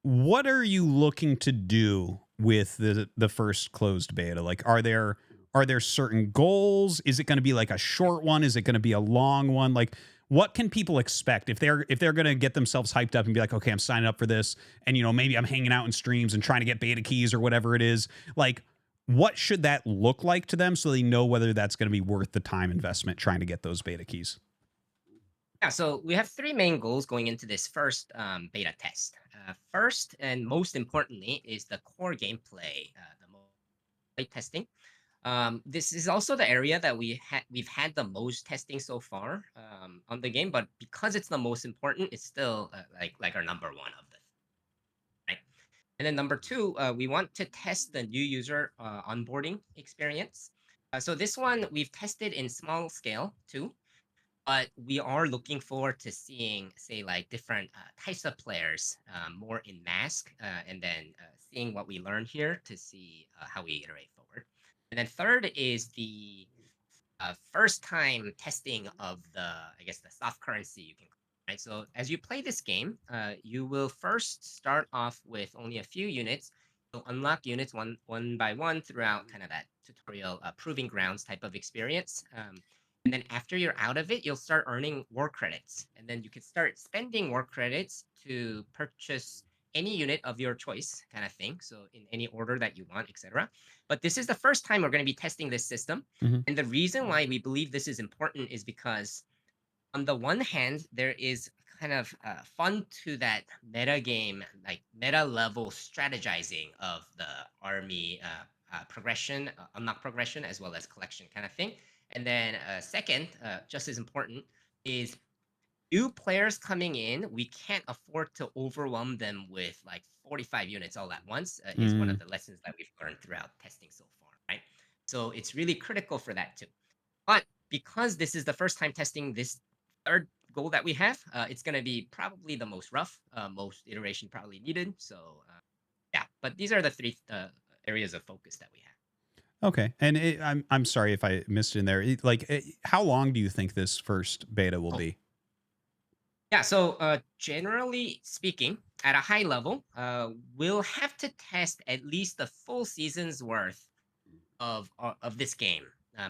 What are you looking to do with the first closed beta? Like, are there certain goals? Is it going to be like a short one? Is it going to be a long one? Like, what can people expect if they're going to get themselves hyped up and be like, okay, I'm signing up for this, and maybe I'm hanging out in streams and trying to get beta keys or whatever it is. Like, what should that look like to them so they know whether that's going to be worth the time investment trying to get those beta keys? Yeah, so we have three main goals going into this first beta test. First and most importantly is the core gameplay, the play testing. This is also the area that we've had the most testing so far on the game, but because it's the most important, it's still like our number one of the right. And then number two, we want to test the new user onboarding experience. So this one we've tested in small scale too, but we are looking forward to seeing, say, like different types of players more in mask, and then seeing what we learn here to see how we iterate forward. And then third is the first time testing of I guess, the soft currency you can. Right. So as you play this game, you will first start off with only a few units. You'll unlock units one by one throughout kind of that tutorial proving grounds type of experience. And then after you're out of it, you'll start earning war credits. And then you can start spending war credits to purchase any unit of your choice, kind of thing. So in any order that you want, etc. But this is the first time we're going to be testing this system. Hmm. And the reason why we believe this is important is because, on the one hand, there is kind of fun to that meta game, like meta level strategizing of the army progression, unlock progression, as well as collection kind of thing. And then, second, just as important, is new players coming in. We can't afford to overwhelm them with like 45 units all at once, is one of Mm, the lessons that we've learned throughout testing so far, right? So it's really critical for that too. But because this is the first time testing this third goal that we have, it's going to be probably the most rough, most iteration probably needed. So yeah, but these are the three areas of focus that we have. okay. And I'm sorry if I missed it in there. How long do you think this first beta will Oh, be? yeah. So generally speaking, at a high level, we'll have to test at least the full season's worth of this game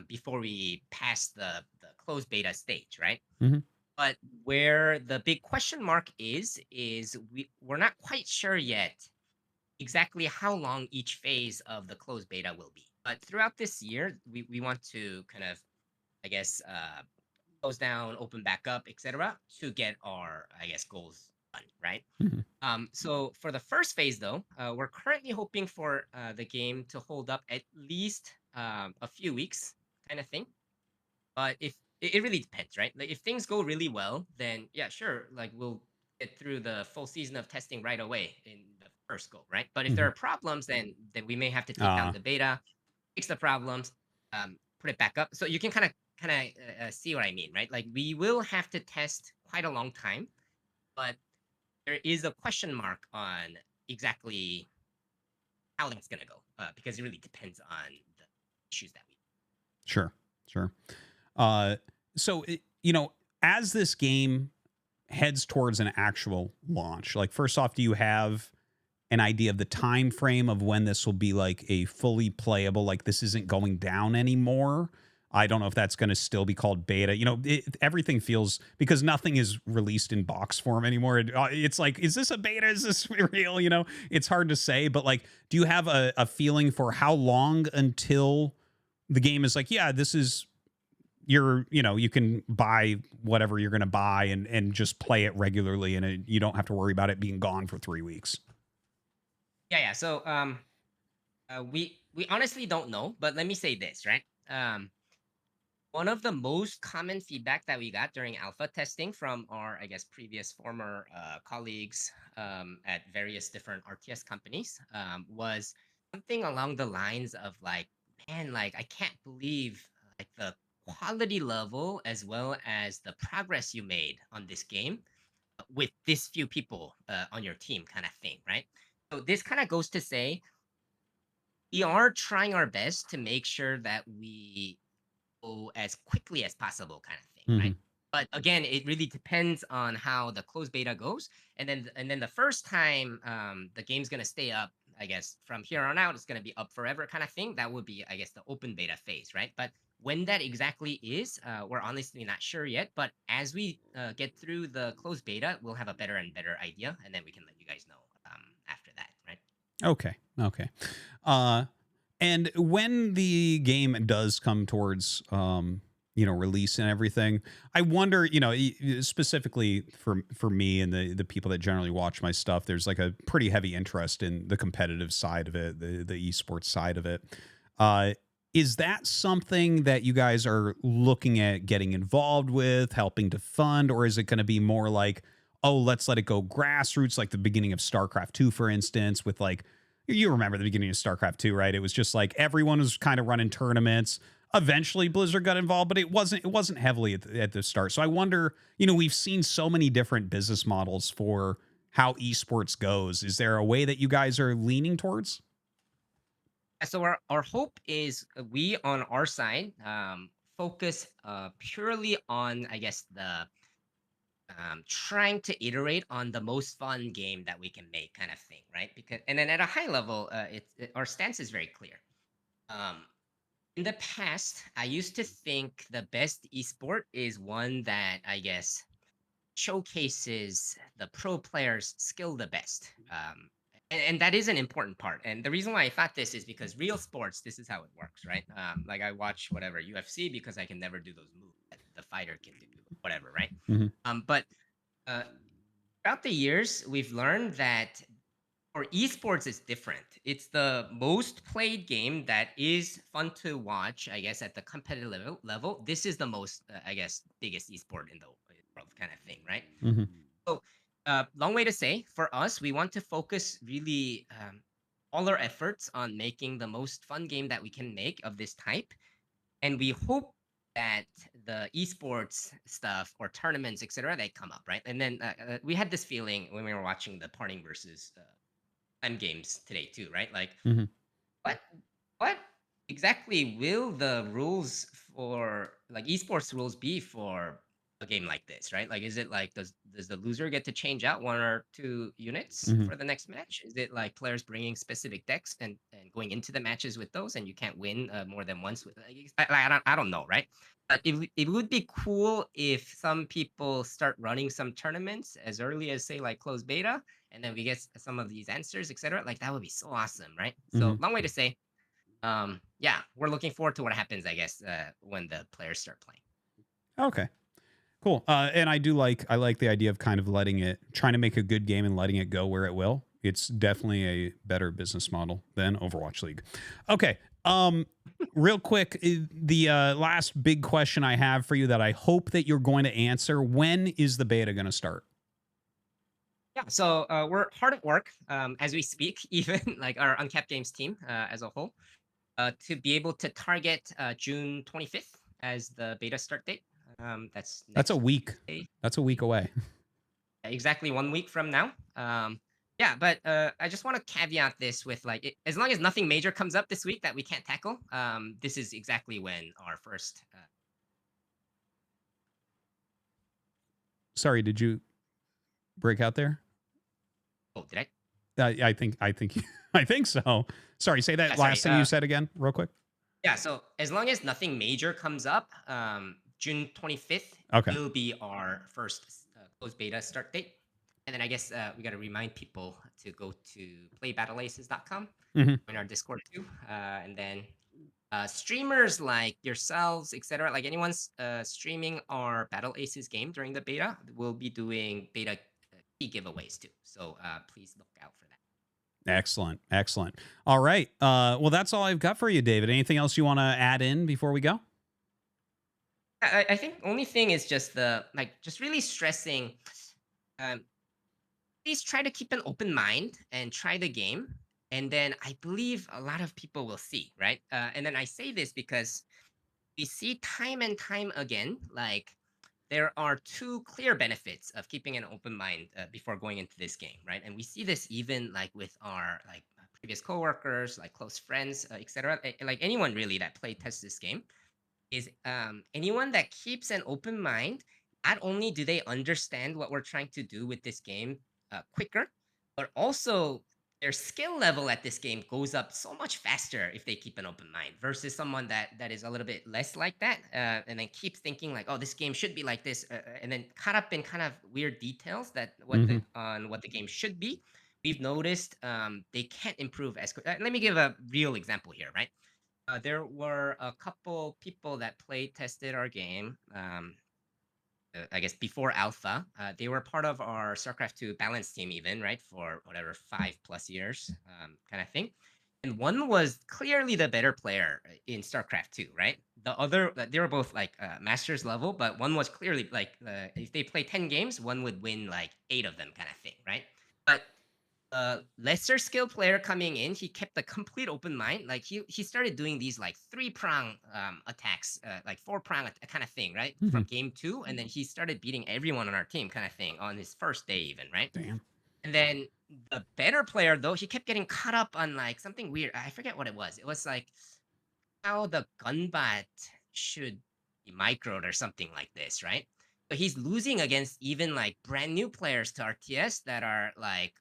before we pass the closed beta stage, right? Hmm. But where the big question mark is we're not quite sure yet exactly how long each phase of the closed beta will be. But throughout this year, we want to kind of, I guess, close down, open back up, etc., to get our, I guess, goals done, right? Hmm. So for the first phase, though, we're currently hoping for the game to hold up at least a few weeks, kind of thing. But if it really depends, right? Like if things go really well, then yeah, sure, like we'll get through the full season of testing right away in the first go, right? But if there Hmm. are problems, then we may have to take down Uh, the beta, fix the problems, put it back up. So you can kind of see what I mean, right? Like we will have to test quite a long time, but there is a question mark on exactly how that's going to go because it really depends on the issues that we. sure. Sure. Uh, so, as this game heads towards an actual launch, like, first off, do you have an idea of the time frame of when this will be like a fully playable, like this isn't going down anymore? I don't know if that's going to still be called beta. Everything feels, because nothing is released in box form anymore. It's like, is this a beta? Is this real? It's hard to say. But like, do you have a feeling for how long until the game is like, yeah, this is you can buy whatever you're going to buy and just play it regularly, and you don't have to worry about it being gone for 3 weeks. Yeah. So we honestly don't know, but let me say this, right? One of the most common feedback that we got during alpha testing from our, I guess, previous former colleagues at various different RTS companies was something along the lines of like, man, like I can't believe like the quality level as well as the progress you made on this game with this few people on your team, kind of thing, right? So this kind of goes to say we are trying our best to make sure that we go as quickly as possible kind of thing, right? Hmm. But again, it really depends on how the closed beta goes. And then the first time the game's gonna stay up, I guess from here on out, it's gonna be up forever kind of thing. That would be, I guess, the open beta phase, right? But when that exactly is, we're honestly not sure yet. But as we get through the closed beta, we'll have a better and better idea, and then we can let you guys know after that, right? Okay. Okay. Uh, and when the game does come towards, release and everything, I wonder, specifically for me and the people that generally watch my stuff, there's like a pretty heavy interest in the competitive side of it, the esports side of it. Uh, is that something that you guys are looking at getting involved with, helping to fund, or is it going to be more like, oh, let's let it go grassroots, like the beginning of StarCraft 2, for instance, with like, you remember the beginning of StarCraft 2, right? It was just like everyone was kind of running tournaments. Eventually Blizzard got involved, but it wasn't heavily at the start. So I wonder, we've seen so many different business models for how esports goes. Is there a way that you guys are leaning towards? So our hope is we on our side focus purely on, I guess, the trying to iterate on the most fun game that we can make kind of thing, right? Because and then at a high level, our stance is very clear. um, in the past I used to think the best esport is one that, I guess, showcases the pro player's skill the best. And that is an important part. And the reason why I thought this is because real sports, this is how it works, right? Like I watch whatever UFC because I can never do those moves that the fighter can do, whatever, right? Hmm. But uh, throughout the years, we've learned that for esports, it's different. It's the most played game that is fun to watch, I guess, at the competitive level. This is the most, I guess, biggest esport in the world kind of thing, right? Hmm. So, long way to say, for us, we want to focus really all our efforts on making the most fun game that we can make of this type. And we hope that the esports stuff or tournaments, etc., they come up, right? And then we had this feeling when we were watching the Parting versus Clem games today, too, right? Like, Hmm. what what exactly will the rules for like esports rules be for a game like this, right? Like, is it like does the loser get to change out one or two units Hmm. for the next match? Is it like players bringing specific decks and going into the matches with those, and you can't win more than once with? Like, I don't know, right? But it would be cool if some people start running some tournaments as early as, say, like closed beta, and then we get some of these answers, etc. Like that would be so awesome, right? Hmm. So long way to say, yeah, we're looking forward to what happens, I guess, when the players start playing. Okay. Cool. And I like the idea of kind of trying to make a good game and letting it go where it will. It's definitely a better business model than Overwatch League. Okay. Real quick, the last big question I have for you that I hope that you're going to answer: when is the beta going to start? Yeah, so we're hard at work as we speak, even like our Uncapped Games team as a whole, to be able to target June 25th as the beta start date. That's That's a next week. Wednesday. That's a week away. Exactly 1 week from now. Yeah, but I just want to caveat this with like, as long as nothing major comes up this week that we can't tackle, this is exactly when our first. Sorry, did you break out there? Oh, did I? I think I think so. Sorry, say Yeah, that sorry. last thing you said again, real quick. Yeah, so as long as nothing major comes up, June 25th Okay. will be our first closed beta start date. And then I guess we got to remind people to go to playbattleaces.com, Hmm. join our Discord too. And then streamers like yourselves, etc., like anyone's streaming our Battle Aces game during the beta, will be doing beta key giveaways too. So please look out for that. Excellent. Excellent. All right. Well, that's all I've got for you, David. Anything else you want to add in before we go? I think only thing is just the like just really stressing. Um, please try to keep an open mind and try the game, and then I believe a lot of people will see, right? And then I say this because we see time and time again, like there are two clear benefits of keeping an open mind before going into this game, right? And we see this even like with our like previous coworkers, like close friends, etc. Like anyone really that play test this game is anyone that keeps an open mind. Not only do they understand what we're trying to do with this game quicker, but also their skill level at this game goes up so much faster if they keep an open mind versus someone that is a little bit less like that and then keeps thinking like, oh, this game should be like this, and then caught up in kind of weird details that Hmm. what the game should be. We've noticed they can't improve as quick. Let me give a real example here, right? There were a couple people that play tested our game. I guess before alpha, they were part of our StarCraft 2 balance team, even right for whatever 5+ years, kind of thing. And one was clearly the better player in StarCraft 2, right? The other, they were both like masters level, but one was clearly like if they play 10 games, one would win like 8 of them, kind of thing, right? But lesser skilled player coming in, he kept a complete open mind. Like he started doing these like 3 prong attacks, like 4 prong kind of thing, right? Hmm. From game 2, and then he started beating everyone on our team, kind of thing, on his first day, even, right? Damn. And then the better player though, he kept getting caught up on like something weird. I forget what it was. It was like how the gunbot should be microed or something like this, right? So he's losing against even like brand new players to RTS that are like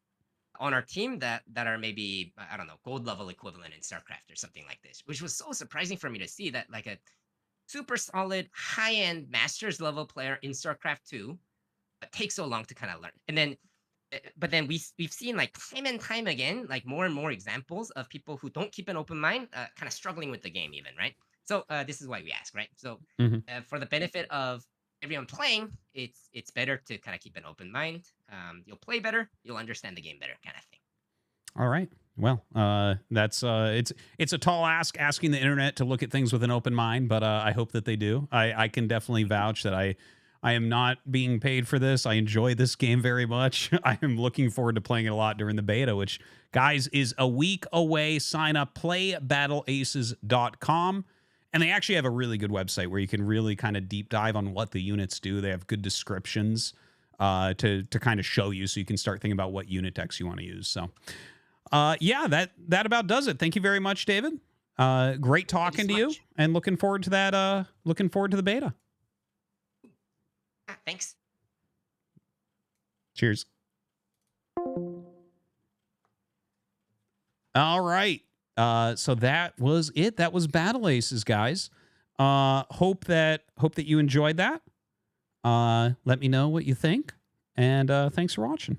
on our team that are maybe I don't know gold level equivalent in StarCraft or something like this, which was so surprising for me to see that like a super solid high end Masters level player in StarCraft 2 takes so long to kind of learn. And then but then we've seen like time and time again like more and more examples of people who don't keep an open mind kind of struggling with the game even, right? So this is why we ask, right? So Hmm. for the benefit of everyone playing, it's better to kind of keep an open mind. You'll play better, you'll understand the game better, kind of thing. All right. Well, that's it's a tall ask asking the internet to look at things with an open mind, but I hope that they do. I can definitely vouch that I am not being paid for this. I enjoy this game very much. I am looking forward to playing it a lot during the beta, which guys is a week away. Sign up playbattleaces.com. And they actually have a really good website where you can really kind of deep dive on what the units do. They have good descriptions to kind of show you so you can start thinking about what unit decks you want to use. So yeah, that about does it. Thank you very much, David. Great Thank you talking so to you, much. and looking forward to that. Looking forward to the beta. Thanks. Cheers. All right. So that was it. That was Battle Aces, guys. Hope that you enjoyed that. Let me know what you think, and thanks for watching.